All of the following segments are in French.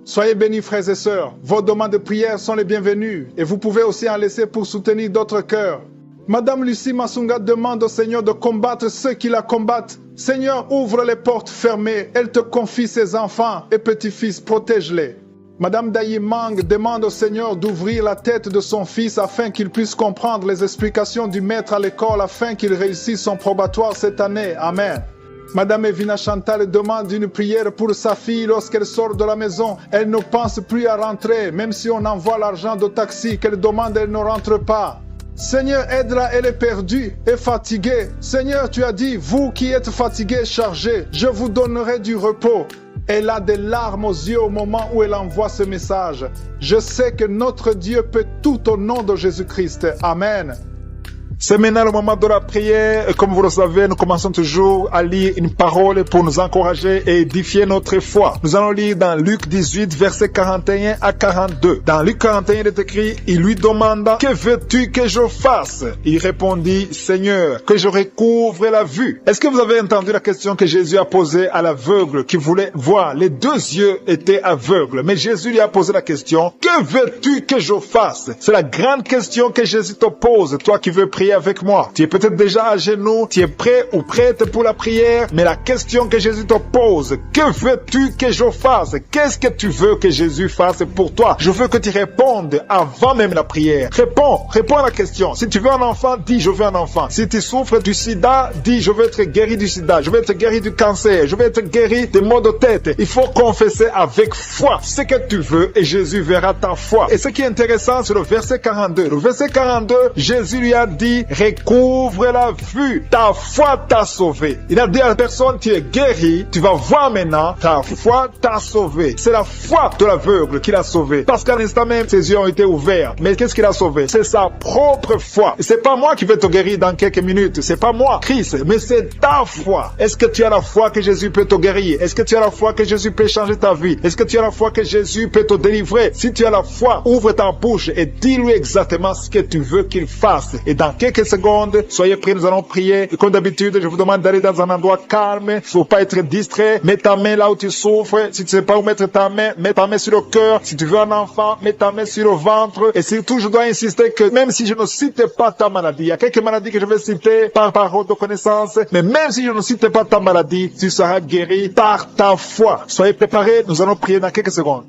Soyez bénis, frères et sœurs. Vos demandes de prière sont les bienvenues et vous pouvez aussi en laisser pour soutenir d'autres cœurs. Madame Lucie Massunga demande au Seigneur de combattre ceux qui la combattent. Seigneur, ouvre les portes fermées. Elle te confie ses enfants et petits-fils, protège-les. Madame Dayi Mang demande au Seigneur d'ouvrir la tête de son fils afin qu'il puisse comprendre les explications du maître à l'école afin qu'il réussisse son probatoire cette année. Amen. Madame Evina Chantal demande une prière pour sa fille lorsqu'elle sort de la maison. Elle ne pense plus à rentrer, même si on envoie l'argent de taxi qu'elle demande, elle ne rentre pas. Seigneur, aide-la, elle est perdue et fatiguée. Seigneur, tu as dit, vous qui êtes fatigués et chargés, je vous donnerai du repos. Elle a des larmes aux yeux au moment où elle envoie ce message. Je sais que notre Dieu peut tout au nom de Jésus-Christ. Amen. C'est maintenant le moment de la prière. Comme vous le savez, nous commençons toujours à lire une parole pour nous encourager et édifier notre foi. Nous allons lire dans Luc 18, versets 41 à 42. Dans Luc 41, il est écrit, il lui demanda, que veux-tu que je fasse? Il répondit, Seigneur, que je recouvre la vue. Est-ce que vous avez entendu la question que Jésus a posée à l'aveugle qui voulait voir? Les deux yeux étaient aveugles, mais Jésus lui a posé la question, que veux-tu que je fasse? C'est la grande question que Jésus te pose, toi qui veux prier avec moi. Tu es peut-être déjà à genoux, tu es prêt ou prête pour la prière, mais la question que Jésus te pose, que veux-tu que je fasse? Qu'est-ce que tu veux que Jésus fasse pour toi? Je veux que tu répondes avant même la prière. Réponds à la question. Si tu veux un enfant, dis je veux un enfant. Si tu souffres du sida, dis je veux être guéri du sida, je veux être guéri du cancer, je veux être guéri des maux de tête. Il faut confesser avec foi ce que tu veux et Jésus verra ta foi. Et ce qui est intéressant, c'est le verset 42. Le verset 42, Jésus lui a dit, recouvre la vue, ta foi t'a sauvé. Il a dit à la personne, tu es guéri, tu vas voir maintenant, ta foi t'a sauvé. C'est la foi de l'aveugle qui l'a sauvé. Parce qu'à l'instant même, ses yeux ont été ouverts. Mais qu'est-ce qu'il a sauvé? C'est sa propre foi. C'est pas moi qui vais te guérir dans quelques minutes. C'est pas moi, Christ, mais c'est ta foi. Est-ce que tu as la foi que Jésus peut te guérir? Est-ce que tu as la foi que Jésus peut changer ta vie? Est-ce que tu as la foi que Jésus peut te délivrer? Si tu as la foi, ouvre ta bouche et dis-lui exactement ce que tu veux qu'il fasse. Et dans quelques secondes, soyez prêts, nous allons prier. Et comme d'habitude, je vous demande d'aller dans un endroit calme. Il ne faut pas être distrait. Mets ta main là où tu souffres. Si tu ne sais pas où mettre ta main, mets ta main sur le cœur. Si tu veux un enfant, mets ta main sur le ventre. Et surtout, je dois insister que même si je ne cite pas ta maladie, il y a quelques maladies que je vais citer par parole de connaissance, mais même si je ne cite pas ta maladie, tu seras guéri par ta foi. Soyez préparés, nous allons prier dans quelques secondes.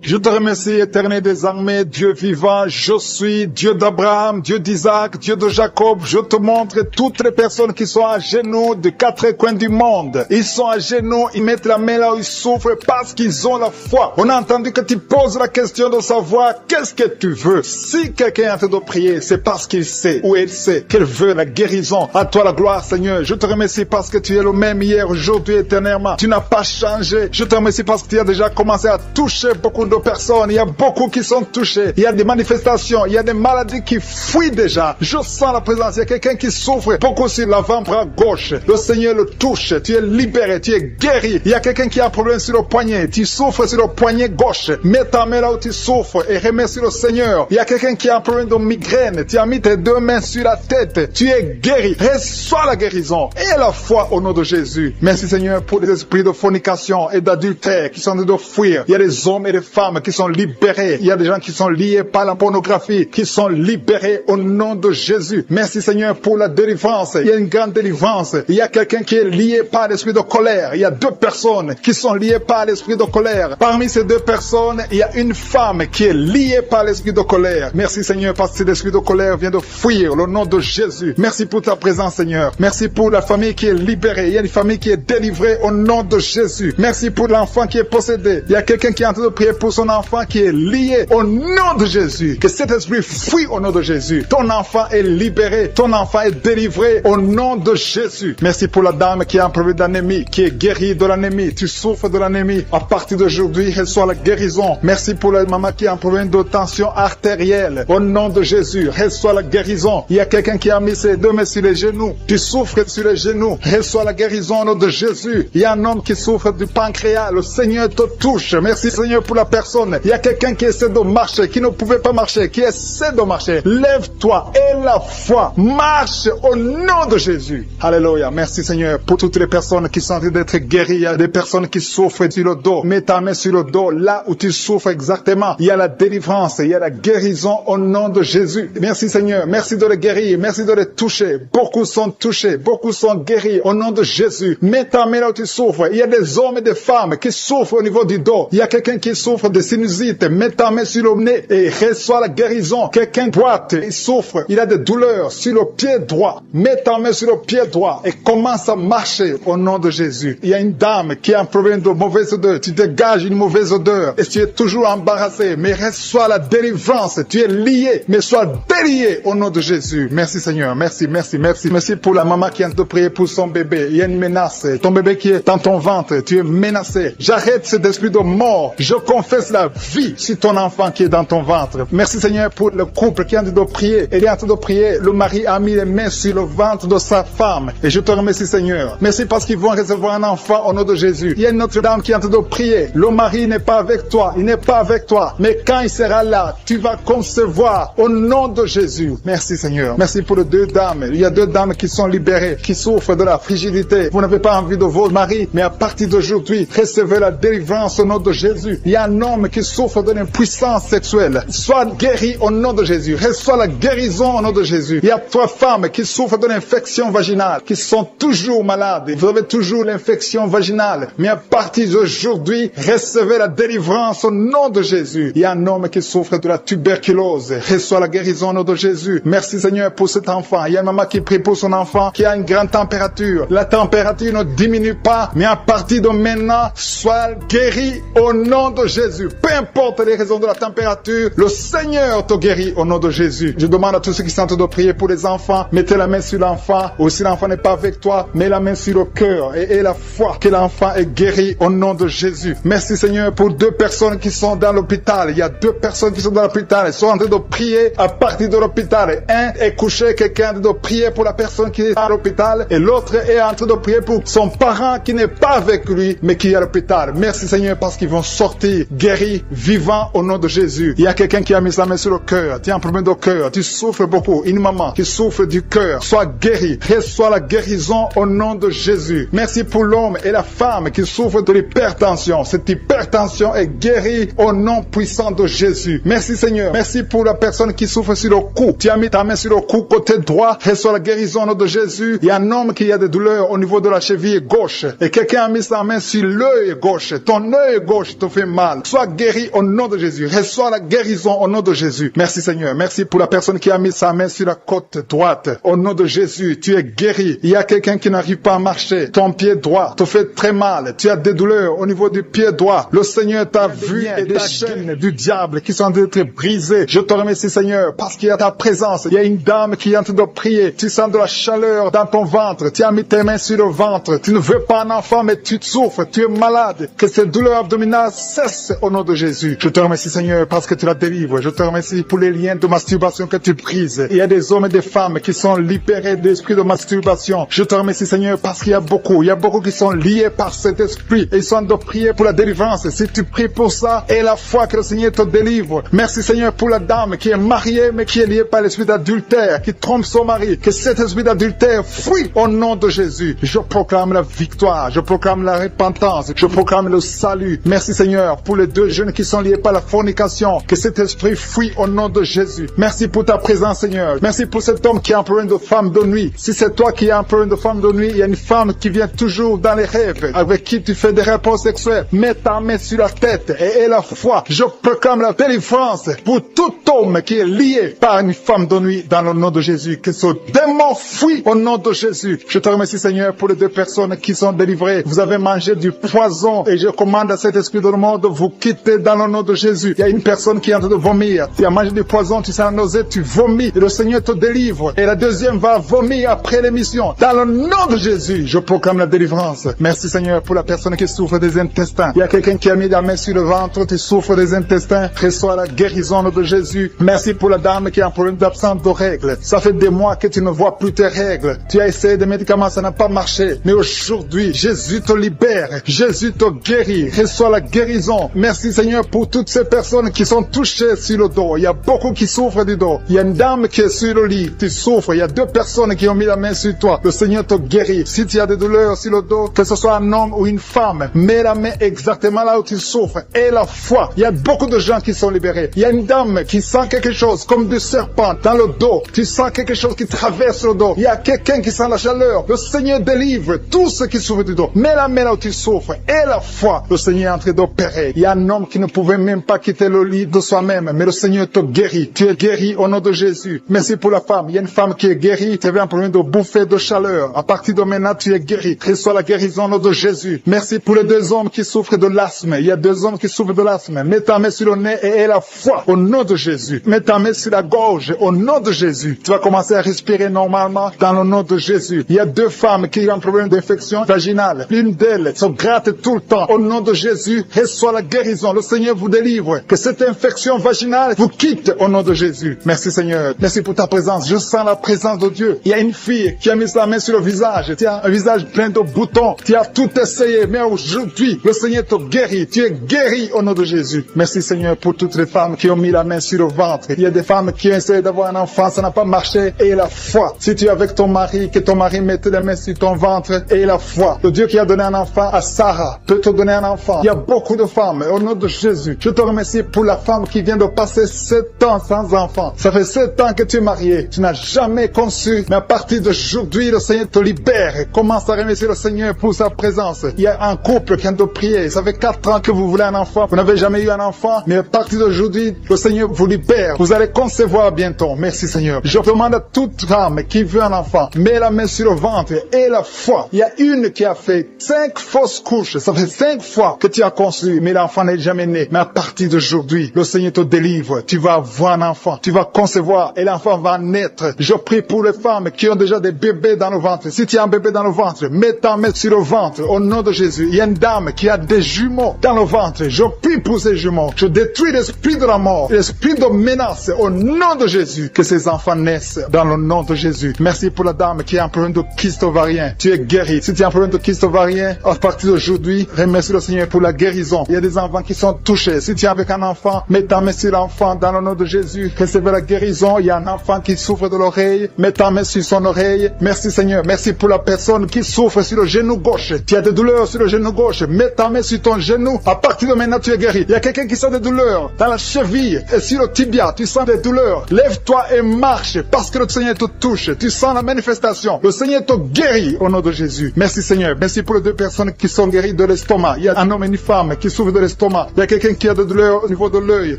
Je te remercie, éternel des armées, Dieu vivant, je suis Dieu d'Abraham, Dieu d'Isaac, Dieu de Jacob. Je te montre toutes les personnes qui sont à genoux de quatre coins du monde. Ils sont à genoux, ils mettent la main là où ils souffrent parce qu'ils ont la foi. On a entendu que tu poses la question de savoir qu'est-ce que tu veux. Si quelqu'un est en train de prier, c'est parce qu'il sait ou elle sait qu'elle veut la guérison. À toi la gloire, Seigneur. Je te remercie parce que tu es le même hier, aujourd'hui, éternellement. Tu n'as pas changé. Je te remercie parce que tu as déjà commencé à toucher beaucoup de personnes, il y a beaucoup qui sont touchés, il y a des manifestations, il y a des maladies qui fuient déjà. Je sens la présence, il y a quelqu'un qui souffre beaucoup sur l'avant-bras gauche. Le Seigneur le touche, tu es libéré, tu es guéri. Il y a quelqu'un qui a un problème sur le poignet, tu souffres sur le poignet gauche. Mets ta main là où tu souffres et remercie le Seigneur. Il y a quelqu'un qui a un problème de migraine, tu as mis tes deux mains sur la tête, tu es guéri. Reçois la guérison et la foi au nom de Jésus. Merci Seigneur pour les esprits de fornication et d'adultère qui sont en train de fuir. Il y a des hommes et des femmes qui sont libérés. Il y a des gens qui sont liés par la pornographie, qui sont libérés au nom de Jésus. Merci Seigneur pour la délivrance. Il y a une grande délivrance. Il y a quelqu'un qui est lié par l'esprit de colère. Il y a deux personnes qui sont liées par l'esprit de colère. Parmi ces deux personnes, il y a une femme qui est liée par l'esprit de colère. Merci Seigneur parce que l'esprit de colère vient de fuir le nom de Jésus. Merci pour ta présence Seigneur. Merci pour la famille qui est libérée. Il y a une famille qui est délivrée au nom de Jésus. Merci pour l'enfant qui est possédé. Il y a quelqu'un qui est en train de prier pour son enfant qui est lié au nom de Jésus. Que cet esprit fuit au nom de Jésus. Ton enfant est libéré. Ton enfant est délivré au nom de Jésus. Merci pour la dame qui a un problème d'anémie, qui est guérie de l'anémie. Tu souffres de l'anémie. À partir d'aujourd'hui, reçois la guérison. Merci pour la maman qui a un problème de tension artérielle. Au nom de Jésus, reçois la guérison. Il y a quelqu'un qui a mis ses deux mains sur les genoux. Tu souffres sur les genoux. Reçois la guérison au nom de Jésus. Il y a un homme qui souffre du pancréas. Le Seigneur te touche. Merci Seigneur pour la personne personnes. Il y a quelqu'un qui essaie de marcher, qui ne pouvait pas marcher, qui essaie de marcher. Lève-toi et la foi marche au nom de Jésus. Alléluia. Merci Seigneur pour toutes les personnes qui sont en train d'être guéries. Il y a des personnes qui souffrent sur le dos. Mets ta main sur le dos, là où tu souffres exactement. Il y a la délivrance, il y a la guérison au nom de Jésus. Merci Seigneur. Merci de les guérir. Merci de les toucher. Beaucoup sont touchés. Beaucoup sont guéris au nom de Jésus. Mets ta main là où tu souffres. Il y a des hommes et des femmes qui souffrent au niveau du dos. Il y a quelqu'un qui souffre de sinusite. Mets ta main sur le nez et reçois la guérison. Quelqu'un boite, il souffre. Il a des douleurs sur le pied droit. Mets ta main sur le pied droit et commence à marcher au nom de Jésus. Il y a une dame qui a un problème de mauvaise odeur. Tu dégages une mauvaise odeur et tu es toujours embarrassé. Mais reçois la délivrance. Tu es lié, mais sois délié au nom de Jésus. Merci Seigneur. Merci, merci, merci. Merci pour la maman qui vient de prier pour son bébé. Il y a une menace. Ton bébé qui est dans ton ventre, tu es menacé. J'arrête cet esprit de mort. Je confesse la vie sur ton enfant qui est dans ton ventre. Merci Seigneur pour le couple qui est en train de prier. Il est en train de prier. Le mari a mis les mains sur le ventre de sa femme. Et je te remercie Seigneur. Merci parce qu'ils vont recevoir un enfant au nom de Jésus. Il y a une autre dame qui est en train de prier. Le mari n'est pas avec toi. Il n'est pas avec toi. Mais quand il sera là, tu vas concevoir au nom de Jésus. Merci Seigneur. Merci pour les deux dames. Il y a deux dames qui sont libérées, qui souffrent de la frigidité. Vous n'avez pas envie de votre mari, mais à partir d'aujourd'hui, recevez la délivrance au nom de Jésus. Il y a un homme qui souffre d'une impuissance sexuelle. Sois guéri au nom de Jésus. Reçois la guérison au nom de Jésus. Il y a trois femmes qui souffrent d'une infection vaginale, qui sont toujours malades. Vous avez toujours l'infection vaginale. Mais à partir d'aujourd'hui, recevez la délivrance au nom de Jésus. Il y a un homme qui souffre de la tuberculose. Reçois la guérison au nom de Jésus. Merci Seigneur pour cet enfant. Il y a une maman qui prie pour son enfant qui a une grande température. La température ne diminue pas, mais à partir de maintenant, sois guéri au nom de Jésus. Peu importe les raisons de la température, le Seigneur te guérit au nom de Jésus. Je demande à tous ceux qui sont en train de prier pour les enfants, mettez la main sur l'enfant, ou si l'enfant n'est pas avec toi, mets la main sur le cœur et la foi que l'enfant est guéri au nom de Jésus. Merci Seigneur pour deux personnes qui sont dans l'hôpital. Il y a deux personnes qui sont dans l'hôpital. Ils sont en train de prier à partir de l'hôpital. Un est couché, quelqu'un de prier pour la personne qui est à l'hôpital et l'autre est en train de prier pour son parent qui n'est pas avec lui mais qui est à l'hôpital. Merci Seigneur parce qu'ils vont sortir guéris, vivants au nom de Jésus. Il y a quelqu'un qui a mis sa main sur le cœur. Tu as un problème de cœur. Tu souffres beaucoup. Une maman qui souffre du cœur. Sois guéri. Reçois la guérison au nom de Jésus. Merci pour l'homme et la femme qui souffrent de l'hypertension. Cette hypertension est guérie au nom puissant de Jésus. Merci Seigneur. Merci pour la personne qui souffre sur le cou. Tu as mis ta main sur le cou côté droit. Reçois la guérison au nom de Jésus. Il y a un homme qui a des douleurs au niveau de la cheville gauche. Et quelqu'un a mis sa main sur l'œil gauche. Ton œil gauche te fait mal. Sois guéri au nom de Jésus. Reçois la guérison au nom de Jésus. Merci Seigneur. Merci pour la personne qui a mis sa main sur la côte droite. Au nom de Jésus, tu es guéri. Il y a quelqu'un qui n'arrive pas à marcher. Ton pied droit te fait très mal. Tu as des douleurs au niveau du pied droit. Le Seigneur t'a vu et des chaînes du diable qui sont en train d'être brisées. Je te remercie Seigneur parce qu'il y a ta présence. Il y a une dame qui est en train de prier. Tu sens de la chaleur dans ton ventre. Tu as mis tes mains sur le ventre. Tu ne veux pas un enfant mais tu souffres. Tu es malade. Que cette douleur abdominale cesse au nom de Jésus. Je te remercie Seigneur parce que tu la délivres. Je te remercie pour les liens de masturbation que tu brises. Il y a des hommes et des femmes qui sont libérés de l'esprit de masturbation. Je te remercie Seigneur parce qu'il y a beaucoup qui sont liés par cet esprit et ils sont de prier pour la délivrance. Si tu pries pour ça et la foi que le Seigneur te délivre. Merci Seigneur pour la dame qui est mariée mais qui est liée par l'esprit d'adultère, qui trompe son mari. Que cet esprit d'adultère fuit au nom de Jésus. Je proclame la victoire. Je proclame la repentance. Je proclame le salut. Merci Seigneur pour les deux jeunes qui sont liés par la fornication. Que cet esprit fuit au nom de Jésus. Merci pour ta présence Seigneur. Merci pour cet homme qui a un problème de femme de nuit. Si c'est toi qui as un problème de femme de nuit, il y a une femme qui vient toujours dans les rêves avec qui tu fais des rapports sexuels. Mets ta main sur la tête et la foi. Je proclame la délivrance pour tout homme qui est lié par une femme de nuit dans le nom de Jésus. Que ce démon fuit au nom de Jésus. Je te remercie Seigneur pour les deux personnes qui sont délivrées. Vous avez mangé du poison et je commande à cet esprit de mort de vous quitter dans le nom de Jésus. Il y a une personne qui est en train de vomir. Tu as mangé du poison, tu sens la nausée, tu vomis et le Seigneur te délivre. Et la deuxième va vomir après l'émission. Dans le nom de Jésus, je proclame la délivrance. Merci Seigneur pour la personne qui souffre des intestins. Il y a quelqu'un qui a mis la main sur le ventre, tu souffres des intestins. Reçois la guérison de Jésus. Merci pour la dame qui a un problème d'absence de règles. Ça fait des mois que tu ne vois plus tes règles. Tu as essayé des médicaments, ça n'a pas marché. Mais aujourd'hui, Jésus te libère. Jésus te guérit. Reçois la guérison. Merci Seigneur pour toutes ces personnes qui sont touchées sur le dos. Il y a beaucoup qui souffrent du dos. Il y a une dame qui est sur le lit, tu souffres. Il y a 2 personnes qui ont mis la main sur toi. Le Seigneur te guérit. Si tu as des douleurs sur le dos, que ce soit un homme ou une femme, mets la main exactement là où tu souffres. Et la foi. Il y a beaucoup de gens qui sont libérés. Il y a une dame qui sent quelque chose comme du serpent dans le dos. Tu sens quelque chose qui traverse le dos. Il y a quelqu'un qui sent la chaleur. Le Seigneur délivre tous ceux qui souffrent du dos. Mets la main là où tu souffres. Et la foi. Le Seigneur est en train d'opérer. Il y a un homme qui ne pouvait même pas quitter le lit de soi-même. Mais le Seigneur te guérit. Tu es guéri au nom de Jésus. Merci pour la femme. Il y a une femme qui est guérie. Tu avais un problème de bouffée de chaleur. À partir de maintenant, tu es guéri. Reçois la guérison au nom de Jésus. Merci pour les 2 hommes qui souffrent de l'asthme. Il y a 2 hommes qui souffrent de l'asthme. Mets ta main sur le nez et aie la foi au nom de Jésus. Mets ta main sur la gorge au nom de Jésus. Tu vas commencer à respirer normalement dans le nom de Jésus. Il y a 2 femmes qui ont un problème d'infection vaginale. L'une d'elles se gratte tout le temps. Au nom de Jésus, reçois la guérison. Le Seigneur vous délivre. Que cette infection vaginale vous quitte au nom de Jésus. Merci Seigneur. Merci pour ta présence. Je sens la présence de Dieu. Il y a une fille qui a mis sa main sur le visage. Tu as un visage plein de boutons. Tu as tout essayé. Mais aujourd'hui, le Seigneur te guérit. Tu es guéri au nom de Jésus. Merci Seigneur pour toutes les femmes qui ont mis la main sur le ventre. Il y a des femmes qui ont essayé d'avoir un enfant. Ça n'a pas marché. Et la foi. Si tu es avec ton mari, que ton mari mette les mains sur ton ventre. Et la foi. Le Dieu qui a donné un enfant à Sarah peut te donner un enfant. Il y a beaucoup de femmes. Au nom de Jésus. Je te remercie pour la femme qui vient de passer 7 ans sans enfant. Ça fait 7 ans que tu es marié. Tu n'as jamais conçu. Mais à partir d'aujourd'hui, le Seigneur te libère. Commence à remercier le Seigneur pour sa présence. Il y a un couple qui vient de prier. Ça fait 4 ans que vous voulez un enfant. Vous n'avez jamais eu un enfant. Mais à partir d'aujourd'hui, le Seigneur vous libère. Vous allez concevoir bientôt. Merci Seigneur. Je demande à toute femme qui veut un enfant, mets la main sur le ventre et la foi. Il y a une qui a fait 5 fausses couches. Ça fait 5 fois que tu as conçu, mais l'enfant n'est jamais né. Mais à partir d'aujourd'hui, le Seigneur te délivre. Tu vas avoir un enfant. Tu vas concevoir et l'enfant va naître. Je prie pour les femmes qui ont déjà des bébés dans le ventre. Si tu as un bébé dans le ventre, mets ta main sur le ventre au nom de Jésus. Il y a une dame qui a des jumeaux dans le ventre. Je prie pour ces jumeaux. Je détruis l'esprit de la mort, l'esprit de menace au nom de Jésus. Que ces enfants naissent dans le nom de Jésus. Merci pour la dame qui a un problème de kyste ovarien. Tu es guéri. Si tu as un problème de kyste ovarien, à partir d'aujourd'hui, remercie le Seigneur pour la guérison. Il y a des enfants qui sont touchés. Si tu es avec un enfant, mets ta main sur l'enfant dans le nom de Jésus. Recevez la guérison. Il y a un enfant qui souffre de l'oreille. Mets ta main sur son oreille. Merci Seigneur. Merci pour la personne qui souffre sur le genou gauche. Tu as des douleurs sur le genou gauche. Mets ta main sur ton genou. À partir de maintenant, tu es guéri. Il y a quelqu'un qui sent des douleurs dans la cheville et sur le tibia. Tu sens des douleurs. Lève-toi et marche parce que le Seigneur te touche. Tu sens la manifestation. Le Seigneur te guérit au nom de Jésus. Merci Seigneur. Merci pour les 2 personnes qui sont guéries de l'estomac. Il y a un homme et une femme qui souffrent de l'estomac. Il y a quelqu'un qui a des douleurs au niveau de l'œil.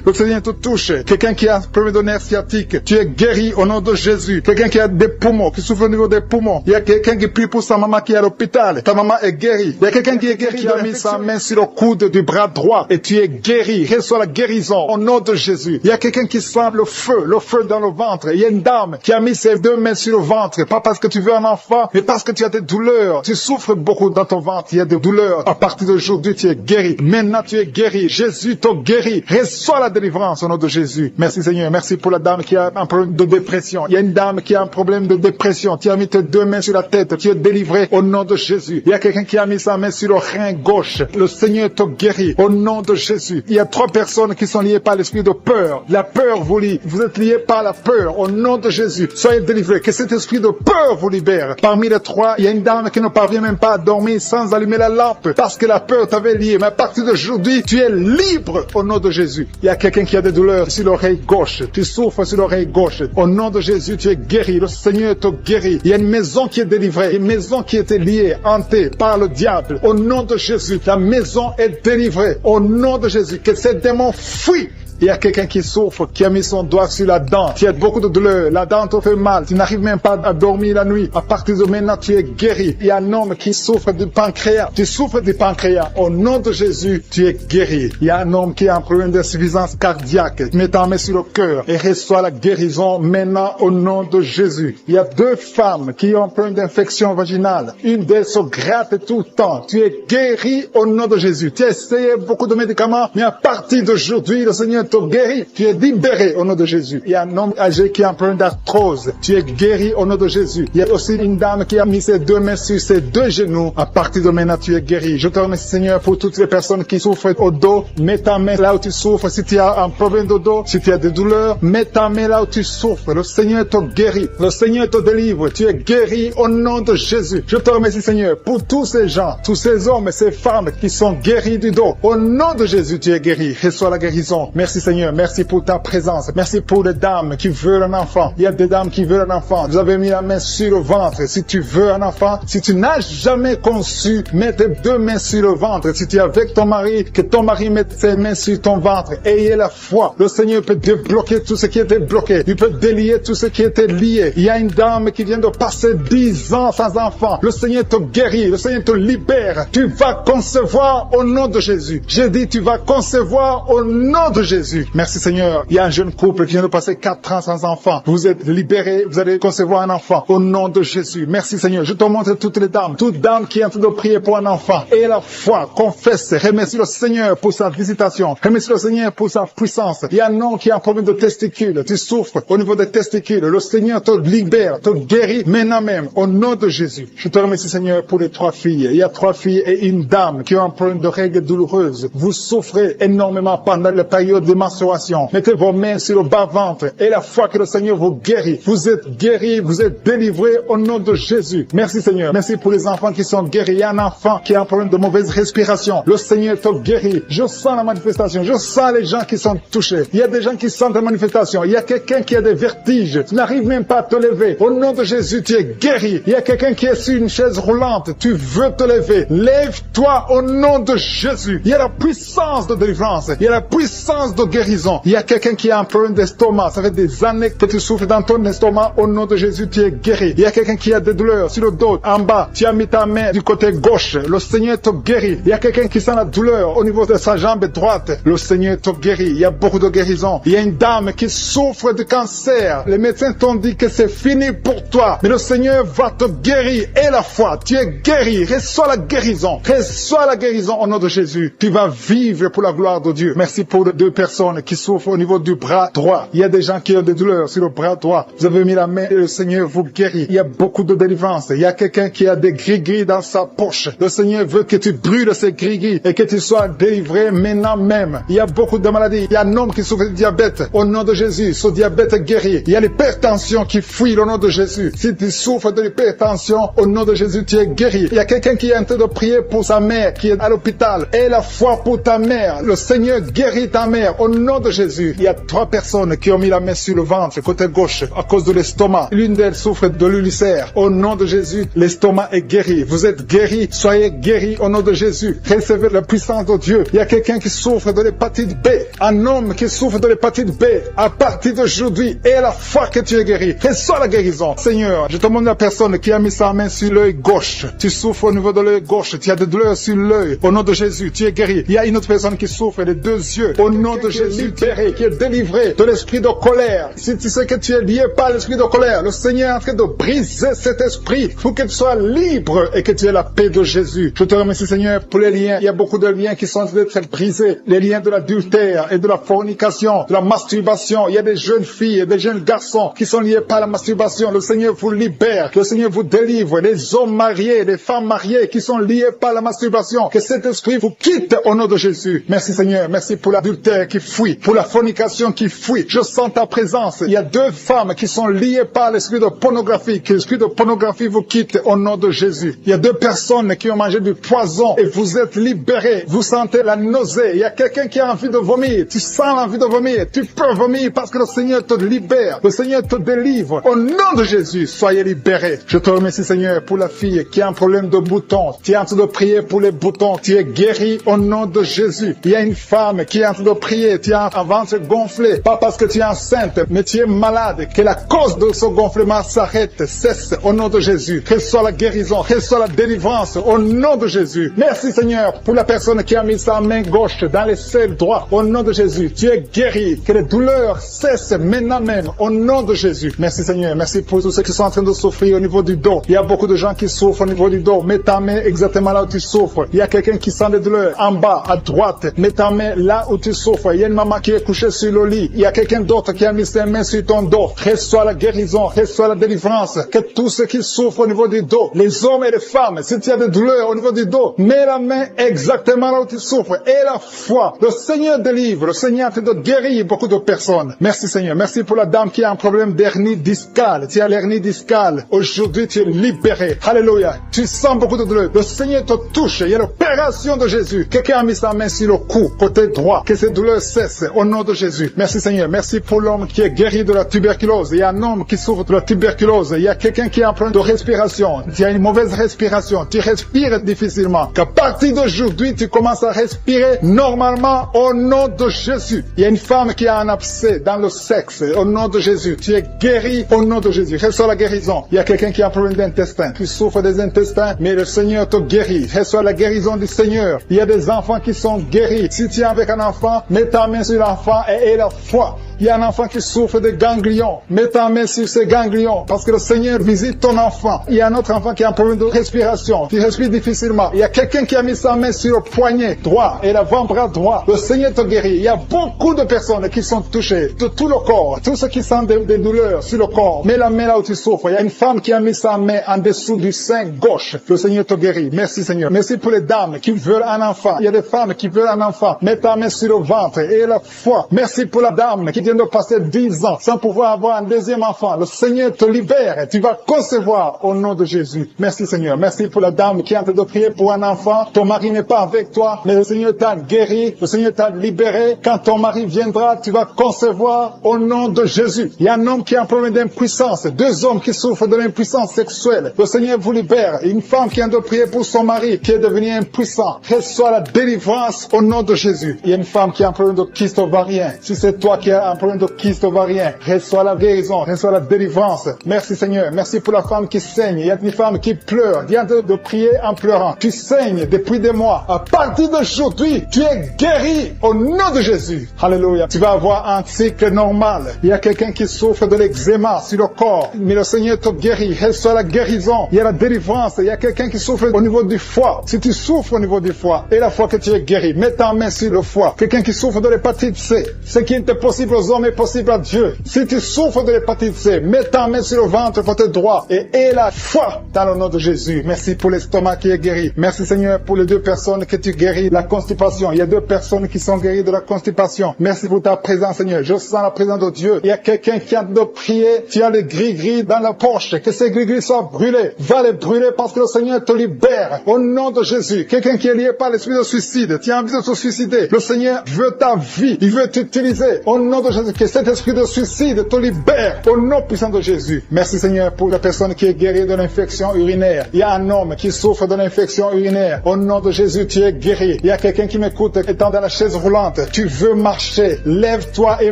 Le Seigneur te touche. Quelqu'un qui a un problème de nerf sciatique. Tu es guéri au nom de Jésus. Quelqu'un qui a des poumons, qui souffre au niveau des poumons. Il y a quelqu'un qui prie pour sa maman qui est à l'hôpital. Ta maman est guérie. Il y a quelqu'un qui est guéri, qui a mis sa main sur le coude du bras droit et tu es guéri. Reçois la guérison au nom de Jésus. Il y a quelqu'un qui sent le feu dans le ventre. Il y a une dame qui a mis ses 2 mains sur le ventre. Pas parce que tu veux un enfant, mais parce que tu as des douleurs. Tu souffres beaucoup dans ton ventre. Il y a des douleurs. À partir d'aujourd'hui, tu es guéri. Maintenant, tu es guéri. Jésus t'a guéri. Reçois la délivrance au nom de Jésus. Merci Seigneur. Merci pour la dame qui a un problème de dépression. Il y a une dame qui a un problème de dépression. Tu as mis tes 2 mains sur la tête. Tu es délivré au nom de Jésus. Il y a quelqu'un qui a mis sa main sur le rein gauche. Le Seigneur t'a guéri au nom de Jésus. Il y a 3 personnes qui sont liées par l'esprit de peur. La peur vous lie. Vous êtes liés par la peur au nom de Jésus. Soyez délivrés. Que cet esprit de peur vous libère. Parmi les 3, il y a une dame qui ne parvient même pas à dormir sans allumer la lampe parce que la peur t'avait lié. Mais à partir d'aujourd'hui, tu es libre au nom de Jésus. Il y a quelqu'un qui a des douleurs sur l'oreille gauche. Tu souffres sur l'oreille gauche. Au nom de Jésus, tu es guéri. Le Seigneur te guérit. Il y a une maison qui est délivrée. Une maison qui était liée, hantée par le diable. Au nom de Jésus, la maison est délivrée. Au nom de Jésus, que ces démons fuient. Il y a quelqu'un qui souffre, qui a mis son doigt sur la dent. Tu as beaucoup de douleur. La dent te fait mal. Tu n'arrives même pas à dormir la nuit. À partir de maintenant, tu es guéri. Il y a un homme qui souffre du pancréas. Tu souffres du pancréas. Au nom de Jésus, tu es guéri. Il y a un homme qui a un problème d'insuffisance cardiaque. Mets ta main sur le cœur et reçois la guérison maintenant au nom de Jésus. Il y a 2 femmes qui ont un problème d'infection vaginale. Une d'elles se gratte tout le temps. Tu es guéri au nom de Jésus. Tu as essayé beaucoup de médicaments, mais à partir d'aujourd'hui, le Seigneur te guérit. Tu es libéré au nom de Jésus. Il y a un homme âgé qui est en problème d'arthrose. Tu es guéri au nom de Jésus. Il y a aussi une dame qui a mis ses deux mains sur ses deux genoux. À partir de maintenant, tu es guéri. Je te remercie, Seigneur, pour toutes les personnes qui souffrent au dos. Mets ta main là où tu souffres. Si tu as un problème de dos, si tu as des douleurs, mets ta main là où tu souffres. Le Seigneur te guérit. Le Seigneur te délivre. Tu es guéri au nom de Jésus. Je te remercie, Seigneur, pour tous ces gens, tous ces hommes et ces femmes qui sont guéris du dos. Au nom de Jésus, tu es guéri. Reçois la guérison. Merci, Seigneur. Merci pour ta présence. Merci pour les dames qui veulent un enfant. Il y a des dames qui veulent un enfant. Vous avez mis la main sur le ventre. Si tu veux un enfant, si tu n'as jamais conçu, mets tes deux mains sur le ventre. Si tu es avec ton mari, que ton mari mette ses mains sur ton ventre. Ayez la foi. Le Seigneur peut débloquer tout ce qui était bloqué. Il peut délier tout ce qui était lié. Il y a une dame qui vient de passer 10 ans sans enfant. Le Seigneur te guérit. Le Seigneur te libère. Tu vas concevoir au nom de Jésus. J'ai dit, tu vas concevoir au nom de Jésus. Merci, Seigneur. Il y a un jeune couple qui vient de passer 4 ans sans enfant. Vous êtes libérés. Vous allez concevoir un enfant au nom de Jésus. Merci, Seigneur. Je te montre toutes les dames. Toute dame qui est en train de prier pour un enfant. Et la foi, confesse. Remercie le Seigneur pour sa visitation. Remercie le Seigneur pour sa puissance. Il y a un homme qui a un problème de testicules. Tu souffres au niveau des testicules. Le Seigneur te libère, te guérit maintenant même au nom de Jésus. Je te remercie, Seigneur, pour les 3 filles. Il y a 3 filles et une dame qui ont un problème de règles douloureuses. Vous souffrez énormément pendant la période de menstruation. Mettez vos mains sur le bas-ventre et la foi que le Seigneur vous guérit. Vous êtes guéris, vous êtes délivrés au nom de Jésus. Merci, Seigneur. Merci pour les enfants qui sont guéris. Il y a un enfant qui a un problème de mauvaise respiration. Le Seigneur te guérit. Je sens la manifestation. Je sens les gens qui sont touchés. Il y a des gens qui sentent la manifestation. Il y a quelqu'un qui a des vertiges. Tu n'arrives même pas à te lever. Au nom de Jésus, tu es guéri. Il y a quelqu'un qui est sur une chaise roulante. Tu veux te lever. Lève-toi au nom de Jésus. Il y a la puissance de délivrance. Il y a la puissance de guérison. Il y a quelqu'un qui a un problème d'estomac. Ça fait des années que tu souffres dans ton estomac. Au nom de Jésus, tu es guéri. Il y a quelqu'un qui a des douleurs sur le dos, en bas. Tu as mis ta main du côté gauche. Le Seigneur te guérit. Il y a quelqu'un qui sent la douleur au niveau de sa jambe droite. Le Seigneur te guérit. Il y a beaucoup de guérison. Il y a une dame qui souffre de cancer. Les médecins t'ont dit que c'est fini pour toi. Mais le Seigneur va te guérir. Et la foi, tu es guéri. Reçois la guérison. Reçois la guérison au nom de Jésus. Tu vas vivre pour la gloire de Dieu. Merci pour les 2 personnes qui souffrent au niveau du bras droit. Il y a des gens qui ont des douleurs sur le bras droit. Vous avez mis la main et le Seigneur vous guérit. Il y a beaucoup de délivrance. Il y a quelqu'un qui a des gris-gris dans sa poche. Le Seigneur veut que tu brûles ces gris-gris et que tu sois délivré maintenant même. Il y a beaucoup de maladies. Il y a un homme qui souffre de diabète. Au nom de Jésus, ce diabète est guéri. Il y a l'hypertension qui fuit au nom de Jésus. Si tu souffres de l'hypertension, au nom de Jésus, tu es guéri. Il y a quelqu'un qui est en train de prier pour sa mère qui est à l'hôpital. Aie la foi pour ta mère. Le Seigneur guérit ta mère au nom de Jésus. Il y a 3 personnes qui ont mis la main sur le ventre, côté gauche, à cause de l'estomac. L'une d'elles souffre de l'ulcère. Au nom de Jésus, l'estomac est guéri. Vous êtes guéris. Soyez guéris au nom de Jésus. Recevez la puissance de Dieu. Il y a quelqu'un qui souffre de l'hépatite B. Un homme qui souffre de l'hépatite B. À partir d'aujourd'hui, aie la foi que tu es guéri. Reçois la guérison. Seigneur, je te demande la personne qui a mis sa main sur l'œil gauche. Tu souffres au niveau de l'œil gauche. Tu as des douleurs sur l'œil. Au nom de Jésus, tu es guéri. Il y a une autre personne qui souffre des 2 yeux. Au nom de Jésus, libéré, qui est délivré de l'esprit de colère. Si tu sais que tu es lié par l'esprit de colère, le Seigneur est en train de briser cet esprit pour que tu sois libre et que tu aies la paix de Jésus. Je te remercie, Seigneur, pour les liens. Il y a beaucoup de liens qui sont en train d'être brisés. Les liens de l'adultère et de la fornication, de la masturbation. Il y a des jeunes filles et des jeunes garçons qui sont liés par la masturbation. Le Seigneur vous libère. Le Seigneur vous délivre. Les hommes mariés, les femmes mariées qui sont liés par la masturbation. Que cet esprit vous quitte au nom de Jésus. Merci, Seigneur. Merci pour l'adultère qui fuit, pour la fornication qui fuit. Je sens ta présence. Il y a 2 femmes qui sont liées par l'esprit de pornographie. Que l'esprit de pornographie vous quitte au nom de Jésus. Il y a 2 personnes qui ont mangé du poison et vous êtes libérés. Vous sentez la nausée. Il y a quelqu'un qui a envie de vomir. Tu sens l'envie de vomir. Tu peux vomir parce que le Seigneur te libère. Le Seigneur te délivre. Au nom de Jésus, soyez libérés. Je te remercie, Seigneur, pour la fille qui a un problème de boutons. Tu es en train de prier pour les boutons. Tu es guéri au nom de Jésus. Il y a une femme qui est en train de prier. Tu as un ventre gonflé. Pas parce que tu es enceinte, mais tu es malade. Que la cause de ce gonflement s'arrête, cesse au nom de Jésus. Reçois la guérison. Reçois la délivrance au nom de Jésus. Merci, Seigneur, pour la personne qui a mis sa main gauche dans les selles droits. Au nom de Jésus, tu es guéri. Que les douleurs cessent maintenant même au nom de Jésus. Merci, Seigneur. Merci pour tous ceux qui sont en train de souffrir au niveau du dos. Il y a beaucoup de gens qui souffrent au niveau du dos. Mets ta main exactement là où tu souffres. Il y a quelqu'un qui sent des douleurs en bas, à droite. Mets ta main là où tu souffres. il y a une maman qui est couchée sur le lit. Il y a quelqu'un d'autre qui a mis ses mains sur ton dos. Reçois la guérison, reçois la délivrance. Que tous ceux qui souffrent au niveau du dos, les hommes et les femmes, si tu as des douleurs au niveau du dos, mets la main exactement là où tu souffres. Et la foi, le Seigneur délivre, le Seigneur te guérit beaucoup de personnes. Merci Seigneur, merci pour la dame qui a un problème d'hernie discale. Tu as l'hernie discale. Aujourd'hui, tu es libéré. Alléluia. Tu sens beaucoup de douleur. Le Seigneur te touche. Il y a l'opération de Jésus. Quelqu'un a mis sa main sur le cou, côté droit. Que ces douleurs cessent au nom de Jésus. Merci Seigneur. Merci pour l'homme qui est guéri de la tuberculose. Il y a un homme qui souffre de la tuberculose. Il y a quelqu'un qui a un problème de respiration. Tu as une mauvaise respiration. Tu respires difficilement. Qu'à partir d'aujourd'hui, tu commences à respirer normalement au nom de Jésus. Il y a une femme qui a un abcès dans le sexe. Au nom de Jésus. Tu es guéri au nom de Jésus. Reçois la guérison. Il y a quelqu'un qui a un problème d'intestin. Tu souffres des intestins, mais le Seigneur te guérit. Reçois la guérison du Seigneur. Il y a des enfants qui sont guéris. Si tu es avec un enfant, mets ta main sur l'enfant et aie la foi. Il y a un enfant qui souffre de ganglions. Mets ta main sur ces ganglions parce que le Seigneur visite ton enfant. Il y a un autre enfant qui a un problème de respiration. Tu respires difficilement. Il y a quelqu'un qui a mis sa main sur le poignet droit et l'avant-bras droit. Le Seigneur te guérit. Il y a beaucoup de personnes qui sont touchées de tout le corps. Tous ceux qui sentent des douleurs sur le corps. Mets la main là où tu souffres. Il y a une femme qui a mis sa main en dessous du sein gauche. Le Seigneur te guérit. Merci Seigneur. Merci pour les dames qui veulent un enfant. Il y a des femmes qui veulent un enfant. Mets ta main sur le ventre et la foi. Merci pour la dame qui vient de passer 10 ans sans pouvoir avoir un deuxième enfant. Le Seigneur te libère et tu vas concevoir au nom de Jésus. Merci Seigneur. Merci pour la dame qui est en train de prier pour un enfant. Ton mari n'est pas avec toi, mais le Seigneur t'a guéri. Le Seigneur t'a libéré. Quand ton mari viendra, tu vas concevoir au nom de Jésus. Il y a un homme qui a un problème d'impuissance. 2 hommes qui souffrent de l'impuissance sexuelle. Le Seigneur vous libère. Une femme qui a de prier pour son mari qui est devenu impuissant. Reçois la délivrance au nom de Jésus. Il y a une femme qui a un problème de kyste ovarien. Si c'est toi qui as un problème de kyste ovarien, reçois la guérison, reçois la délivrance. Merci Seigneur. Merci pour la femme qui saigne. Il y a une femme qui pleure. Viens de prier en pleurant. Tu saignes depuis des mois. À partir d'aujourd'hui, tu es guéri au nom de Jésus. Alléluia. Tu vas avoir un cycle normal. Il y a quelqu'un qui souffre de l'eczéma sur le corps. Mais le Seigneur te guérit. Reçois la guérison. Il y a la délivrance. Il y a quelqu'un qui souffre au niveau du foie. Si tu souffres au niveau du foie, et la foi que tu es guéri, mets ta main sur le foie. Quelqu'un qui souffre de l'hépatite C. Ce qui est possible aux hommes est possible à Dieu. Si tu souffres de l'hépatite C, mets ta main sur le ventre côté droit et aie la foi dans le nom de Jésus. Merci pour l'estomac qui est guéri. Merci Seigneur pour les 2 personnes que tu guéris la constipation. Il y a 2 personnes qui sont guéries de la constipation. Merci pour ta présence Seigneur. Je sens la présence de Dieu. Il y a quelqu'un qui a de prier. Tu as les gris-gris dans la poche. Que ces gris-gris soient brûlés. Va les brûler parce que le Seigneur te libère. Au nom de Jésus. Quelqu'un qui est lié par l'esprit de suicide. Tu as envie de se suicider. Le Seigneur veut ta vie. Il veut t'utiliser. Au nom de Jésus. Que cet esprit de suicide te libère. Au nom puissant de Jésus. Merci Seigneur pour la personne qui est guérie de l'infection urinaire. Il y a un homme qui souffre de l'infection urinaire. Au nom de Jésus, tu es guéri. Il y a quelqu'un qui m'écoute étant dans la chaise roulante. Tu veux marcher. Lève-toi et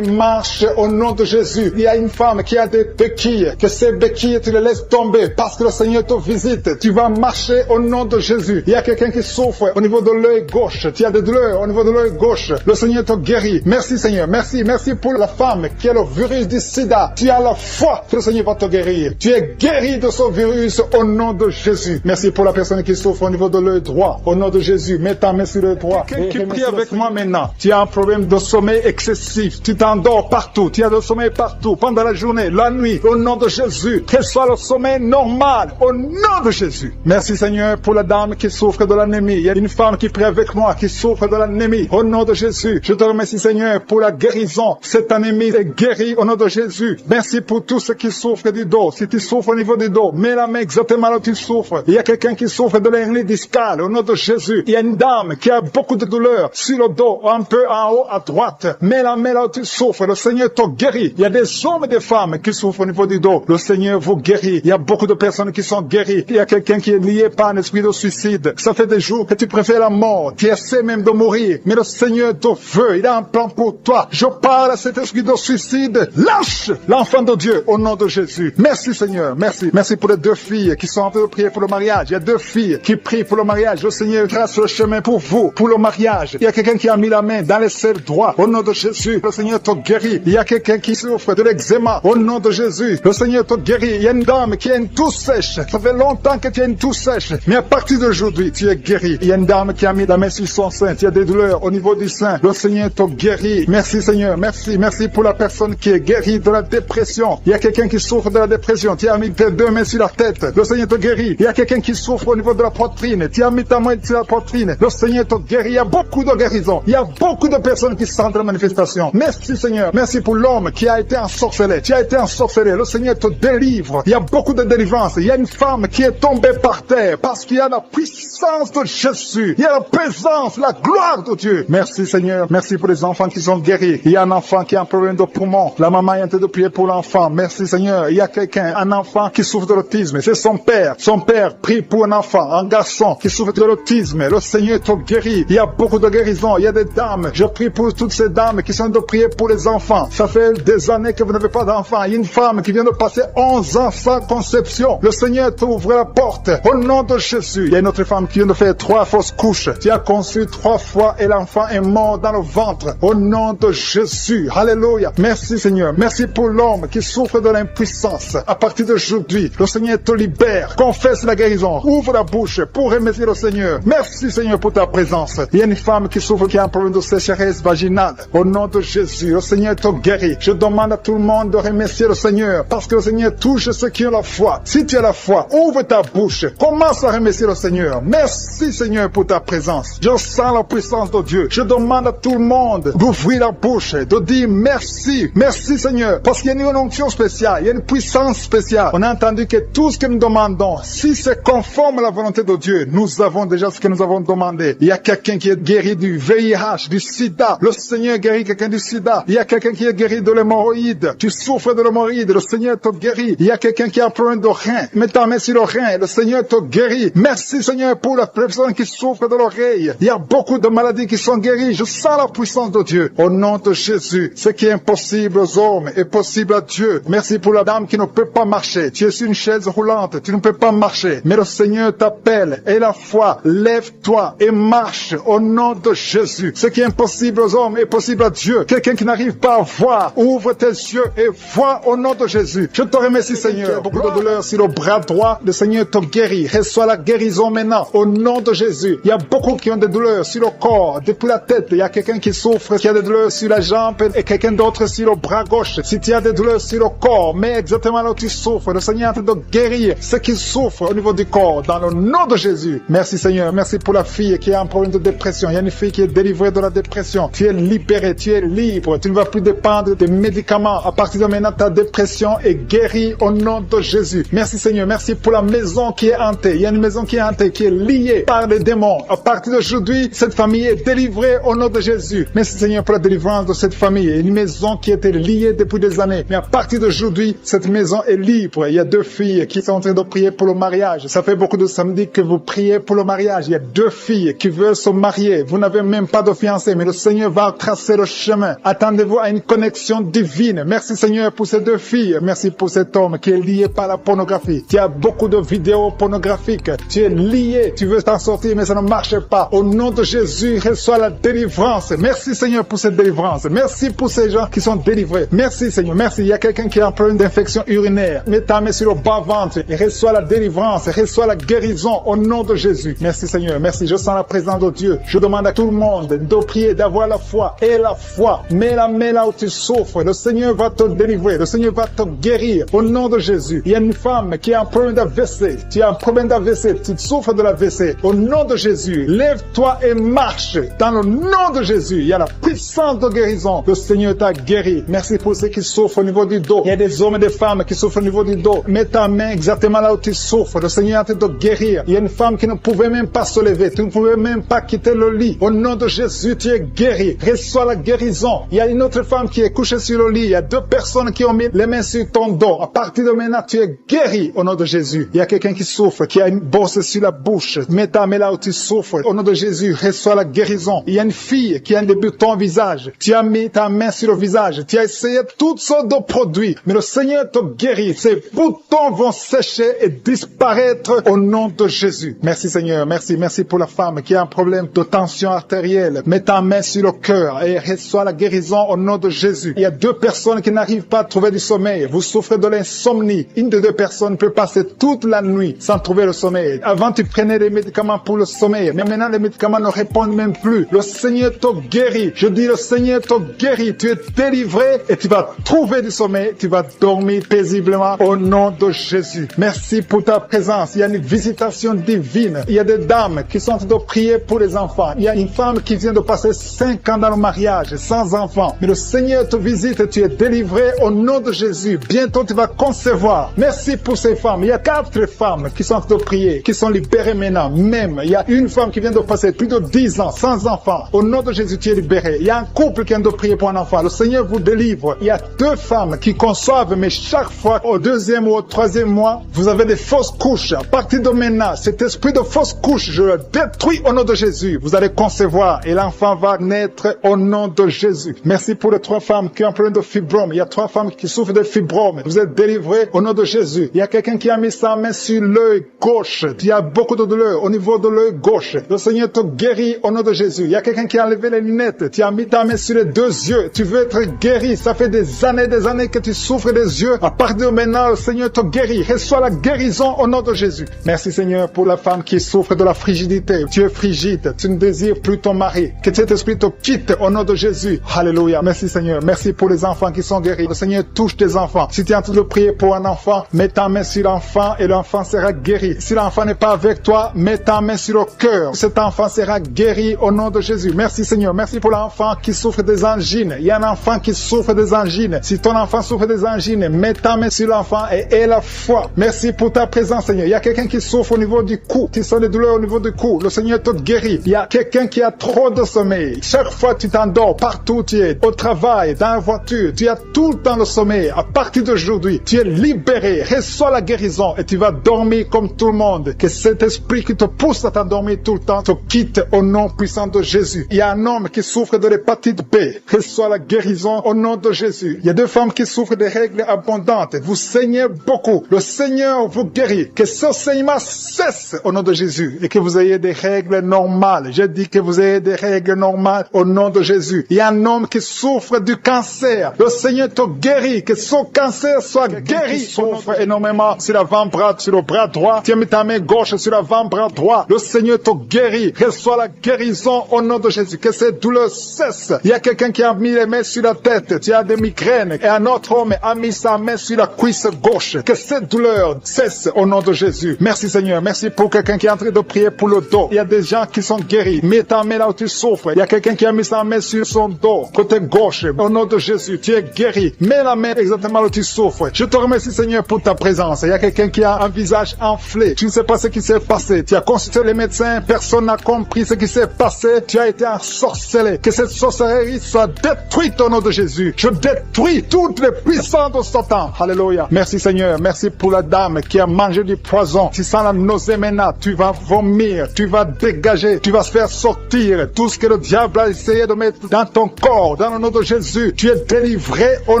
marche au nom de Jésus. Il y a une femme qui a des béquilles. Que ces béquilles, tu les laisses tomber parce que le Seigneur te visite. Tu vas marcher au nom de Jésus. Il y a quelqu'un qui souffre au niveau de l'œil gauche. Tu as des douleurs au niveau de l'œil gauche. Le Seigneur te guérit. Merci Seigneur. Merci. Merci pour la femme qui a le virus du sida. Tu as la foi que le Seigneur va te guérir. Tu es guéri de ce virus au nom de Jésus. Merci pour la personne qui souffre au niveau de l'œil droit. Au nom de Jésus, mets ta main sur l'œil droit. Quelqu'un qui prie avec moi maintenant. Tu as un problème de sommeil excessif. Tu t'endors partout. Tu as le sommeil partout. Pendant la journée, la nuit. Au nom de Jésus. Que soit le sommeil normal. Au nom de Jésus. Merci Seigneur pour la dame qui souffre de l'anémie. Il y a une femme qui prie avec moi qui souffre de l'anémie. Au nom de Jésus. Je te remercie Seigneur pour la guérison. Cette anémie est guérie au nom de Jésus. Merci pour tous ceux qui souffrent du dos. Si tu souffres au niveau du dos, mets la main exactement là où tu souffres. Il y a quelqu'un qui souffre de l'hernie discale au nom de Jésus. Il y a une dame qui a beaucoup de douleur sur le dos, un peu en haut à droite. Mets la main là où tu souffres. Le Seigneur te guérit. Il y a des hommes et des femmes qui souffrent au niveau du dos. Le Seigneur vous guérit. Il y a beaucoup de personnes qui sont guéries. Il y a quelqu'un qui est lié par un esprit de suicide. Ça fait des jours que tu préfères la mort. Tu essaies même de mourir. Mais le Seigneur te veut. Il a un plan pour toi. Je parle à cet esprit de suicide. Lâche l'enfant de Dieu au nom de Jésus. Merci Seigneur, merci. Merci pour les 2 filles qui sont en train de prier pour le mariage. Il y a 2 filles qui prient pour le mariage. Le Seigneur trace le chemin pour vous, pour le mariage. Il y a quelqu'un qui a mis la main dans les selles droits. Au nom de Jésus, le Seigneur te guérit. Il y a quelqu'un qui souffre de l'eczéma. Au nom de Jésus, le Seigneur te guérit. Il y a une dame qui a une toux sèche. Ça fait longtemps que tu as une toux sèche. Mais à partir d'aujourd'hui, tu es guéri. Il y a une dame qui a mis la main sur son sein. Tu as des douleurs au niveau du sein. Le Seigneur te guérit. Merci Seigneur, merci. Merci pour la personne qui est guérie de la dépression. Il y a quelqu'un qui souffre de la dépression. Tu as mis tes 2 mains sur la tête. Le Seigneur te guérit. Il y a quelqu'un qui souffre au niveau de la poitrine. Tu as mis ta main sur la poitrine. Le Seigneur te guérit. Il y a beaucoup de guérisons. Il y a beaucoup de personnes qui sentent la manifestation. Merci Seigneur. Merci pour l'homme qui a été ensorcelé. Tu as été ensorcelé. Le Seigneur te délivre. Il y a beaucoup de délivrance. Il y a une femme qui est tombée par terre parce qu'il y a la puissance de Jésus. Il y a la présence, la gloire de Dieu. Merci Seigneur. Merci pour les enfants qui sont guéris. Il y a un enfant qui a un problème de poumon. La maman est en train de prier pour l'enfant. Merci Seigneur. Il y a quelqu'un, un enfant qui souffre de l'autisme. C'est son père. Son père prie pour un enfant, un garçon qui souffre de l'autisme. Le Seigneur te guérit. Il y a beaucoup de guérisons. Il y a des dames. Je prie pour toutes ces dames qui sont en train de prier pour les enfants. Ça fait des années que vous n'avez pas d'enfant. Il y a une femme qui vient de passer 11 ans sans conception. Le Seigneur t'ouvre la porte. Au nom de Jésus. Il y a une autre femme qui vient de faire 3 fausses couches. Tu as conçu 3 fois et l'enfant est mort dans le ventre. Au nom de Jésus. Alléluia. Merci Seigneur. Merci pour l'homme qui souffre de l'impuissance. À partir d'aujourd'hui, le Seigneur te libère. Confesse la guérison. Ouvre la bouche pour remercier le Seigneur. Merci Seigneur pour ta présence. Il y a une femme qui souffre, qui a un problème de sécheresse vaginale. Au nom de Jésus, le Seigneur te guérit. Je demande à tout le monde de remercier le Seigneur parce que le Seigneur touche ceux qui ont la foi. Si tu as la foi, ouvre ta bouche. Commence à remercier le Seigneur. Merci Seigneur pour ta présence. Je sens la puissance de Dieu. Je demande à tout le monde d'ouvrir la bouche, de dire merci. Merci Seigneur. Parce qu'il y a une onction spéciale. Il y a une puissance spéciale. On a entendu que tout ce que nous demandons, si c'est conforme à la volonté de Dieu, nous avons déjà ce que nous avons demandé. Il y a quelqu'un qui est guéri du VIH, du sida. Le Seigneur guérit quelqu'un du sida. Il y a quelqu'un qui est guéri de l'hémorroïde. Tu souffres de l'hémorroïde. Le Seigneur te guérit. Il y a quelqu'un qui a un problème de rein. Mets ta main sur le rein. Le Seigneur te guérit. Merci Seigneur pour la personne qui souffre de l'oreille. Il y a beaucoup de maladies qui sont guéries. Je sens la puissance de Dieu. Au nom de Jésus, ce qui est impossible aux hommes est possible à Dieu. Merci pour la dame qui ne peut pas marcher. Tu es sur une chaise roulante. Tu ne peux pas marcher. Mais le Seigneur t'appelle. Et la foi, lève-toi et marche au nom de Jésus. Ce qui est impossible aux hommes est possible à Dieu. Quelqu'un qui n'arrive pas à voir, ouvre tes yeux et vois au nom de Jésus. Je te remercie Seigneur. Beaucoup de douleurs sur le bras droit. Le Seigneur te guérit. Reçois la guérison maintenant au nom de Jésus. Il y a beaucoup qui ont des douleurs sur le corps, depuis la tête. Il y a quelqu'un qui souffre, qui a des douleurs sur la jambe et quelqu'un d'autre sur le bras gauche. Si tu as des douleurs sur le corps, mais exactement là où tu souffres, le Seigneur est en train de guérir ceux qui souffrent au niveau du corps dans le nom de Jésus. Merci Seigneur. Merci pour la fille qui a un problème de dépression. Il y a une fille qui est délivrée de la dépression. Tu es libéré, tu es libre. Tu ne vas plus dépendre des médicaments. À partir de maintenant, ta dépression est guérie au nom de Jésus. Merci Seigneur. Merci pour la maison qui est hantée. Il y a une maison qui est hantée, qui est liée par les démons. À partir d'aujourd'hui, cette famille est délivrée au nom de Jésus. Merci Seigneur pour la délivrance de cette famille. Une maison qui était liée depuis des années. Mais à partir d'aujourd'hui, cette maison est libre. Il y a 2 filles qui sont en train de prier pour le mariage. Ça fait beaucoup de samedis que vous priez pour le mariage. Il y a 2 filles qui veulent se marier. Vous n'avez même pas de fiancé, mais le Seigneur va tracer le chemin. Attendez-vous à une connexion divine. Merci Seigneur pour ces 2 filles. Merci pour cet homme qui est lié par la pornographie. Tu as beaucoup de vidéos pornographiques. Tu es lié. Tu veux t'en sortir, mais ça ne marche pas. Au nom de Jésus, reçois la délivrance. Merci Seigneur pour cette délivrance. Merci pour ces gens qui sont délivrés. Merci Seigneur. Merci. Il y a quelqu'un qui a un problème d'infection urinaire. Mets ta main sur le bas-ventre et reçois la délivrance. Reçois la guérison au nom de Jésus. Merci Seigneur. Merci. Je sens la présence de Dieu. Je demande à tout le monde de prier, d'avoir la foi. Et la foi. Mets la main là où tu souffres. Le Seigneur va te délivrer. Le Seigneur va te guérir au nom de Jésus. Il y a une femme qui a un problème d'AVC. Tu as un problème d'AVC. Tu souffres de l'AVC. Au nom de Jésus, lève-toi et marche. Dans le nom de Jésus, il y a la puissance de guérison. Le Seigneur t'a guéri. Merci pour ceux qui souffrent au niveau du dos. Il y a des hommes et des femmes qui souffrent au niveau du dos. Mets ta main exactement là où tu souffres. Le Seigneur est en train de guérir. Il y a une femme qui ne pouvait même pas se lever. Tu ne pouvais même pas quitter le lit. Au nom de Jésus, tu es guéri. Reçois la guérison. Il y a une autre femme qui est couchée sur le lit. Il y a 2 personnes qui ont mis les mains sur ton dos. À partir de maintenant, tu es guéri au nom de Jésus. Il y a quelqu'un qui souffre, qui a une bosse sur la bouche. Mets ta main là où tu souffres. Au nom de Jésus, reçois la guérison. Il y a une fille qui a un débutant au visage. Tu as mis ta main main sur le visage. Tu as essayé toutes sortes de produits, mais le Seigneur te guérit. Ces boutons vont sécher et disparaître au nom de Jésus. Merci Seigneur, merci pour la femme qui a un problème de tension artérielle. Mets ta main sur le cœur et reçois la guérison au nom de Jésus. Il y a 2 personnes qui n'arrivent pas à trouver du sommeil. Vous souffrez de l'insomnie. Une des 2 personnes peut passer toute la nuit sans trouver le sommeil. Avant, tu prenais des médicaments pour le sommeil, mais maintenant les médicaments ne répondent même plus. Le Seigneur te guérit. Je dis, le Seigneur te guérit. Tu es délivré et tu vas trouver du sommeil. Tu vas dormir paisiblement au nom de Jésus. Merci pour ta présence. Il y a une visitation divine. Il y a des dames qui sont en train de prier pour les enfants. Il y a une femme qui vient de passer 5 ans dans le mariage sans enfant. Mais le Seigneur te visite et tu es délivré au nom de Jésus. Bientôt tu vas concevoir. Merci pour ces femmes. Il y a 4 femmes qui sont en train de prier, qui sont libérées maintenant. Même, il y a une femme qui vient de passer plus de 10 ans sans enfant. Au nom de Jésus, tu es libéré. Il y a un couple qui vient de prier pour un enfant. Le Seigneur vous délivre. Il y a 2 femmes qui conçoivent, mais chaque fois, au 2e ou au 3e mois, vous avez des fausses couches. À partir de maintenant, cet esprit de fausses couches, je le détruis au nom de Jésus. Vous allez concevoir et l'enfant va naître au nom de Jésus. Merci pour les 3 femmes qui ont un problème de fibrome. Il y a 3 femmes qui souffrent de fibrome. Vous êtes délivrés au nom de Jésus. Il y a quelqu'un qui a mis sa main sur l'œil gauche. Il y a beaucoup de douleur au niveau de l'œil gauche. Le Seigneur te guérit au nom de Jésus. Il y a quelqu'un qui a enlevé les lunettes. Tu as mis ta main sur les 2 yeux. Tu veux être guéri. Ça fait des années que tu souffres des yeux. À partir de maintenant, le Seigneur te guérit. Reçois la guérison au nom de Jésus. Merci Seigneur pour la femme qui souffre de la frigidité. Tu es frigide. Tu ne désires plus ton mari. Que cet esprit te quitte au nom de Jésus. Alléluia. Merci Seigneur. Merci pour les enfants qui sont guéris. Le Seigneur touche tes enfants. Si tu es en train de prier pour un enfant, mets ta main sur l'enfant et l'enfant sera guéri. Si l'enfant n'est pas avec toi, mets ta main sur le cœur. Cet enfant sera guéri au nom de Jésus. Merci Seigneur. Merci pour l'enfant qui souffre des angines. Il y a un enfant qui souffre des angines. Si ton enfant souffre des angines, mets ta main sur l'enfant et aie la foi. Merci pour ta présence Seigneur. Il y a quelqu'un qui souffre au niveau du cou. Tu sens des douleurs au niveau du cou. Le Seigneur te guérit. Il y a quelqu'un qui a trop de sommeil. Chaque fois tu t'endors, partout où tu es, au travail, dans la voiture, tu as tout le temps le sommeil. À partir d'aujourd'hui, tu es libéré. Reçois la guérison et tu vas dormir comme tout le monde. Que cet esprit qui te pousse à t'endormir tout le temps te quitte au nom puissant de Jésus. Il y a un homme qui souffre de l'hépatite B. Reçois la guérison au nom de Jésus. Il y a 2 femmes qui souffrent de règles abondantes. Vous saignez beaucoup. Le Seigneur vous guérit. Que ce saignement cesse au nom de Jésus et que vous ayez des règles normales. Je dis que vous ayez des règles normales au nom de Jésus. Il y a un homme qui souffre du cancer. Le Seigneur te guérit. Que son cancer soit guéri. Souffre énormément sur l'avant-bras, sur le bras droit. Tu as mis ta main gauche sur l'avant-bras droit. Le Seigneur te guérit. Reçois la guérison au nom de Jésus. Que cette douleur cesse. Il y a quelqu'un qui a mis les mains sur la tête. Tu as des migraines. Et un autre homme a mis sa main sur la cuisse gauche. Que cette douleur cesse au nom de Jésus. Merci Seigneur. Merci pour quelqu'un qui est en train de prier pour le dos. Il y a des gens qui sont guéris. Mets ta main là où tu souffres. Il y a quelqu'un qui a mis sa main sur son dos, côté gauche. Au nom de Jésus, tu es guéri. Mets la main exactement là où tu souffres. Je te remercie Seigneur pour ta présence. Il y a quelqu'un qui a un visage enflé. Tu ne sais pas ce qui s'est passé. Tu as consulté les médecins. Personne n'a compris ce qui s'est passé. Tu as été ensorcelé. Que cette sorcellerie soit détruite au nom de Jésus. Je détruis toutes les puissances de Satan. Alléluia. Merci Seigneur. Merci pour la dame qui a mangé du poison. Tu sens la nausée maintenant. Tu vas vomir. Tu vas dégager. Tu vas se faire sortir tout ce que le diable a essayé de mettre dans ton corps. Dans le nom de Jésus. Tu es délivré au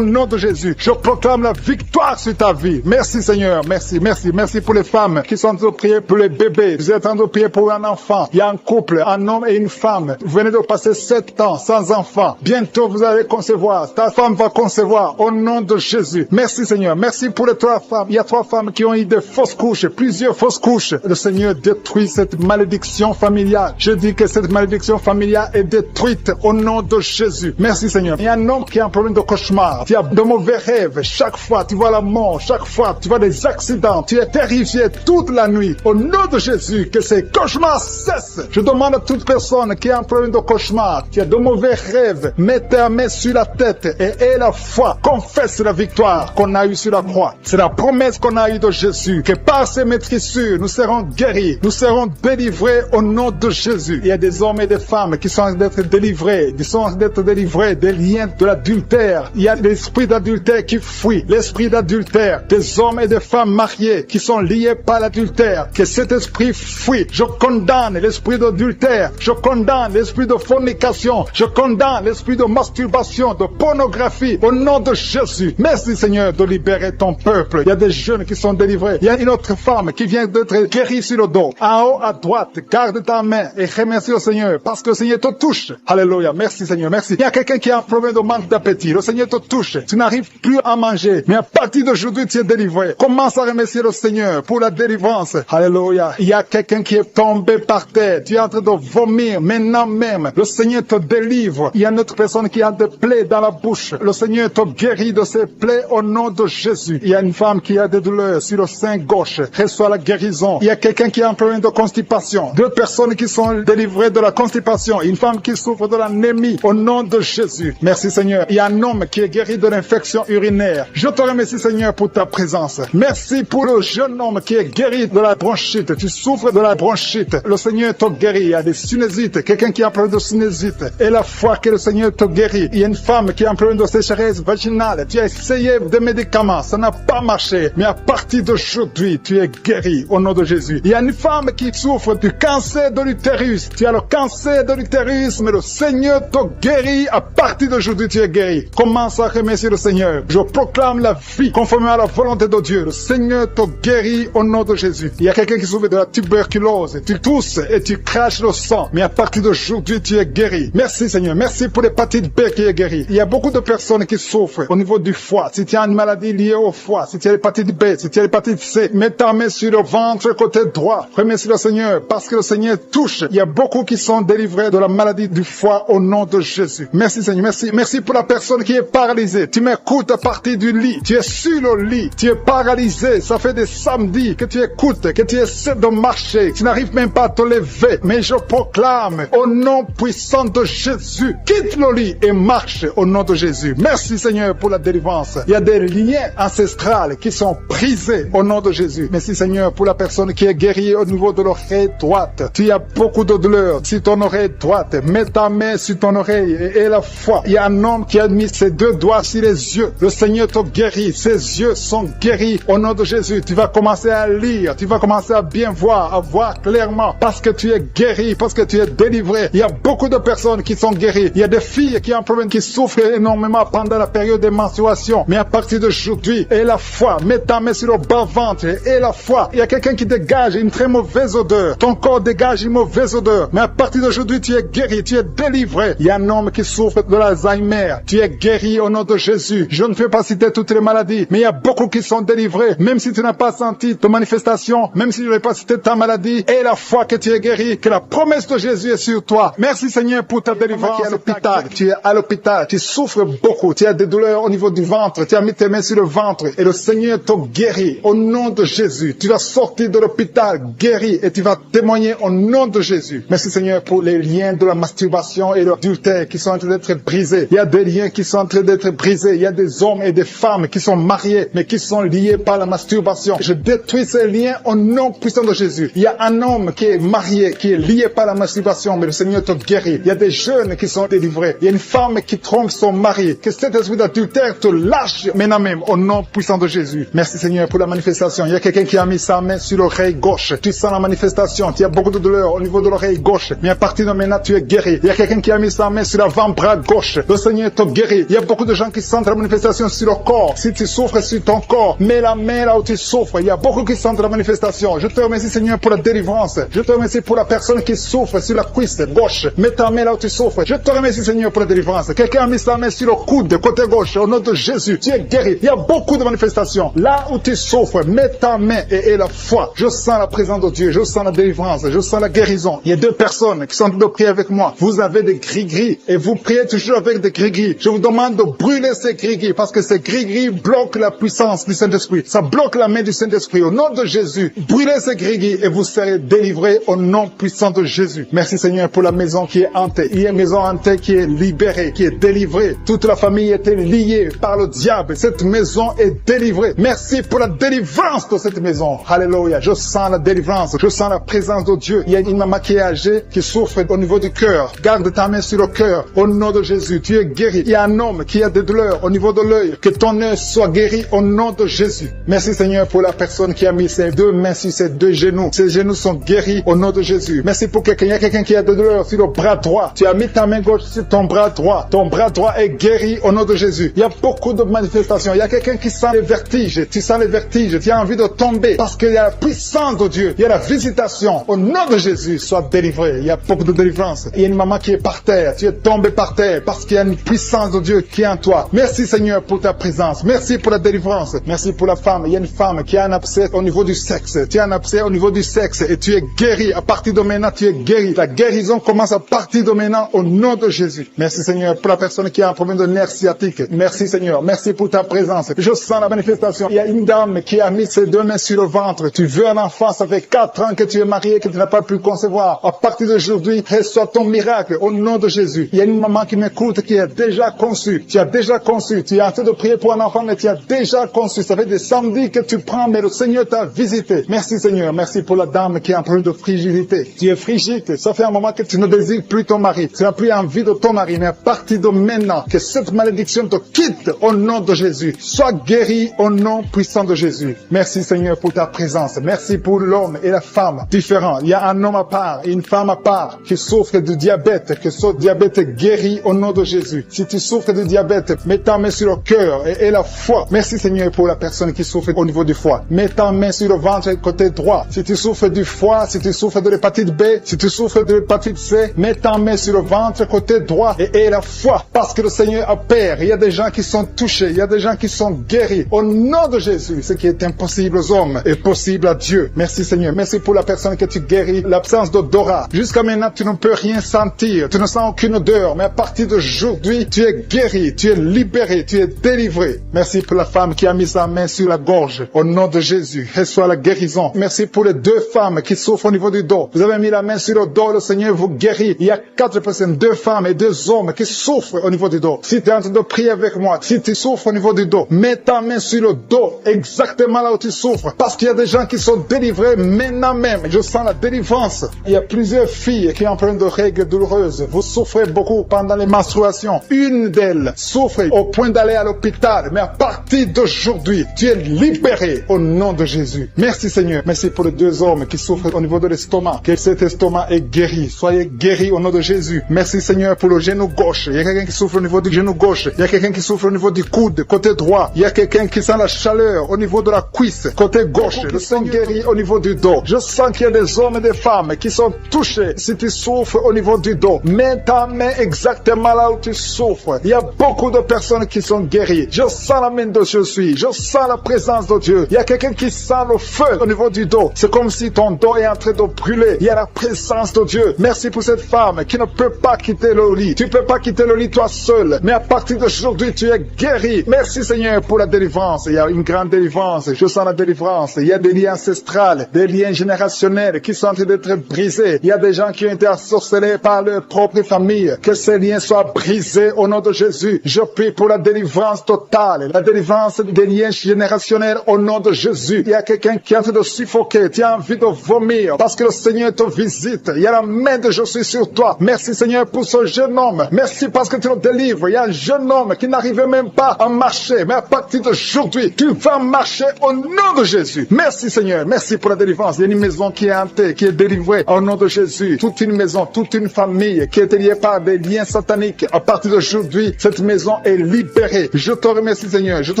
nom de Jésus. Je proclame la victoire sur ta vie. Merci Seigneur. Merci, merci, merci pour les femmes qui sont en train de prier pour les bébés. Vous êtes en train de prier pour un enfant. Il y a un couple, un homme et une femme. Vous venez de passer 7 ans sans enfant. Bientôt vous allez concevoir. Ta femme va concevoir au nom de Jésus. Merci Seigneur. Merci pour les 3 femmes. Il y a 3 femmes qui ont eu des fausses couches, plusieurs fausses couches. Le Seigneur détruit cette malédiction familiale. Je dis que cette malédiction familiale est détruite au nom de Jésus. Merci Seigneur. Il y a un homme qui a un problème de cauchemar. Tu as de mauvais rêves. Chaque fois tu vois la mort. Chaque fois tu vois des accidents. Tu es terrifié toute la nuit. Au nom de Jésus, que ces cauchemars cessent. Je demande à toute personne qui a un problème de cauchemar, qui a de mauvais rêves, mets ta main sur la tête et aie la foi. Confesse la victoire qu'on a eue sur la croix. C'est la promesse qu'on a eue de Jésus, que par ces maîtrissures, nous serons guéris, nous serons délivrés au nom de Jésus. Il y a des hommes et des femmes qui sont en train d'être délivrés, des liens de l'adultère. Il y a l'esprit d'adultère qui fuit, l'esprit d'adultère, des hommes et des femmes mariés qui sont liés par l'adultère. Que cet esprit fuit. Je condamne l'esprit d'adultère, je condamne l'esprit de fornication, je condamne l'esprit de masturbation, de pornographie, au nom de Jésus. Merci Seigneur de libérer ton peuple. Il y a des jeunes qui sont délivrés. Il y a une autre femme qui vient d'être guérie sur le dos. En haut à droite, garde ta main et remercie le Seigneur parce que le Seigneur te touche. Alléluia. Merci Seigneur, merci. Il y a quelqu'un qui a un problème de manque d'appétit. Le Seigneur te touche. Tu n'arrives plus à manger, mais à partir d'aujourd'hui, tu es délivré. Commence à remercier le Seigneur pour la délivrance. Alléluia. Il y a quelqu'un qui est tombé par terre. Tu es en train de vomir maintenant même. Le Seigneur te délivre. Il y a une autre personne qui a des plaies dans la bouche. Le Seigneur te guérit de ses plaies au nom de Jésus. Il y a une femme qui a des douleurs sur le sein gauche. Reçoit la guérison. Il y a quelqu'un qui a un problème de constipation. 2 personnes qui sont délivrées de la constipation. Une femme qui souffre de l'anémie au nom de Jésus. Merci Seigneur. Il y a un homme qui est guéri de l'infection urinaire. Je te remercie Seigneur pour ta présence. Merci pour le jeune homme qui est guéri de la bronchite. Tu souffres de la bronchite. Le Seigneur te guérit. Il y a des sinusites. Quelqu'un qui a un problème de sinusite. Et la foi que le Seigneur te guérit. Il y a une femme qui a un problème de sécheresse vaginale. Tu as essayé des médicaments. Ça n'a pas marché. Mais à partir d'aujourd'hui, tu es guéri au nom de Jésus. Il y a une femme qui souffre du cancer de l'utérus. Tu as le cancer de l'utérus, mais le Seigneur te guérit. À partir d'aujourd'hui, tu es guéri. Commence à remercier le Seigneur. Je proclame la vie conformément à la volonté de Dieu. Le Seigneur te guérit au nom de Jésus. Il y a quelqu'un qui souffre de la tuberculose. Tu tousses et tu craches le sang. Mais à partir d'aujourd'hui, tu es guéri. Merci Seigneur. Merci pour l'hépatite B qui est guérie. Il y a beaucoup de personnes qui souffrent au niveau du foie. Si tu as une maladie liée au foie, si tu as l'hépatite B, si tu as l'hépatite C, mets ta main sur le ventre côté droit. Remercie le Seigneur parce que le Seigneur touche. Il y a beaucoup qui sont délivrés de la maladie du foie au nom de Jésus. Merci Seigneur. Merci. Merci pour la personne qui est paralysée. Tu m'écoutes à partir du lit. Tu es sur le lit. Tu es paralysé. Ça fait des samedis que tu écoutes, que tu essaies de marcher. Tu n'arrives même pas à te lever. Mais je proclame au nom puissant de Jésus, quitte le lit et marche au nom de Jésus. Merci Seigneur pour la délivrance. Il y a des liens ancestrales qui sont brisés au nom de Jésus. Merci Seigneur pour la personne qui est guérie au niveau de l'oreille droite. Tu as beaucoup de douleur sur ton oreille droite. Mets ta main sur ton oreille et la foi. Il y a un homme qui a mis ses 2 doigts sur les yeux. Le Seigneur te guérit. Ses yeux sont guéris au nom de Jésus. Tu vas commencer à lire. Tu vas commencer à bien voir, à voir clairement parce que tu es guéri, parce que tu es délivré. Il y a beaucoup de personnes qui sont guéries. Il y a des filles qui ont un problème, qui souffrent énormément pendant la période de menstruation. Mais à partir d'aujourd'hui, et la foi, mets ta main sur le bas-ventre et la foi. Il y a quelqu'un qui dégage une très mauvaise odeur. Ton corps dégage une mauvaise odeur. Mais à partir d'aujourd'hui, tu es guéri, tu es délivré. Il y a un homme qui souffre de l'Alzheimer. Tu es guéri au nom de Jésus. Je ne fais pas citer toutes les maladies, mais il y a beaucoup qui sont délivrés. Même si tu n'as pas senti de manifestation, même si je n'ai pas cité ta maladie, et la foi que tu es guéri, que la promesse de Jésus est sur toi. Merci Seigneur pour ta délivrance. Tu es à l'hôpital, tu es à l'hôpital, tu souffres beaucoup, tu as des douleurs au niveau du ventre, tu as mis tes mains sur le ventre et le Seigneur te guérit au nom de Jésus. Tu vas sortir de l'hôpital guéri et tu vas témoigner au nom de Jésus. Merci Seigneur pour les liens de la masturbation et l'adultère qui sont en train d'être brisés. Il y a des liens qui sont en train d'être brisés. Il y a des hommes et des femmes qui sont mariés mais qui sont liés par la masturbation. Je détruis ces liens au nom puissant de Jésus. Il y a un homme qui est marié, qui est lié par la masturbation, mais le Seigneur te guérit. Il y a des jeunes qui sont délivrés. Il y a une femme qui trompe son mari. Que cet esprit d'adultère te lâche maintenant même au nom puissant de Jésus. Merci Seigneur pour la manifestation. Il y a quelqu'un qui a mis sa main sur l'oreille gauche. Tu sens la manifestation. Tu as beaucoup de douleur au niveau de l'oreille gauche. Mais à partir de maintenant, tu es guéri. Il y a quelqu'un qui a mis sa main sur l'avant-bras gauche. Le Seigneur te guérit. Il y a beaucoup de gens qui sentent la manifestation sur le corps. Si tu souffres sur ton corps, mets la main là où tu souffres. Il y a beaucoup qui sentent la manifestation. Je te remercie Seigneur pour la délivrance. Je te remercie pour la personne qui souffre sur la cuisse gauche. Mets ta main là où tu souffres. Je te remercie Seigneur pour la délivrance. Quelqu'un a mis sa main sur le coude côté gauche. Au nom de Jésus, tu es guéri. Il y a beaucoup de manifestations. Là où tu souffres, mets ta main et la foi. Je sens la présence de Dieu. Je sens la délivrance. Je sens la guérison. Il y a 2 personnes qui sont en train de prier avec moi. Vous avez des gris-gris et vous priez toujours avec des gris-gris. Je vous demande de brûler ces gris-gris parce que ces gris-gris bloquent la puissance du Saint-Esprit. Ça bloque la main du Saint-Esprit. Au nom de Jésus, brûlez ces gris-gris et vous serez délivrés au nom puissant de Jésus. Merci Seigneur pour la maison qui est hantée. Il y a une maison hantée qui est libérée, qui est délivrée. Toute la famille était liée par le diable. Cette maison est délivrée. Merci pour la délivrance de cette maison. Alléluia. Je sens la délivrance. Je sens la présence de Dieu. Il y a une maman qui est âgée, qui souffre au niveau du cœur. Garde ta main sur le cœur. Au nom de Jésus, tu es guéri. Il y a un homme qui a des douleurs au niveau de l'œil. Que ton œil soit guéri au nom de Jésus. Merci Seigneur pour la personne qui a mis ses 2 mains sur ses 2 genoux. Ses genoux sont guéris au nom de Jésus. Merci pour quelqu'un. Il y a quelqu'un qui a des douleurs sur le bras droit. Tu as mis ta main gauche sur ton bras droit. Ton bras droit est guéri au nom de Jésus. Il y a beaucoup de manifestations. Il y a quelqu'un qui sent les vertiges. Tu sens les vertiges. Tu as envie de tomber parce qu'il y a la puissance de Dieu. Il y a la visitation. Au nom de Jésus, sois délivré. Il y a beaucoup de délivrance. Il y a une maman qui est par terre. Tu es tombé par terre parce qu'il y a une puissance de Dieu qui est en toi. Merci Seigneur pour ta présence. Merci pour la délivrance. Merci pour la femme. Il y a une femme qui a un abcès au niveau du sexe. Tu as un abcès au niveau du sexe et tu es guéri. À partir de maintenant, tu es guéri. La guérison commence à partir de maintenant au nom de Jésus. Merci Seigneur pour la personne qui a un problème de nerf sciatique. Merci Seigneur. Merci pour ta présence. Je sens la manifestation. Il y a une dame qui a mis ses 2 mains sur le ventre. Tu veux un enfant. Ça fait 4 ans que tu es marié, que tu n'as pas pu concevoir. À partir d'aujourd'hui, reçois ton miracle au nom de Jésus. Il y a une maman qui m'écoute qui est déjà conçue. Tu as déjà conçu. Tu es en train de prier pour un enfant, mais tu as déjà conçu. Ça fait des samedis que tu prends, mais le Seigneur t'a visité. Merci Seigneur. Merci pour la dame qui est en train de frigidité. Tu es frigide. Ça fait un moment que tu ne désires plus ton mari. Tu n'as plus envie de ton mari. Mais à partir de maintenant, que cette malédiction te quitte au nom de Jésus. Sois guéri au nom puissant de Jésus. Merci Seigneur pour ta présence. Merci pour l'homme et la femme différents. Il y a un homme à part et une femme à part qui souffre de diabète. Que ce diabète est guéri au nom de Jésus. Si tu souffres de diabète, mets ta main sur le cœur et la foi. Merci Seigneur pour la personne qui souffre au niveau du foie. Mets ta main sur le ventre côté droit. Si tu souffres du foie, si tu souffres de l'hépatite B, si tu souffres de l'hépatite C, mets ta main sur le ventre côté droit et la foi. Parce que le Seigneur opère. Il y a des gens qui sont touchés. Il y a des gens qui sont guéris. Au nom de Jésus, ce qui est impossible aux hommes est possible à Dieu. Merci Seigneur. Merci pour la personne que tu guéris. L'absence d'odorat. Jusqu'à maintenant, tu ne peux rien sentir. Tu ne sens aucune odeur. Mais à partir d'aujourd'hui, tu es guéri. Tu es libéré. Tu es délivré. Merci pour la femme qui a mis sa main sur la gorge. Au nom de Jésus, reçois la guérison. Merci pour les 2 femmes qui souffrent au niveau du dos. Vous avez mis la main sur le dos. Le Seigneur vous guérit. Il y a 4 personnes, 2 femmes et 2 hommes qui souffrent au niveau du dos. Si tu es en train de prier avec moi, si tu souffres au niveau du dos, mets ta main sur le dos, exactement là où tu souffres. Parce qu'il y a des gens qui sont délivrés maintenant même. Je sens la délivrance. Il y a plusieurs filles qui ont plein de règles douloureuses. Vous souffrez beaucoup pendant les menstruations. Une d'elles souffre au point d'aller à l'hôpital. Mais à partir d'aujourd'hui, tu es libéré au nom de Jésus. Merci Seigneur. Merci pour les 2 hommes qui souffrent au niveau de l'estomac. Que cet estomac est guéri. Soyez guéris au nom de Jésus. Merci Seigneur pour le genou gauche. Il y a quelqu'un qui souffre au niveau du genou gauche. Il y a quelqu'un qui souffre au niveau du coude, côté droit. Il y a quelqu'un qui sent la chaleur au niveau de la cuisse, côté gauche. Le sang guéri au niveau du dos. Je sens qu'il y a des hommes et des femmes qui sont touchés. Si tu souffres au niveau du dos, mets ta main exactement là où tu souffres. Il y a beaucoup de personnes qui sont guéries. Je sens la main de Jésus. Je sens la présence de Dieu. Il y a quelqu'un qui sent le feu au niveau du dos. C'est comme si ton dos est en train de brûler. Il y a la présence de Dieu. Merci pour cette femme qui ne peut pas quitter le lit. Tu ne peux pas quitter le lit toi seul. Mais à partir d'aujourd'hui, tu es guéri. Merci Seigneur pour la délivrance. Il y a une grande délivrance. Je sens la délivrance. Il y a des liens ancestrales, des liens générationnels qui sont en train d'être brisés. Il y a des gens qui ont été ensorcelés par leur propre famille. Que ces liens soient brisés au nom de Jésus. Je prie pour la délivrance totale. La délivrance des liens générationnels au nom de Jésus. Il y a quelqu'un qui est en train de suffoquer. Tu as envie de vomir parce que le Seigneur te visite. Il y a la main de Jésus sur toi. Merci Seigneur pour ce jeune homme. Merci parce que tu le délivres. Il y a un jeune homme qui n'arrivait même pas à marcher. Mais à partir d'aujourd'hui, tu vas marcher au nom de Jésus. Merci Seigneur. Merci pour la délivrance. Il y a une maison qui est hantée, qui est délivrée au nom de Jésus. Toute une maison, toute une famille qui est liée par des liens sataniques. À partir d'aujourd'hui, cette maison est libérée. Je te remercie Seigneur. Je te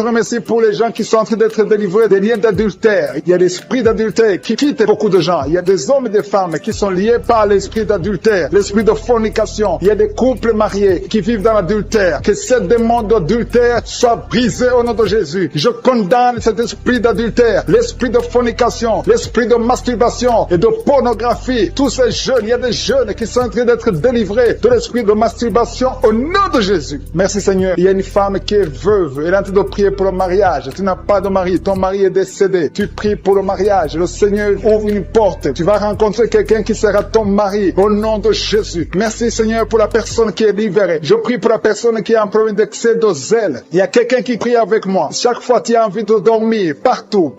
remercie pour les gens qui sont en train d'être délivrés des liens d'adultère. Il y a l'esprit d'adultère qui quitte beaucoup de gens. Il y a des hommes et des femmes qui sont liés par l'esprit d'adultère, l'esprit de fornication. Il y a des couples mariés qui vivent dans l'adultère. Que ce démon d'adultère soit brisé au nom de Jésus. Je condamne cet esprit d'adultère, l'esprit de fornication, l'esprit de masturbation et de pornographie. Tous ces jeunes, il y a des jeunes qui sont en train d'être délivrés de l'esprit de masturbation au nom de Jésus. Merci Seigneur. Il y a une femme qui est veuve. Elle est en train de prier pour le mariage. Tu n'as pas de mari. Ton mari est décédé. Tu pries pour le mariage. Le Seigneur ouvre une porte. Tu vas rencontrer quelqu'un qui sera ton mari au nom de Jésus. Merci Seigneur pour la personne qui est libérée. Je prie pour la personne qui a un problème d'excès de zèle. Il y a quelqu'un qui prie avec moi. Chaque fois tu as envie de dormir, partout,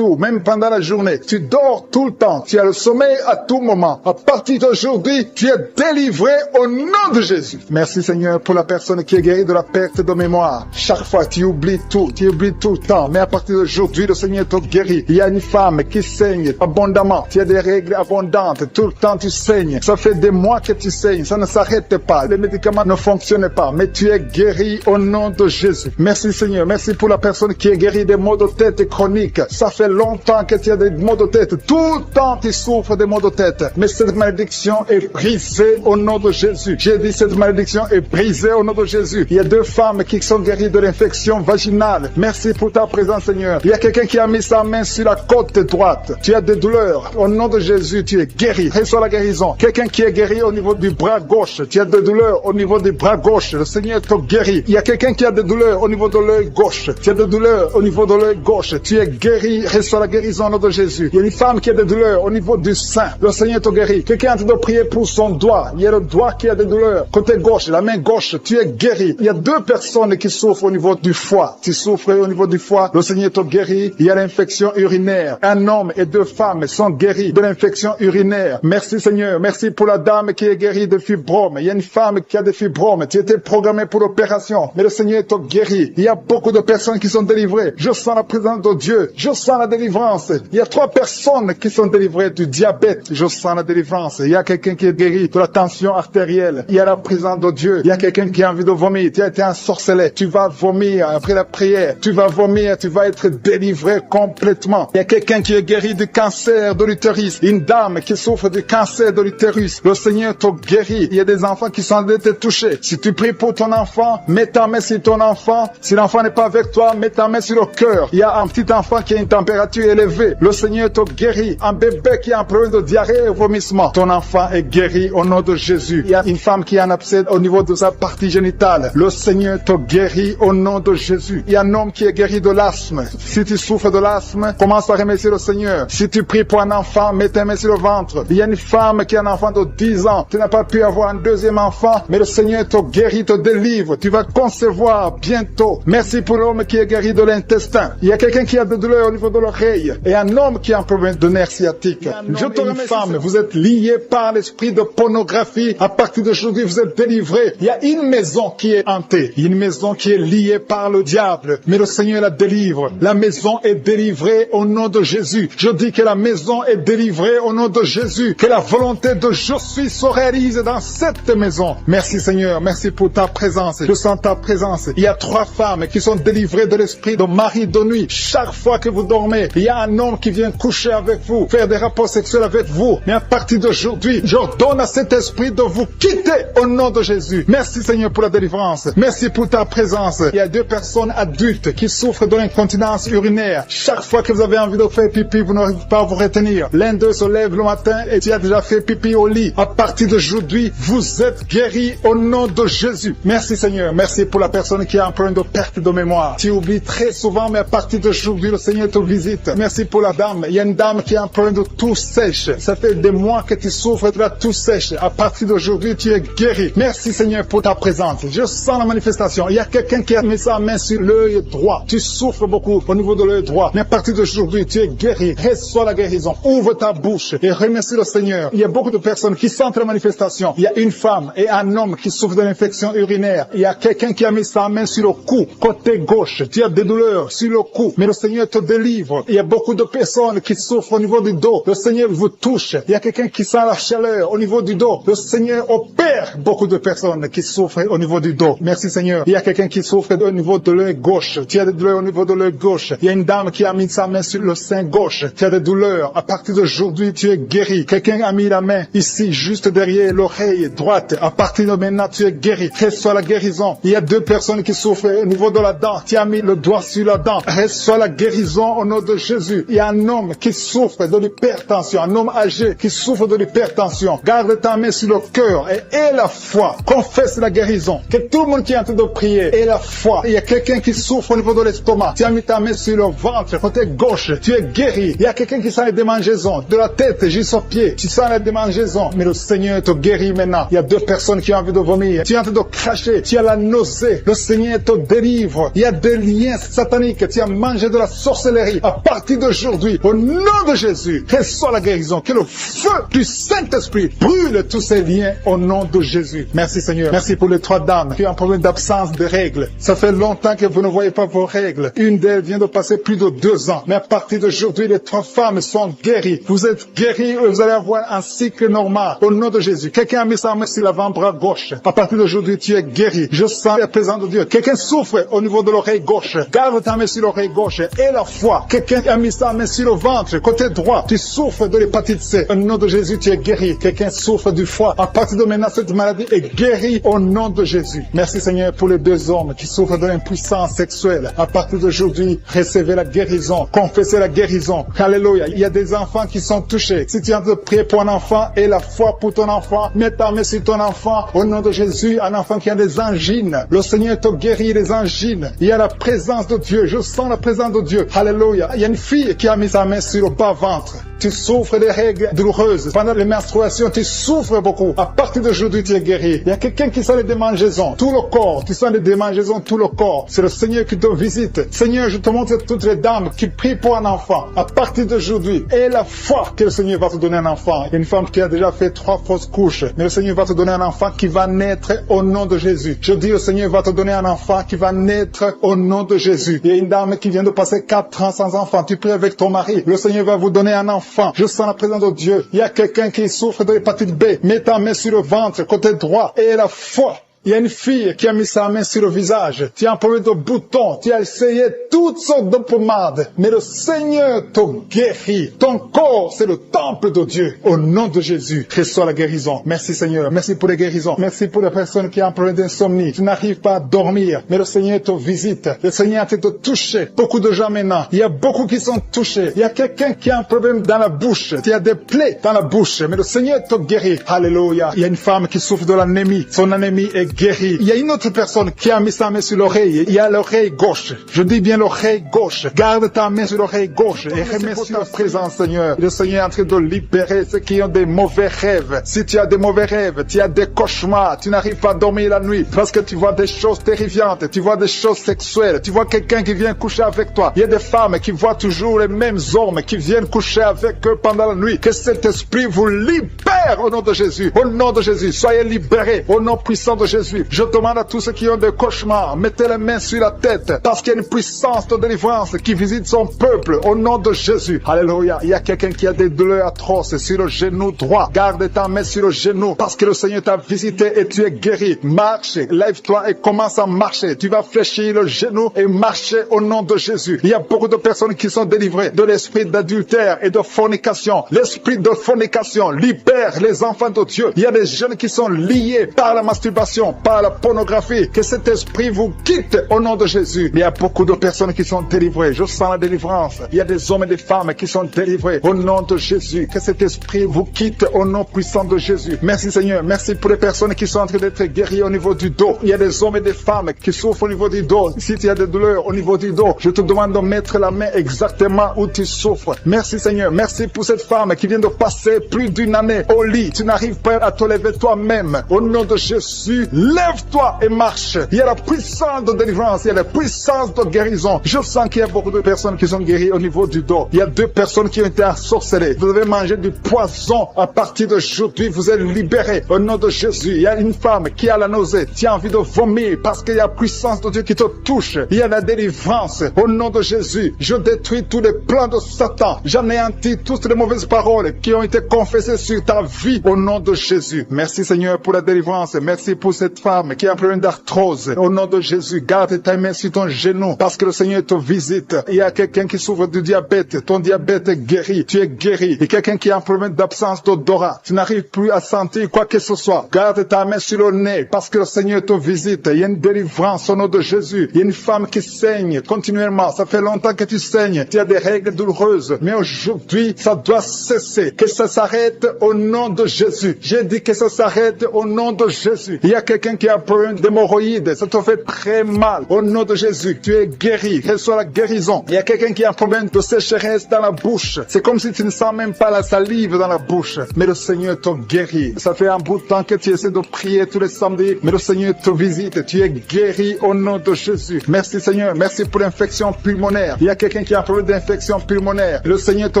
même pendant la journée. Tu dors tout le temps. Tu as le sommeil à tout moment. À partir d'aujourd'hui, tu es délivré au nom de Jésus. Merci Seigneur pour la personne qui est guérie de la perte de mémoire. Chaque fois tu oublies tout le temps. Mais à partir d'aujourd'hui, le Seigneur te guérit. Il y a une femme qui saigne abondamment. Tu as des règles abondantes. Tout le temps tu saignes. Ça fait des mois que tu saignes. Ça ne s'arrête pas. Les médicaments médicament ne fonctionne pas, mais tu es guéri au nom de Jésus. Merci Seigneur, merci pour la personne qui est guérie des maux de tête chroniques. Ça fait longtemps que tu as des maux de tête, tout le temps tu souffres des maux de tête, mais cette malédiction est brisée au nom de Jésus. J'ai dit cette malédiction est brisée au nom de Jésus. Il y a 2 femmes qui sont guéries de l'infection vaginale. Merci pour ta présence Seigneur. Il y a quelqu'un qui a mis sa main sur la côte droite. Tu as des douleurs. Au nom de Jésus, tu es guéri. Reçois la guérison. Quelqu'un qui est guéri au niveau du bras gauche. Tu as des douleurs au niveau du bras gauche. Le Seigneur te guérit. Il y a quelqu'un qui a des douleurs au niveau de l'œil gauche. Tu as des douleurs au niveau de l'œil gauche. Tu es guéri. Reçois la guérison au nom de Jésus. Il y a une femme qui a des douleurs au niveau du sein. Le Seigneur te guérit. Quelqu'un est en train de prier pour son doigt. Il y a le doigt qui a des douleurs. Côté gauche, la main gauche, tu es guéri. Il y a 2 personnes qui souffrent au niveau du foie. Tu souffres au niveau du foie. Le Seigneur te guérit. Il y a l'infection urinaire. Un homme et 2 femmes sont guéris de l'infection urinaire. Merci Seigneur. Merci pour la dame qui est guérie de fibromes. Il y a une femme qui a des fibromes. Tu étais programmée pour l'opération, mais le Seigneur te guérit. Il y a beaucoup de personnes qui sont délivrées. Je sens la présence de Dieu. Je sens la délivrance. Il y a 3 personnes qui sont délivrées du diabète. Je sens la délivrance. Il y a quelqu'un qui est guéri de la tension artérielle. Il y a la présence de Dieu. Il y a quelqu'un qui a envie de vomir. Tu as été ensorcelé. Tu vas vomir après la prière. Tu vas vomir. Tu vas être délivré complètement. Il y a quelqu'un qui est guéri du cancer de l'utérus. Une dame qui souffre du cancer de l'utérus. Le Seigneur te guérit. Il y a des enfants qui sont en train de te toucher. Si tu pries pour ton enfant, mets ta main sur ton enfant. Si l'enfant n'est pas avec toi, mets ta main sur le cœur. Il y a un petit enfant qui a une température élevée. Le Seigneur te guérit. Un bébé qui a un problème de diarrhée et vomissement. Ton enfant est guéri au nom de Jésus. Il y a une femme qui a un abcès au niveau de sa partie génitale. Le Seigneur te guérit au nom de Jésus. Il y a un homme qui est guéri de l'asthme. Si tu souffres de l'asthme, commence à remercier le Seigneur. Si tu pries pour un enfant, mets ta main sur le ventre. Il y a une femme qui a un enfant de 10 ans. Tu n'as pas pu avoir un 2e enfant, mais le Seigneur te guérit, te délivre. Tu vas concevoir bientôt. Merci pour l'homme qui est guéri de l'intestin. Il y a quelqu'un qui a des douleurs au niveau de l'oreille et un homme qui a un problème de nerf sciatique. Je te remercie. Femme, vous êtes liés par l'esprit de pornographie. À partir d'aujourd'hui, vous êtes délivrés. Il y a une maison qui est hantée. Une maison qui est liée par le diable. Mais le Seigneur la délivre. La maison est délivrée au nom de Jésus. Je dis que la maison est délivrée au nom de Jésus. Que la volonté de je suis se réalise dans cette maison. Merci Seigneur. Merci pour ta présence. Je sens ta présence. Il y a 3 femmes qui sont délivrées de l'esprit de mari de nuit. Chaque fois que vous dormez, il y a un homme qui vient coucher avec vous, faire des rapports sexuels avec vous. Mais à partir d'aujourd'hui, j'ordonne à cet esprit de vous quitter au nom de Jésus. Merci Seigneur pour la délivrance. Merci pour ta présence. Il y a 2 personnes adultes qui souffrent de l'incontinence urinaire. Chaque fois que vous avez envie de faire pipi, vous n'arrivez pas à vous retenir. L'un d'eux se lève le matin et tu as déjà fait pipi au lit. À partir d'aujourd'hui, vous êtes guéris au nom de Jésus. Merci Seigneur. Merci pour la personne qui a un problème de perte de mémoire. Tu oublies très souvent, mais à partir d'aujourd'hui, le Seigneur te visite. Merci pour la dame. Il y a une dame qui a un problème de toux sèche. Ça fait des mois que tu souffres de la toux sèche. À partir d'aujourd'hui, tu es guéri. Merci Seigneur pour ta présence. Je sens la manifestation. Il y a quelqu'un qui a mis sa main sur l'œil droit. Tu souffres beaucoup au niveau de l'œil droit. Mais à partir d'aujourd'hui, tu es guéri. Reçois la guérison. Ouvre ta bouche et remercie le Seigneur. Il y a beaucoup de personnes qui sentent la manifestation. Il y a une femme et un homme qui souffrent de l'infection urinaire. Il y a quelqu'un qui a mis sa main sur le cou, côté gauche. Tu as des douleurs sur le cou, mais le Seigneur te délivre. Il y a beaucoup de personnes qui souffrent au niveau du dos. Le Seigneur vous touche. Il y a quelqu'un qui sent la chaleur au niveau du dos. Le Seigneur opère beaucoup de personnes qui souffrent au niveau du dos. Merci Seigneur. Il y a quelqu'un qui souffre au niveau de l'œil gauche. Tu as des douleurs au niveau de l'œil gauche. Il y a une dame qui a mis sa main sur le sein gauche. Tu as des douleurs. À partir d'aujourd'hui, tu es guéri. Quelqu'un a mis la main ici, juste derrière l'oreille droite. À partir de maintenant, tu es guéri. Reçois la guérison. Il y a 2 personnes qui souffrent au niveau de la dent. Tu as mis le doigt sur la dent. Reçois la guérison au nom de Jésus. Il y a un homme qui souffre de l'hypertension. Un homme âgé qui souffre de l'hypertension. Garde ta main sur le cœur et aie la foi. Confesse la guérison. Que tout le monde qui est en train de prier ait la foi. Il y a quelqu'un qui souffre au niveau de l'estomac. Tu as mis ta main sur le ventre, côté gauche. Tu es guéri. Il y a quelqu'un qui sent les démangeaisons. De la tête jusqu'aux pieds. Tu sens les démangeaisons. Mais le Seigneur te guérit maintenant. Il y a 2 personnes qui ont envie de vomir. Tu es en train de cracher. Tu as la nausée. Le Seigneur te délivre. Il y a des liens sataniques. Tu as mangé de la sorcellerie. À partir d'aujourd'hui, au nom de Jésus, reçois la guérison. Que le feu du Saint-Esprit brûle tous ces liens au nom de Jésus. Merci Seigneur. Merci pour les 3 dames qui ont un problème d'absence de règles. Ça fait longtemps que vous ne voyez pas vos règles. Une d'elles vient de passer plus de 2 ans. Mais à partir d'aujourd'hui, les 3 femmes sont guéries. Vous êtes guéris et vous allez avoir un cycle normal. Au nom de Jésus. Quelqu'un a mis sa main sur l'avant-bras gauche. gauche. À partir d'aujourd'hui, tu es guéri. Je sens la présence de Dieu. Quelqu'un souffre au niveau de l'oreille gauche. Garde ta main sur l'oreille gauche et la foi. Quelqu'un a mis sa main sur le ventre, côté droit. Tu souffres de l'hépatite C. Au nom de Jésus, tu es guéri. Quelqu'un souffre du foie. À partir de maintenant, cette maladie est guérie au nom de Jésus. Merci Seigneur pour les 2 hommes qui souffrent de l'impuissance sexuelle. À partir d'aujourd'hui, recevez la guérison. Confessez la guérison. Alléluia. Il y a des enfants qui sont touchés. Si tu es en train de prier pour un enfant et la foi pour ton enfant, mets ta main sur ton enfant. Au nom de Jésus, un enfant qui a des angines. Le Seigneur te guérit les angines. Il y a la présence de Dieu. Je sens la présence de Dieu. Alléluia. Il y a une fille qui a mis sa main sur le bas-ventre. Tu souffres des règles douloureuses. Pendant les menstruations, tu souffres beaucoup. À partir d'aujourd'hui, tu es guéri. Il y a quelqu'un qui sent les démangeaisons. Tout le corps. Tu sens les démangeaisons, tout le corps. C'est le Seigneur qui te visite. Seigneur, je te montre toutes les dames qui prient pour un enfant. À partir d'aujourd'hui, et la foi que le Seigneur va te donner un enfant. Il y a une femme qui a déjà fait 3 fausses couches. Mais le Seigneur va te donner un enfant qui va naître au nom de Jésus. Je dis, le Seigneur va te donner un enfant qui va naître au nom de Jésus. Il y a une dame qui vient de passer 4 ans sans enfant. Tu pries avec ton mari. Le Seigneur va vous donner un enfant. Je sens la présence de Dieu. Il y a quelqu'un qui souffre de l'hépatite B. Mets ta main sur le ventre, côté droit, et la foi. Il y a une fille qui a mis sa main sur le visage. Tu as un problème de boutons. Tu as essayé toutes sortes de pommades. Mais le Seigneur te guérit. Ton corps, c'est le temple de Dieu. Au nom de Jésus, reçois la guérison. Merci Seigneur. Merci pour les guérisons. Merci pour les personnes qui ont un problème d'insomnie. Tu n'arrives pas à dormir. Mais le Seigneur te visite. Le Seigneur a te toucher. Beaucoup de gens maintenant. Il y a beaucoup qui sont touchés. Il y a quelqu'un qui a un problème dans la bouche. Tu as des plaies dans la bouche. Mais le Seigneur te guérit. Alléluia. Il y a une femme qui souffre de l'anémie. Son anémie est guéri. Il y a une autre personne qui a mis sa main sur l'oreille. Il y a l'oreille gauche. Je dis bien l'oreille gauche. Garde ta main sur l'oreille gauche et remercie ta présence, Seigneur. Le Seigneur est en train de libérer ceux qui ont des mauvais rêves. Si tu as des mauvais rêves, tu as des cauchemars, tu n'arrives pas à dormir la nuit parce que tu vois des choses terrifiantes, tu vois des choses sexuelles, tu vois quelqu'un qui vient coucher avec toi. Il y a des femmes qui voient toujours les mêmes hommes qui viennent coucher avec eux pendant la nuit. Que cet esprit vous libère au nom de Jésus. Au nom de Jésus, soyez libérés au nom puissant de Jésus. Je demande à tous ceux qui ont des cauchemars, mettez les mains sur la tête, parce qu'il y a une puissance de délivrance qui visite son peuple, au nom de Jésus. Alléluia. Il y a quelqu'un qui a des douleurs atroces sur le genou droit. Garde ta main sur le genou, parce que le Seigneur t'a visité et tu es guéri. Marche, lève-toi et commence à marcher. Tu vas fléchir le genou et marcher au nom de Jésus. Il y a beaucoup de personnes qui sont délivrées de l'esprit d'adultère et de fornication. L'esprit de fornication libère les enfants de Dieu. Il y a des jeunes qui sont liés par la masturbation, par la pornographie. Que cet esprit vous quitte au nom de Jésus. Il y a beaucoup de personnes qui sont délivrées. Je sens la délivrance. Il y a des hommes et des femmes qui sont délivrés au nom de Jésus. Que cet esprit vous quitte au nom puissant de Jésus. Merci Seigneur. Merci pour les personnes qui sont en train d'être guéries au niveau du dos. Il y a des hommes et des femmes qui souffrent au niveau du dos. Si tu as des douleurs au niveau du dos, je te demande de mettre la main exactement où tu souffres. Merci Seigneur. Merci pour cette femme qui vient de passer plus d'1 année au lit. Tu n'arrives pas à te lever toi-même. Au nom de Jésus, lève-toi et marche. Il y a la puissance de délivrance, il y a la puissance de guérison. Je sens qu'il y a beaucoup de personnes qui sont guéries au niveau du dos. Il y a 2 personnes qui ont été ensorcelées. Vous avez mangé du poison. À partir d'aujourd'hui, vous êtes libérés. Au nom de Jésus, il y a une femme qui a la nausée, qui a envie de vomir parce qu'il y a la puissance de Dieu qui te touche. Il y a la délivrance. Au nom de Jésus, je détruis tous les plans de Satan. J'anéantis toutes les mauvaises paroles qui ont été confessées sur ta vie. Au nom de Jésus. Merci Seigneur pour la délivrance. Merci pour cette femme qui a un problème d'arthrose. Au nom de Jésus, garde ta main sur ton genou parce que le Seigneur te visite. Il y a quelqu'un qui souffre du diabète. Ton diabète est guéri. Tu es guéri. Et quelqu'un qui a un problème d'absence d'odorat. Tu n'arrives plus à sentir quoi que ce soit. Garde ta main sur le nez parce que le Seigneur te visite. Il y a une délivrance au nom de Jésus. Il y a une femme qui saigne continuellement. Ça fait longtemps que tu saignes. Tu as des règles douloureuses. Mais aujourd'hui, ça doit cesser. Que ça s'arrête au nom de Jésus. J'ai dit que ça s'arrête au nom de Jésus. Il y a quelqu'un qui a un problème d'hémorroïdes. Ça te fait très mal. Au nom de Jésus, tu es guéri. Reçois la guérison. Il y a quelqu'un qui a un problème de sécheresse dans la bouche. C'est comme si tu ne sens même pas la salive dans la bouche. Mais le Seigneur te guérit. Ça fait un bout de temps que tu essaies de prier tous les samedis. Mais le Seigneur te visite. Tu es guéri au nom de Jésus. Merci Seigneur. Merci pour l'infection pulmonaire. Il y a quelqu'un qui a un problème d'infection pulmonaire. Le Seigneur te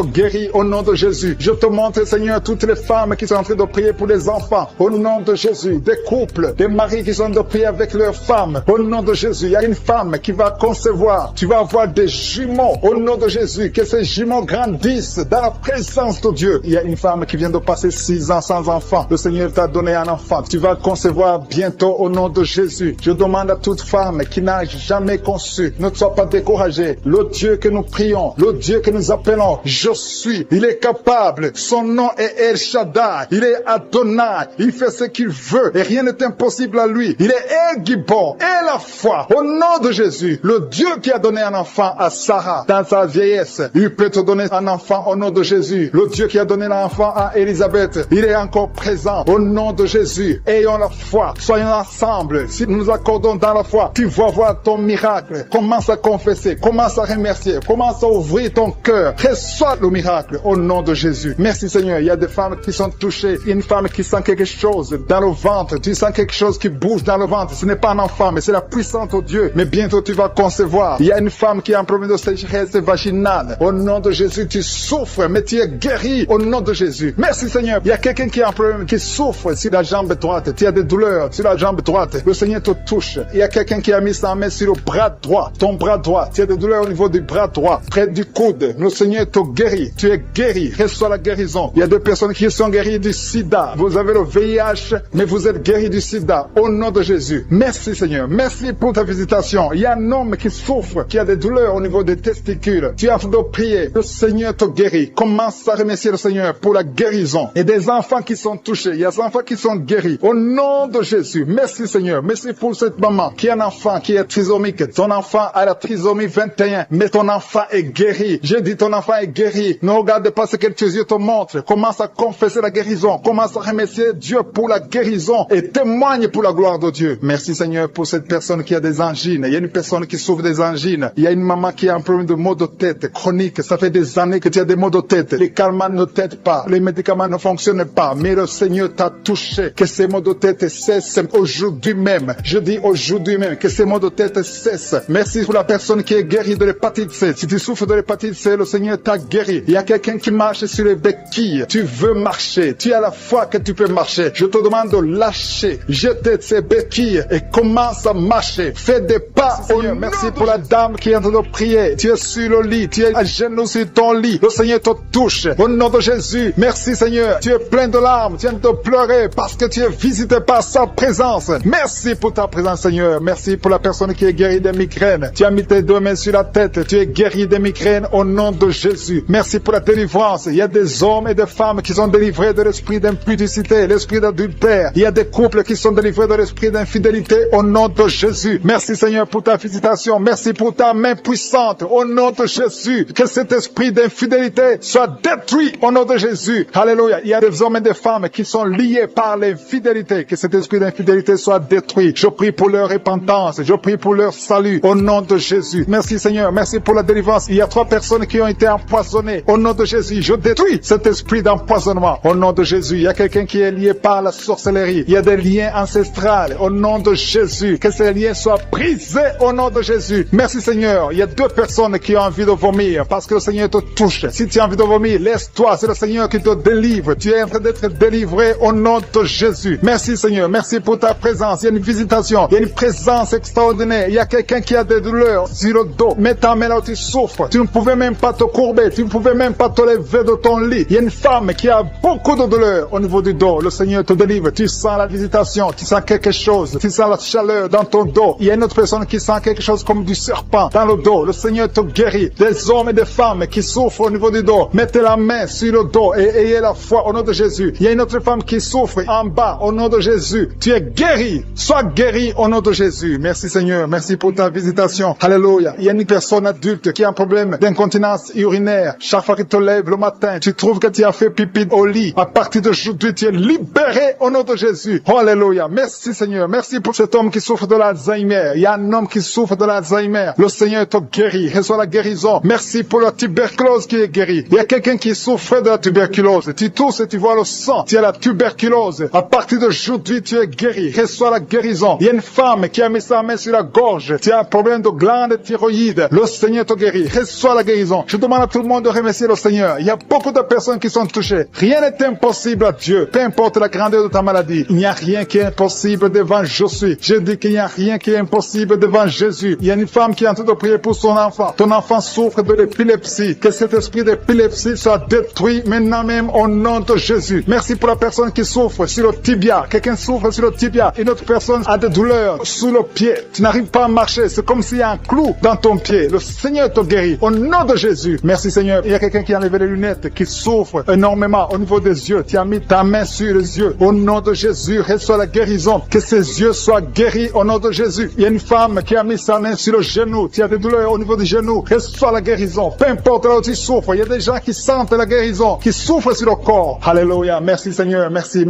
guérit au nom de Jésus. Je te montre Seigneur toutes les femmes qui sont en train de prier pour les enfants. Au nom de Jésus. Des couples, des maris qui sont de prier avec leurs femmes. Au nom de Jésus, il y a une femme qui va concevoir. Tu vas avoir des jumeaux. Au nom de Jésus, que ces jumeaux grandissent dans la présence de Dieu. Il y a une femme qui vient de passer 6 ans sans enfant. Le Seigneur t'a donné un enfant. Tu vas concevoir bientôt au nom de Jésus. Je demande à toute femme qui n'a jamais conçu, ne sois pas découragée. Le Dieu que nous prions, le Dieu que nous appelons, je suis. Il est capable. Son nom est El Shaddai. Il est Adonai. Il fait ce qu'il veut et rien n'est impossible à lui. Il est El Gibor et la foi. Au nom de Jésus, le Dieu qui a donné un enfant à Sarah dans sa vieillesse, il peut te donner un enfant au nom de Jésus. Le Dieu qui a donné l'enfant à Élisabeth, il est encore présent au nom de Jésus. Ayons la foi. Soyons ensemble. Si nous nous accordons dans la foi, tu vas voir ton miracle. Commence à confesser. Commence à remercier. Commence à ouvrir ton cœur. Reçois le miracle au nom de Jésus. Merci Seigneur. Il y a des femmes qui sont touchées. Une femme qui sent quelque chose dans le ventre. Tu sens quelque chose qui bouge dans le ventre. Ce n'est pas un enfant, mais c'est la puissance de Dieu. Mais bientôt tu vas concevoir. Il y a une femme qui a un problème de sécheresse vaginale. Au nom de Jésus, tu souffres, mais tu es guéri au nom de Jésus. Merci Seigneur. Il y a quelqu'un qui a un problème, qui souffre sur la jambe droite. Tu as des douleurs sur la jambe droite. Le Seigneur te touche. Il y a quelqu'un qui a mis sa main sur le bras droit. Ton bras droit. Tu as des douleurs au niveau du bras droit, près du coude. Le Seigneur te guérit. Tu es guéri. Reçois la guérison. Il y a des personnes qui sont guéries du sida. Vous avez le VIH, mais vous êtes guéris du sida. Au nom de Jésus. Merci Seigneur. Merci pour ta visitation. Il y a un homme qui souffre, qui a des douleurs au niveau des testicules. Tu as de prier. Le Seigneur te guérit. Commence à remercier le Seigneur pour la guérison. Et des enfants qui sont touchés. Il y a des enfants qui sont guéris. Au nom de Jésus. Merci Seigneur. Merci pour cette maman qui a un enfant qui est trisomique. Ton enfant a la trisomie 21. Mais ton enfant est guéri. J'ai dit ton enfant est guéri. Ne regarde pas ce que tes yeux te montrent. Commence à confesser la guérison. Commence à remercier Dieu pour la guérison. Et témoigne pour la gloire de Dieu. Merci Seigneur pour cette personne qui a des angines. Il y a une personne qui souffre des angines. Il y a une maman qui a un problème de maux de tête chronique. Ça fait des années que tu as des maux de tête. Les calmants ne t'aident pas. Les médicaments ne fonctionnent pas. Mais le Seigneur t'a touché. Que ces maux de tête cessent aujourd'hui même. Je dis aujourd'hui même que ces maux de tête cessent. Merci pour la personne qui est guérie de l'hépatite C. Si tu souffres de l'hépatite C, le Seigneur t'a guéri. Il y a quelqu'un qui marche sur les béquilles. Tu veux marcher. Tu as la foi que tu peux marcher. Je te demande de lâcher. Jeter ces béquilles et commence à marcher. Fais des pas. Seigneur, merci pour la dame qui est en train de prier. Tu es sur le lit. Tu es à genoux sur ton lit. Le Seigneur te touche. Au nom de Jésus. Merci Seigneur. Tu es plein de larmes. Tu viens de pleurer parce que tu es visité par sa présence. Merci pour ta présence Seigneur. Merci pour la personne qui est guérie des migraines. Tu as mis tes 2 mains sur la tête. Tu es guéri des migraines au nom de Jésus. Merci pour la délivrance. Il y a des hommes et des femmes qui sont délivrés de l'esprit d'impudicité, l'esprit d'adultère. Il y a des couples qui sont délivrés de l'esprit d'infidélité au nom de Jésus. Merci Seigneur pour ta visitation. Merci pour ta main puissante au nom de Jésus. Que cet esprit d'infidélité soit détruit au nom de Jésus. Alléluia. Il y a des hommes et des femmes qui sont liés par l'infidélité. Que cet esprit d'infidélité soit détruit. Je prie pour leur repentance. Je prie pour leur salut au nom de Jésus. Merci Seigneur. Merci pour la délivrance. Il y a 3 personnes qui ont été empoisonnées. Au nom de Jésus, je détruis cet esprit d'empoisonnement. Au nom de Jésus, il y a quelqu'un qui est lié par la sorcellerie. Il y a des liens ancestrales. Au nom de Jésus, que ces liens soient brisés au nom de Jésus. Merci Seigneur. Il y a 2 personnes qui ont envie de vomir parce que le Seigneur te touche. Si tu as envie de vomir, laisse-toi. C'est le Seigneur qui te délivre. Tu es en train d'être délivré au nom de Jésus. Merci Seigneur. Merci pour ta présence. Il y a une visitation. Il y a une présence extraordinaire. Il y a quelqu'un qui a des douleurs sur le dos. Mets ta main là où tu souffres. Tu ne pouvais même pas te courber. Tu ne pouvais même pas te lever de ton lit. Il y a une femme qui a beaucoup de douleurs au niveau du dos. Le Seigneur te délivre. Tu sens la visitation. Tu sens quelque chose. Tu sens la chaleur dans ton dos. Il y a une autre personne qui sent quelque chose comme du serpent dans le dos. Le Seigneur te guérit. Des hommes et des femmes qui souffrent au niveau du dos. Mettez la main sur le dos et ayez la foi au nom de Jésus. Il y a une autre femme qui souffre en bas au nom de Jésus. Tu es guéri. Sois guéri au nom de Jésus. Merci Seigneur. Merci pour ta visitation. Alléluia. Il y a une personne adulte qui a un problème d'incontinence urinaire. Chaque fois que tu te lèves le matin, tu trouves que tu as fait pipi au lit. À partir d'aujourd'hui, tu es libéré au nom de Jésus. Oh, alléluia. Merci Seigneur. Merci pour cet homme qui souffre de l'Alzheimer. Il y a un homme qui souffre de l'Alzheimer. Le Seigneur te guérit. Reçois la guérison. Merci pour la tuberculose qui est guérie. Il y a quelqu'un qui souffre de la tuberculose. Tu tousses et tu vois le sang. Tu as la tuberculose. À partir d'aujourd'hui, tu es guéri. Reçois la guérison. Il y a une femme qui a mis sa main sur la gorge. Tu as un problème de glande thyroïde. Le Seigneur te guérit. Reçois la guérison. Je demande à tout le monde de remercier le Seigneur. Il y a beaucoup de personnes qui sont touchées. Rien n'est impossible à Dieu. Peu importe la grandeur de ta maladie. Il n'y a rien qui est impossible devant Josué. Je dis qu'il n'y a rien qui est impossible devant Jésus. Il y a une femme qui est en train de prier pour son enfant. Ton enfant souffre de l'épilepsie. Que cet esprit d'épilepsie soit détruit maintenant même au nom de Jésus. Merci pour la personne qui souffre sur le tibia. Quelqu'un souffre sur le tibia. Une autre personne a des douleurs sous le pied. Tu n'arrives pas à marcher. C'est comme s'il y a un clou dans ton pied. Le Seigneur te guérit au nom de Jésus. Merci Seigneur. Il y a quelqu'un qui a enlevé les lunettes, qui souffre énormément au niveau des yeux. Tu as mis ta main sur les yeux. Au nom de Jésus, reçois la guérison. Que ses yeux soient guéris au nom de Jésus. Il y a une femme qui a mis sa main sur le genou. Tu as des douleurs au niveau du genou. Reçois la guérison. Peu importe là où tu souffres. Il y a des gens qui sentent la guérison, qui souffrent sur le corps. Alléluia. Merci Seigneur. Merci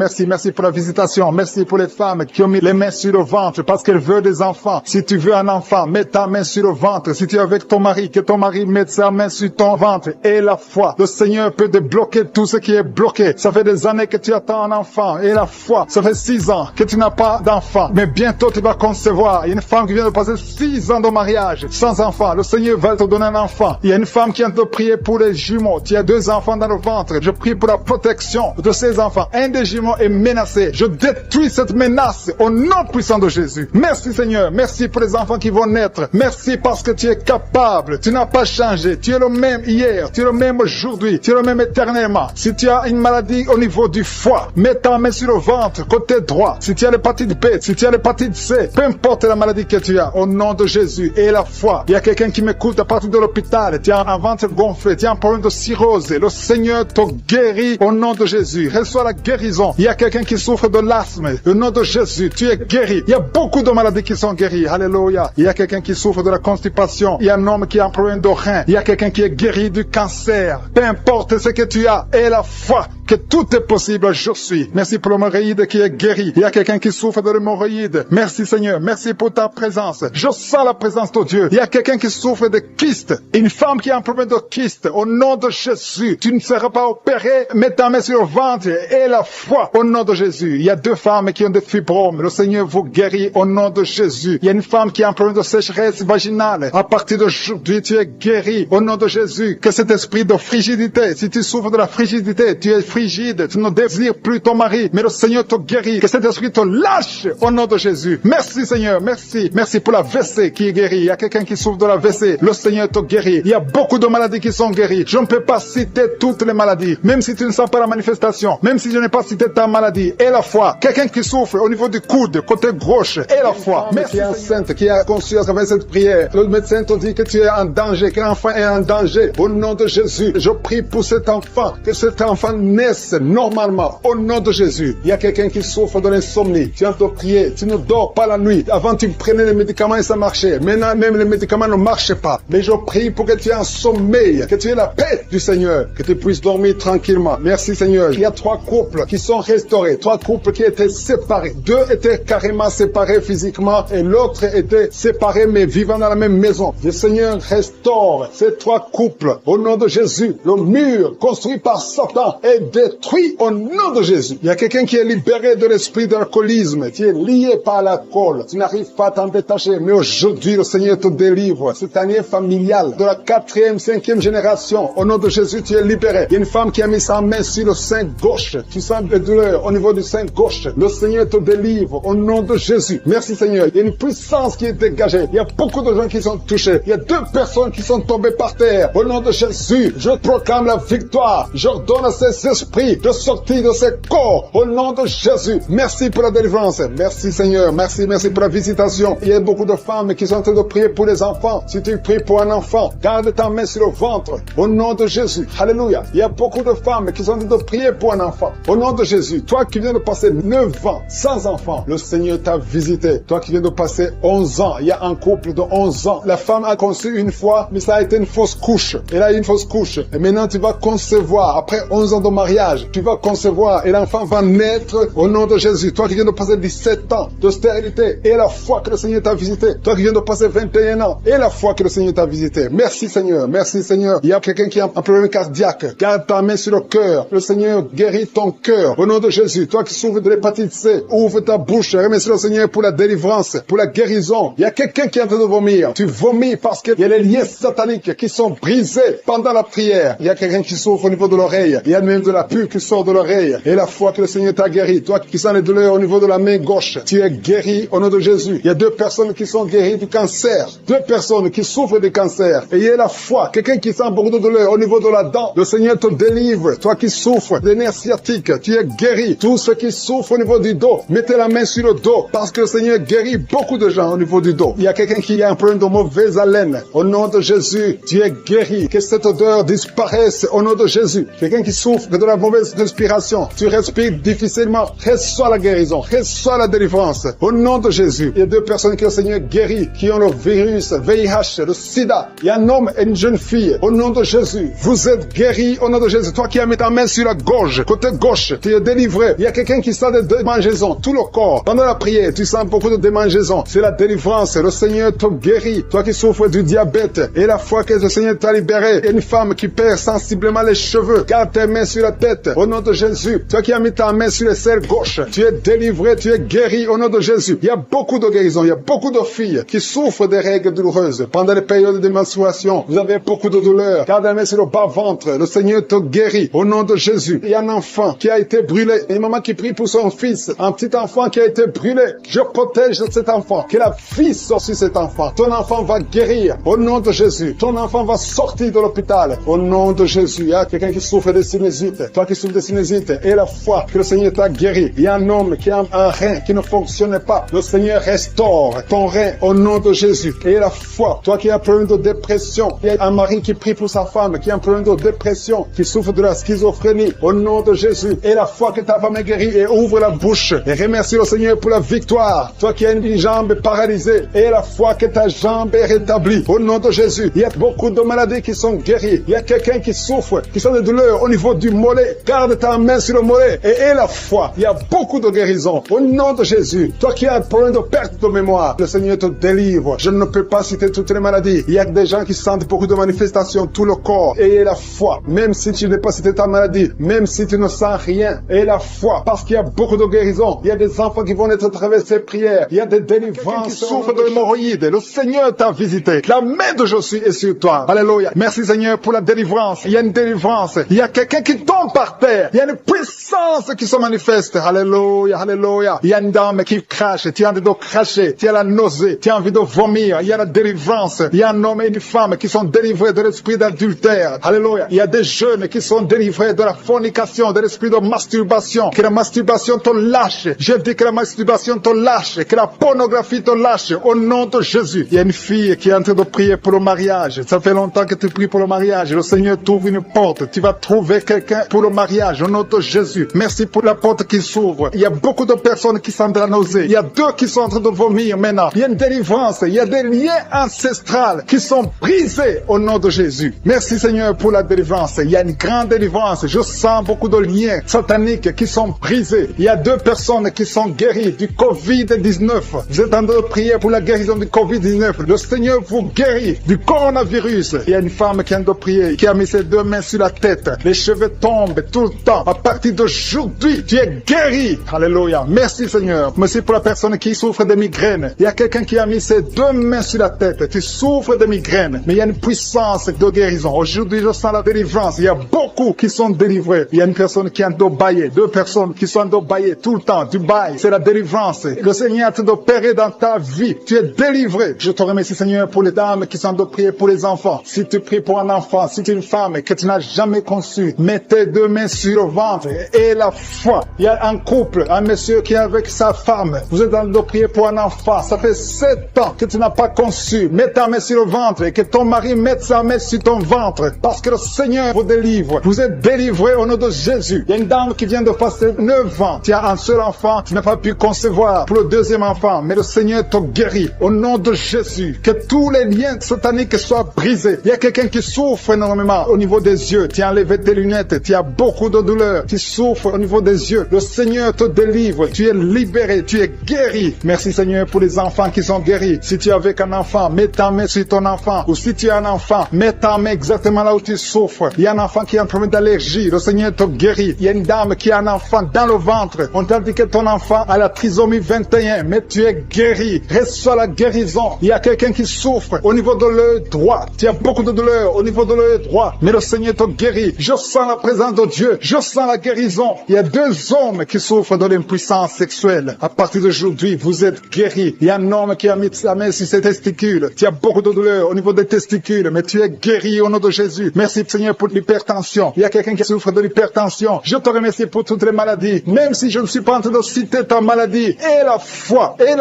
pour la visitation. Merci pour les femmes qui ont mis les mains sur le ventre parce qu'elles veulent des enfants. Si tu veux un enfant, mets ta main sur le ventre. Si tu es avec ton mari, que ton mari mette sa main sur ton ventre. Et la foi. Le Seigneur peut débloquer tout ce qui est bloqué. Ça fait des années que tu attends un enfant. Et la foi. Ça fait 6 ans que tu n'as pas d'enfant. Mais bientôt tu vas concevoir. Il y a une femme qui vient de passer 6 ans de mariage sans enfant. Le Seigneur va te donner un enfant. Il y a une femme qui vient de prier pour les jumeaux. Tu as 2 enfants dans le ventre. Je prie pour la protection de ces enfants. Un des jumeaux est menacé. Je détruis cette menace au nom puissant de Jésus. Merci Seigneur. Merci pour les enfants qui vont naître. Merci parce que tu es capable. Tu n'as pas changé. Tu es le même hier. Tu es le même aujourd'hui. Tu es le même éternellement. Si tu as une maladie au niveau du foie, mets ta main sur le ventre, côté droit. Si tu as l'hépatite B, si tu as l'hépatite C, peu importe la maladie que tu as, au nom de Jésus et la foi. Il y a quelqu'un qui m'écoute à partir de l'hôpital. Tu as un ventre gonflé. Tu as un problème de cirrhose. Le Seigneur te guérit au nom de Jésus. Reçois la guérison. Il y a quelqu'un qui souffre de l'asthme. Au nom de Jésus, tu es guéri. Il y a beaucoup de maladies qui sont guéries. Alléluia. Il y a quelqu'un qui souffre de la constipation. Il y a un homme qui a un problème de rein. Il y a quelqu'un qui est guéri du cancer. Peu importe ce que tu as, et la foi que tout est possible, je suis. Merci pour l'hémorroïde qui est guéri. Il y a quelqu'un qui souffre de l'hémorroïde. Merci Seigneur. Merci pour ta présence. Je sens la présence de Dieu. Il y a quelqu'un qui souffre de kyste. Une femme qui a un problème de kyste. Au nom de Jésus, tu ne seras pas opéré. Mets ta main sur le ventre et la foi. Au nom de Jésus. Il y a 2 femmes qui ont des fibromes. Le Seigneur vous guérit au nom de Jésus. Il y a une femme qui a un problème de sécheresse vaginale. À partir d'aujourd'hui, tu es guéri au nom de Jésus. Que cet esprit de frigidité, si tu souffres de la frigidité, tu es frigide, tu ne désires plus ton mari, mais le Seigneur te guérit. Que cet esprit te lâche au nom de Jésus. Merci Seigneur, merci. Merci pour la WC qui est guérie. Il y a quelqu'un qui souffre de la WC. Le Seigneur te guérit. Il y a beaucoup de maladies qui sont guéries. Je ne peux pas citer toutes les maladies. Même si tu ne sens pas la manifestation, même si je n'ai pas cité ta maladie, et la foi. Quelqu'un qui souffre au niveau du coude, côté gauche, et la foi. Merci qui est enceinte, qui a conçu à travers cette prière. Le médecin te dit que tu es en danger, que l'enfant est en danger. Au nom de Jésus, je prie pour cet enfant, que cet enfant naisse normalement. Au nom de Jésus. Il y a quelqu'un qui souffre de l'insomnie. Tu viens de prier, tu ne dors pas la nuit. Avant, tu prenais les médicaments et ça marchait. Maintenant, même les médicaments ne marchent pas. Mais je prie pour que tu aies un sommeil, que tu aies la paix du Seigneur, que tu puisses dormir tranquillement. Merci Seigneur. Il y a 3 couples qui sont restaurés, 3 couples qui étaient séparés. 2 étaient carrément séparés physiquement et l'autre était séparé mais vivant dans la même maison. Le Seigneur restaure ces 3 couples. Au nom de Jésus, le mur construit par Satan est détruit au nom de Jésus. Il y a quelqu'un qui est libéré de l'esprit d'alcoolisme. Tu es lié par l'alcool. Tu n'arrives pas à t'en détacher. Mais aujourd'hui, le Seigneur te délivre. Cette année familiale de la 4e, 5e génération. Au nom de Jésus, tu es libéré. Il y a une femme qui a mis sa main sur le sein gauche. Tu sens des douleurs au niveau du sein gauche. Le Seigneur te délivre au nom de Jésus. Merci Seigneur. Il y a une puissance qui est dégagée. Il y a beaucoup de gens qui sont touchés. Il y a 2 personnes qui sont tombées par terre. Au nom de Jésus, je proclame la victoire. J'ordonne à ces esprits de sortir de ces corps. Au nom de Jésus. Merci pour la délivrance. Merci Seigneur. Merci pour la visitation. Il y a beaucoup de femmes qui sont en train de prier pour les enfants. Si tu pries pour un enfant, garde ta main sur le ventre. Au nom de Jésus. Alléluia. Il y a beaucoup de femmes qui sont en train de prier pour un enfant. Au nom de Jésus. Toi qui viens de passer 9 ans sans enfant, le Seigneur t'a visité. Toi qui viens de passer 11 ans, il y a un couple de 11 ans. La femme a conçu une fois, mais ça a été une fausse couche. Elle a eu une fausse couche. Et maintenant tu vas concevoir. Après 11 ans de mariage, tu vas concevoir et l'enfant va naître au nom de Jésus. Toi qui viens de passer 17 ans de stérilité et la foi que le Seigneur t'a visité. Toi qui viens de passer 21 ans et la foi que le Seigneur t'a visité. Merci Seigneur. Merci Seigneur. Il y a quelqu'un qui a un problème cardiaque. Garde ta main sur le cœur. Le Seigneur guérit ton cœur. Au nom de Jésus. Toi qui souffres de l'hépatite C, ouvre ta bouche. Remercie le Seigneur pour la délivrance, pour la guérison. Il y a quelqu'un qui est en train de vomir. Tu vomis parce qu'il y a les liens sataniques qui sont brisés pendant la prière. Il y a quelqu'un qui souffre au niveau de l'oreille. Il y a même de la la pus qui sort de l'oreille. Et la foi que le Seigneur t'a guéri. Toi qui sens les douleurs au niveau de la main gauche, tu es guéri au nom de Jésus. Il y a 2 personnes qui sont guéries du cancer. 2 personnes qui souffrent du cancer. Ayez la foi. Quelqu'un qui sent beaucoup de douleur au niveau de la dent, le Seigneur te délivre. Toi qui souffres des nerfs sciatiques, tu es guéri. Tous ceux qui souffrent au niveau du dos, mettez la main sur le dos parce que le Seigneur guérit beaucoup de gens au niveau du dos. Il y a quelqu'un qui a un problème de mauvaise haleine. Au nom de Jésus, tu es guéri. Que cette odeur disparaisse au nom de Jésus. Quelqu'un qui souffre de la mauvaise respiration, tu respires difficilement, reçois la guérison, reçois la délivrance. Au nom de Jésus, il y a 2 personnes que le Seigneur guérit, qui ont le virus, VIH, le sida. Il y a un homme et une jeune fille. Au nom de Jésus, vous êtes guéris au nom de Jésus. Toi qui as mis ta main sur la gorge, côté gauche, tu es délivré. Il y a quelqu'un qui sent des démangeaisons, tout le corps. Pendant la prière, tu sens beaucoup de démangeaisons. C'est la délivrance. Le Seigneur te guérit. Toi qui souffres du diabète, et la fois que le Seigneur t'a libéré, il y a une femme qui perd sensiblement les cheveux. Garde tes mains sur la tête. Au nom de Jésus, toi qui as mis ta main sur l'aisselle gauche, tu es délivré, tu es guéri au nom de Jésus. Il y a beaucoup de guérisons. Il y a beaucoup de filles qui souffrent des règles douloureuses. Pendant les périodes de menstruation, vous avez beaucoup de douleurs. Garde la main sur le bas-ventre. Le Seigneur te guérit au nom de Jésus. Il y a un enfant qui a été brûlé. Une maman qui prie pour son fils. Un petit enfant qui a été brûlé. Je protège cet enfant. Que la vie sorte sur cet enfant. Ton enfant va guérir au nom de Jésus. Ton enfant va sortir de l'hôpital au nom de Jésus. Il y a quelqu'un qui souffre de sinusite. Toi qui souffres de sinusite, et la foi que le Seigneur t'a guéri. Il y a un homme qui a un rein qui ne fonctionne pas. Le Seigneur restaure ton rein au nom de Jésus. Et la foi, toi qui as un problème de dépression, il y a un mari qui prie pour sa femme qui a un problème de dépression, qui souffre de la schizophrénie au nom de Jésus. Et la foi que ta femme est guérie, et ouvre la bouche et remercie le Seigneur pour la victoire. Toi qui as une jambe paralysée, et la foi que ta jambe est rétablie au nom de Jésus. Il y a beaucoup de maladies qui sont guéries. Il y a quelqu'un qui souffre, qui sent des douleurs au niveau du mollet. Garde ta main sur le mollet et aie la foi. Il y a beaucoup de guérisons au nom de Jésus. Toi qui as un problème de perte de mémoire, le Seigneur te délivre. Je ne peux pas citer toutes les maladies. Il y a des gens qui sentent beaucoup de manifestations tout le corps. Ayez la foi. Même si tu n'es pas cité ta maladie, même si tu ne sens rien, aie la foi. Parce qu'il y a beaucoup de guérisons. Il y a des enfants qui vont être traversés ces prières. Il y a des délivrances qui souffrent de l'hémorroïde. Le Seigneur t'a visité. La main de Jésus est sur toi. Alléluia. Merci Seigneur pour la délivrance. Il y a une délivrance. Il y a quelqu'un qui tombe par terre. Il y a une puissance qui se manifeste. Alléluia, alléluia. Il y a une dame qui crache. Tu as envie de cracher. Tu as la nausée. Tu as envie de vomir. Il y a la délivrance. Il y a un homme et une femme qui sont délivrés de l'esprit d'adultère. Alléluia. Il y a des jeunes qui sont délivrés de la fornication, de l'esprit de masturbation. Que la masturbation te lâche. Je dis que la masturbation te lâche. Que la pornographie te lâche. Au nom de Jésus. Il y a une fille qui est en train de prier pour le mariage. Ça fait longtemps que tu pries pour le mariage. Le Seigneur t'ouvre une porte. Tu vas trouver quelqu'un pour le mariage. Au nom de Jésus. Merci pour la porte qui s'ouvre. Il y a beaucoup de personnes qui sentent la nausée. Il y a 2 qui sont en train de vomir maintenant. Il y a une délivrance. Il y a des liens ancestrales qui sont brisés au nom de Jésus. Merci Seigneur pour la délivrance. Il y a une grande délivrance. Je sens beaucoup de liens sataniques qui sont brisés. Il y a 2 personnes qui sont guéries du Covid-19. Vous êtes en train de prier pour la guérison du Covid-19. Le Seigneur vous guérit du coronavirus. Il y a une femme qui vient de prier, qui a mis ses 2 mains sur la tête. Les cheveux tombent tout le temps. À partir d'aujourd'hui, tu es guéri. Alléluia. Merci Seigneur. Merci pour la personne qui souffre de migraines. Il y a quelqu'un qui a mis ses 2 mains sur la tête. Tu souffres de migraines. Mais il y a une puissance de guérison. Aujourd'hui, je sens la délivrance. Il y a beaucoup qui sont délivrés. Il y a une personne qui est en train de bailler. 2 personnes qui sont en train de bailler tout le temps. Du bail. C'est la délivrance. Le Seigneur est en train d'opérer dans ta vie. Tu es délivré. Je te remercie Seigneur pour les dames qui sont en train de prier pour les enfants. Si tu pries pour un enfant, si tu es une femme que tu n'as jamais conçu, mets tes 2 mains sur le ventre et la foi. Il y a un couple, un monsieur qui est avec sa femme. Vous êtes en train de prier pour un enfant. Ça fait 7 ans que tu n'as pas conçu. Mets ta main sur le ventre et que ton mari mette sa main sur ton ventre. Parce que le Seigneur vous délivre. Vous êtes délivré au nom de Jésus. Il y a une dame qui vient de passer 9 ans. Tu as un seul enfant. Tu n'as pas pu concevoir pour le 2e enfant. Mais le Seigneur te guérit. Au nom de Jésus. Que tous les liens sataniques soient brisés. Il y a quelqu'un qui souffre énormément au niveau des yeux. Tu as enlevé tes lunettes. Tu as beaucoup de douleur. Tu souffres au niveau des yeux. Le Seigneur te délivre. Tu es libéré. Tu es guéri. Merci Seigneur pour les enfants qui sont guéris. Si tu es avec un enfant, mets ta main sur ton enfant. Ou si tu as un enfant, mets ta main exactement là où tu souffres. Il y a un enfant qui a un problème d'allergie. Le Seigneur te guérit. Il y a une dame qui a un enfant dans le ventre. On t'a dit que ton enfant a la trisomie 21. Mais tu es guéri. Reçois la guérison. Il y a quelqu'un qui souffre au niveau de l'œil droit. Tu as beaucoup de douleur au niveau de l'œil droit. Mais le Seigneur te guérit. Je sens la présence de Dieu, je sens la guérison. Il y a 2 hommes qui souffrent de l'impuissance sexuelle. À partir d'aujourd'hui, vous êtes guéris. Il y a un homme qui a mis sa main sur ses testicules. Tu as beaucoup de douleur au niveau des testicules, mais tu es guéri au nom de Jésus. Merci Seigneur pour l'hypertension. Il y a quelqu'un qui souffre de l'hypertension. Je te remercie pour toutes les maladies. Même si je ne suis pas en train de citer ta maladie, et la foi, et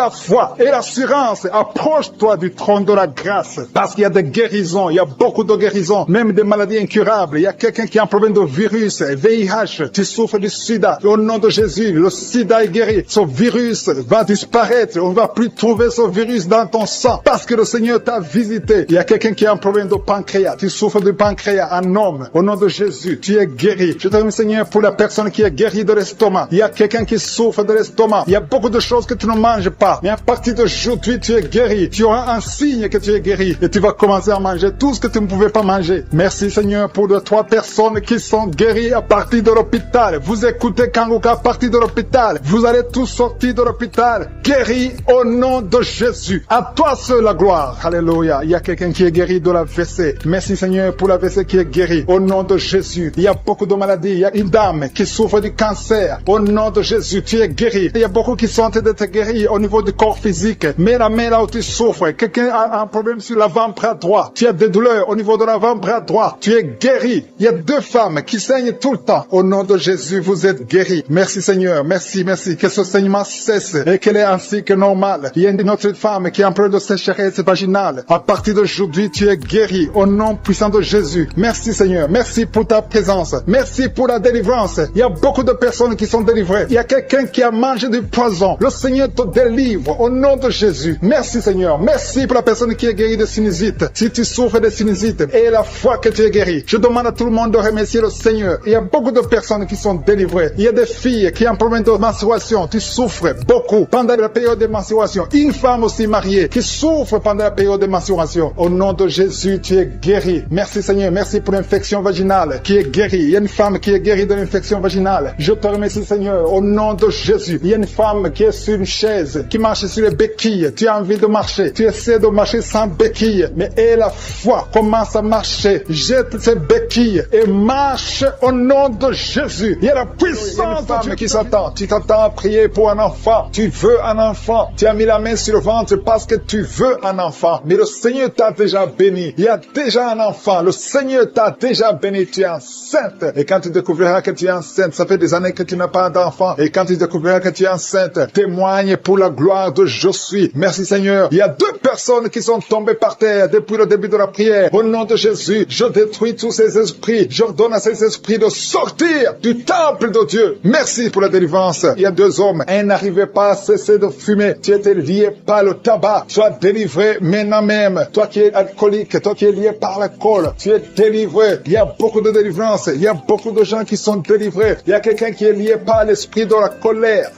l'assurance, approche-toi du trône de la grâce. Parce qu'il y a des guérisons, il y a beaucoup de guérisons, même des maladies incurables. Il y a quelqu'un qui a un problème de virus, VIH, tu souffres du sida. Au nom de Jésus, le sida est guéri. Ce virus va disparaître. On ne va plus trouver ce virus dans ton sang parce que le Seigneur t'a visité. Il y a quelqu'un qui a un problème de pancréas. Tu souffres du pancréas, un homme. Au nom de Jésus, tu es guéri. Je te remercie Seigneur pour la personne qui est guérie de l'estomac. Il y a quelqu'un qui souffre de l'estomac. Il y a beaucoup de choses que tu ne manges pas. Mais à partir d'aujourd'hui, tu es guéri. Tu auras un signe que tu es guéri. Et tu vas commencer à manger tout ce que tu ne pouvais pas manger. Merci Seigneur pour les 3 personnes qui sont guéries à partir de l'hôpital. Vous écoutez Kangoka à partir de l'hôpital. Vous allez tous sortir de l'hôpital guéris au nom de Jésus. À toi seul la gloire. Alléluia. Il y a quelqu'un qui est guéri de la WC. Merci Seigneur pour la WC qui est guérie. Au nom de Jésus. Il y a beaucoup de maladies. Il y a une dame qui souffre du cancer. Au nom de Jésus, tu es guéri. Il y a beaucoup qui sont en train d'être guéris au niveau du corps physique. Mais la main là où tu souffres, quelqu'un a un problème sur l'avant-bras droit. Tu as des douleurs au niveau de l'avant-bras droit. Tu es guéri. Il y a 2 femmes qui saignent tout le temps. Au nom de Jésus, vous êtes guéris. Merci Seigneur. Merci. Que ce saignement cesse et qu'elle est ainsi que normal. Il y a une autre femme qui a un problème de sécheresse vaginale. À partir d'aujourd'hui, tu es guéri au nom puissant de Jésus. Merci Seigneur. Merci pour ta présence. Merci pour la délivrance. Il y a beaucoup de personnes qui sont délivrées. Il y a quelqu'un qui a mangé du poison. Le Seigneur te délivre au nom de Jésus. Merci Seigneur. Merci pour la personne qui est guérie de sinusite. Si tu souffres de sinusite et la foi que tu es guéri, je demande à tout le monde de remercier le Seigneur. Il y a beaucoup de personnes qui sont délivrées. Il y a des filles qui ont un problème de menstruation. Tu souffres beaucoup pendant la période de menstruation. Une femme aussi mariée qui souffre pendant la période de menstruation. Au nom de Jésus, tu es guéri. Merci Seigneur. Merci pour l'infection vaginale qui est guérie. Il y a une femme qui est guérie de l'infection vaginale. Je te remercie Seigneur. Au nom de Jésus. Il y a une femme qui est sur une chaise, qui marche sur les béquilles. Tu as envie de marcher. Tu essaies de marcher sans béquilles. Mais et la foi commence à marcher. Jette ces béquilles et marche au nom de Jésus. Il y a la puissance de Dieu qui s'attend. Tu t'attends à prier pour un enfant. Tu veux un enfant. Tu as mis la main sur le ventre parce que tu veux un enfant. Mais le Seigneur t'a déjà béni. Il y a déjà un enfant. Le Seigneur t'a déjà béni. Tu es enceinte. Et quand tu découvriras que tu es enceinte, ça fait des années que tu n'as pas d'enfant. Et quand tu découvriras que tu es enceinte, témoigne pour la gloire de Je suis. Merci Seigneur. Il y a 2 personnes qui sont tombées par terre depuis le début de la prière. Au nom de Jésus, je détruis tous ces esprits. J'ordonne à ces esprits de sortir du temple de Dieu. Merci pour la délivrance. Il y a 2 hommes. Un n'arrivait pas à cesser de fumer. Tu étais lié par le tabac. Sois délivré maintenant même. Toi qui es alcoolique, toi qui es lié par l'alcool, tu es délivré. Il y a beaucoup de délivrance. Il y a beaucoup de gens qui sont délivrés. Il y a quelqu'un qui est lié par l'esprit de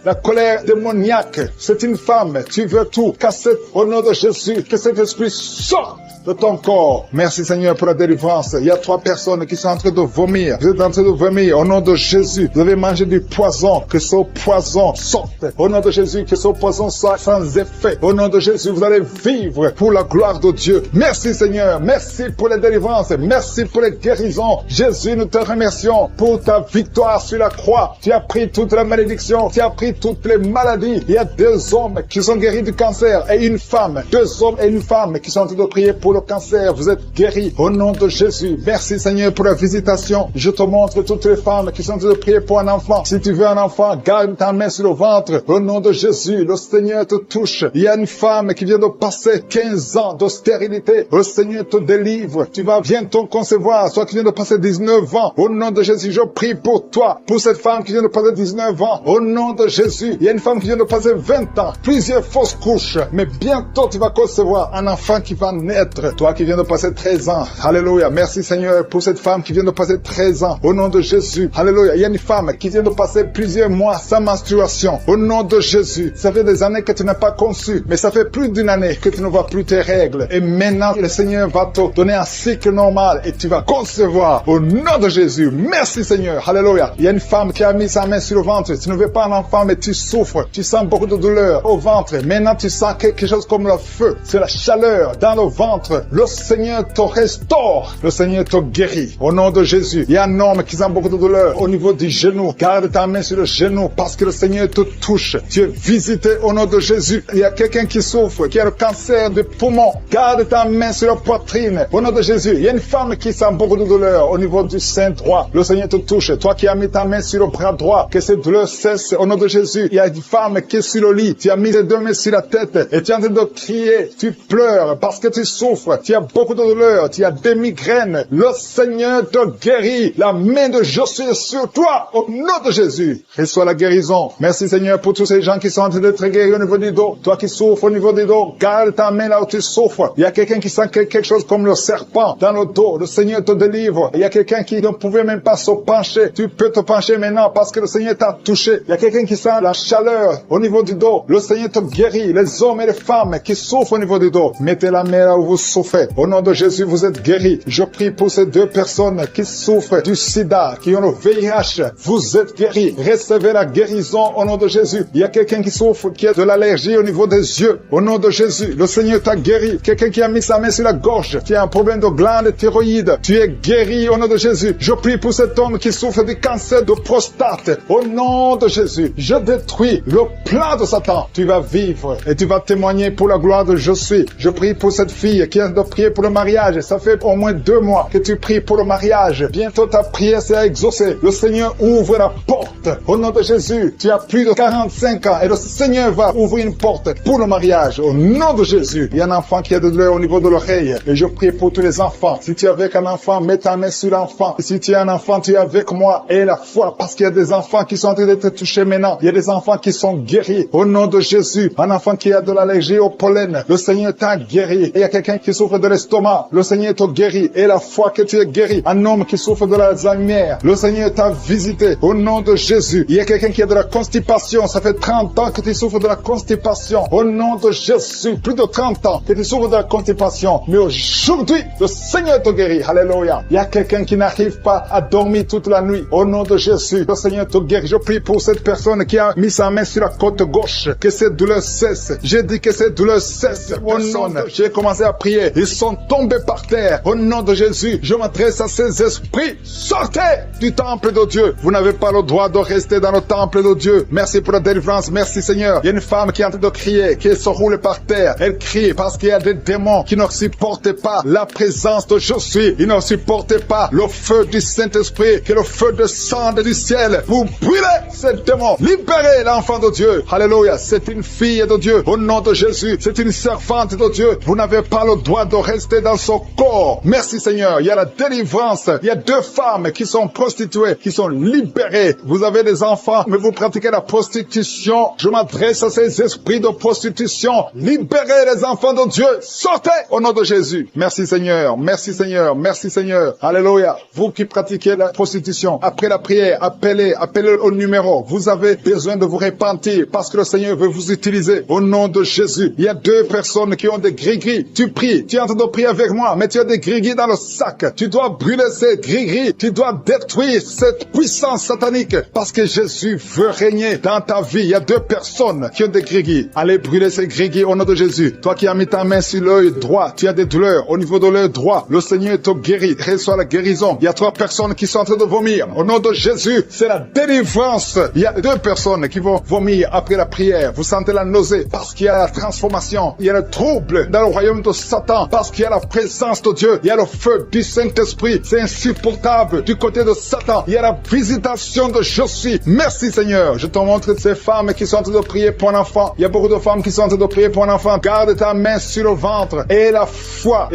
la colère démoniaque. C'est une femme. Tu veux tout casser au nom de Jésus. Que cet esprit sorte de ton corps. Merci Seigneur pour la délivrance. Il y a 3 personnes qui sont en train de vomir. Vous êtes en train de vomir au nom de Jésus. Vous avez mangé du poison. Que ce poison sorte. Au nom de Jésus, que ce poison soit sans effet. Au nom de Jésus, vous allez vivre pour la gloire de Dieu. Merci Seigneur. Merci pour les délivrances. Merci pour les guérisons. Jésus, nous te remercions pour ta victoire sur la croix. Tu as pris toute la malédiction. Tu as pris toutes les maladies. Il y a 2 hommes qui sont guéris du cancer et une femme. 2 hommes et une femme qui sont en train de prier pour le cancer. Vous êtes guéris au nom de Jésus. Merci Seigneur pour la visitation. Je te montre toutes les femmes qui sont en train de prier pour un enfant. Si tu veux un enfant, garde ta main sur le ventre. Au nom de Jésus, le Seigneur te touche. Il y a une femme qui vient de passer 15 ans de stérilité. Le Seigneur te délivre. Tu vas bientôt concevoir. Toi qui viens de passer 19 ans. Au nom de Jésus, je prie pour toi. Pour cette femme qui vient de passer 19 ans. Au nom de Jésus. Il y a une femme qui vient de passer 20 ans. Plusieurs fausses couches. Mais bientôt tu vas concevoir un enfant qui va naître. Toi qui viens de passer 13 ans. Alléluia. Merci Seigneur pour cette femme qui vient de passer 13 ans. Au nom de Jésus. Alléluia. Il y a une femme qui vient de passer plusieurs mois sans menstruation. Au nom de Jésus. Ça fait des années que tu n'as pas conçu. Mais ça fait plus d'une année que tu ne vois plus tes règles. Et maintenant, le Seigneur va te donner un cycle normal et tu vas concevoir. Au nom de Jésus. Merci Seigneur. Alléluia. Il y a une femme qui a mis sa main sur le ventre. Tu ne veux pas un enfant, mais tu souffres. Tu sens beaucoup de douleur au ventre. Maintenant, tu sens quelque chose comme le feu. C'est la chaleur dans le ventre. Le Seigneur te restaure. Le Seigneur te guérit. Au nom de Jésus. Il y a un un homme qui sent beaucoup de douleur au niveau du genou. Garde ta main sur le genou parce que le Seigneur te touche. Tu es visité au nom de Jésus. Il y a quelqu'un qui souffre, qui a le cancer de poumon. Garde ta main sur la poitrine au nom de Jésus. Il y a une femme qui sent beaucoup de douleur au niveau du sein droit. Le Seigneur te touche. Toi qui as mis ta main sur le bras droit, que cette douleur cesse au nom de Jésus. Il y a une femme qui est sur le lit. Tu as mis les deux mains sur la tête et tu es en train de crier. Tu pleures parce que tu souffres. Tu as beaucoup de douleur. Tu as des migraines. Le Seigneur te guérit. La main de Josué sur toi au nom de Jésus. Reçois la guérison. Merci Seigneur pour tous ces gens qui sont en train d'être guéris au niveau du dos. Toi qui souffres au niveau du dos, garde ta main là où tu souffres. Il y a quelqu'un qui sent quelque chose comme le serpent dans le dos. Le Seigneur te délivre. Il y a quelqu'un qui ne pouvait même pas se pencher. Tu peux te pencher maintenant parce que le Seigneur t'a touché. Il y a quelqu'un qui sent la chaleur au niveau du dos. Le Seigneur te guérit. Les hommes et les femmes qui souffrent au niveau du dos, mettez la main là où vous souffrez. Au nom de Jésus, vous êtes guéris. Je prie pour ces deux personnes qui souffrent du sida, qui ont le VIH. Vous êtes guéris. Recevez la guérison au nom de Jésus. Il y a quelqu'un qui souffre, qui a de l'allergie au niveau des yeux. Au nom de Jésus, le Seigneur t'a guéri. Quelqu'un qui a mis sa main sur la gorge, qui a un problème de glande thyroïde. Tu es guéri au nom de Jésus. Je prie pour cet homme qui souffre du cancer de prostate. Au nom de Jésus, je détruis le plan de Satan. Tu vas vivre et tu vas témoigner pour la gloire de Jésus. Je prie pour cette fille qui a de prier pour le mariage. Ça fait au moins 2 mois que tu pries pour le mariage. Bientôt ta prière sera exaucée. Le Seigneur ouvre la porte. Au nom de Jésus, tu as plus de 45 ans et le Seigneur va ouvrir une porte pour le mariage. Au nom de Jésus, il y a un enfant qui a de douleur au niveau de l'oreille. Et je prie pour tous les enfants. Si tu es avec un enfant, mets ta main sur l'enfant. Si tu es un enfant, tu es avec moi. Et la foi, parce qu'il y a des enfants qui sont en train d'être touchés maintenant. Il y a des enfants qui sont guéris. Au nom de Jésus, un enfant qui a de l'allergie au pollen, le Seigneur t'a guéri. Et il y a quelqu'un qui souffre de l'estomac, le Seigneur t'a guéri. Et la foi que tu es guéri. Un homme qui souffre de l'Alzheimer, le Seigneur t'a visité. Au nom de Jésus, il y a quelqu'un qui a de la constipation. Ça fait 30 ans que tu souffres de la constipation. Au nom de Jésus, plus de 30 ans que tu souffres de la constipation. Mais aujourd'hui, le Seigneur te guérit. Alléluia. Il y a quelqu'un qui n'arrive pas à dormir toute la nuit. Au nom de Jésus, le Seigneur te guérit. Je prie pour cette personne qui a mis sa main sur la côte gauche. Que cette douleur cesse. J'ai dit que cette douleur cesse. Au nom de... J'ai commencé à prier. Ils sont tombés par terre. Au nom de Jésus, je m'adresse à ces esprits. Sortez du temple de Dieu. Vous n'avez pas le droit de rester dans le temple de Dieu. Merci pour la délivrance. Merci Seigneur. Il y a une femme qui est en train de crier, qui se roule par terre. Elle crie parce qu'il y a des démons qui ne supportent pas la présence de Je suis. Ils ne supportent pas le feu du Saint-Esprit, que le feu descende du ciel pour brûler ces démons. Libérez l'enfant de Dieu. Alléluia. C'est une fille de Dieu. Au nom de Jésus, c'est une servante de Dieu. Vous n'avez pas le droit de rester dans son corps. Merci Seigneur. Il y a la délivrance. Il y a 2 femmes qui sont prostituées, qui sont libérées. Vous avez des enfants, mais vous pratiquez la prostitution. Je m'adresse à ces esprits de prostitution. Libérez les enfants de Dieu. Sortez au nom de Jésus. Merci Seigneur. Merci Seigneur. Merci Seigneur. Alléluia. Vous qui pratiquez la prostitution, après la prière, appelez au numéro. Vous avez besoin de vous repentir parce que le Seigneur veut vous utiliser. Au nom de Jésus. Il y a 2 personnes qui ont des gris-gris. Tu pries. Tu es en train de prier avec moi, mais tu as des gris-gris dans le sac. Tu dois brûler ces gris-gris. Tu dois détruire cette puissance satanique parce que Jésus veut régner dans ta vie. Il y a 2 personnes qui ont des gris-gris. Allez brûler ces gris-gris au nom de Jésus. Toi qui as mis ta main sur l'œil droit, tu as des douleurs au niveau de l'œil droit. Le Seigneur te guérit. Reçois la guérison. Il y a 3 personnes qui sont en train de vomir. Au nom de Jésus, c'est la délivrance. Il y a 2 personnes qui vont vomir après la prière. Vous sentez la nausée parce qu'il y a la transformation. Il y a le trouble dans le royaume de Satan parce qu'il y a la présence de Dieu. Il y a le feu du Saint-Esprit. C'est insupportable du côté de Satan. Il y a la visitation de Je suis. Merci Seigneur. Je te montre ces femmes qui sont en train de prier pour un enfant. Il y a beaucoup de femmes qui sont en train de prier pour un enfant. Garde ta main sur le ventre. Et la foi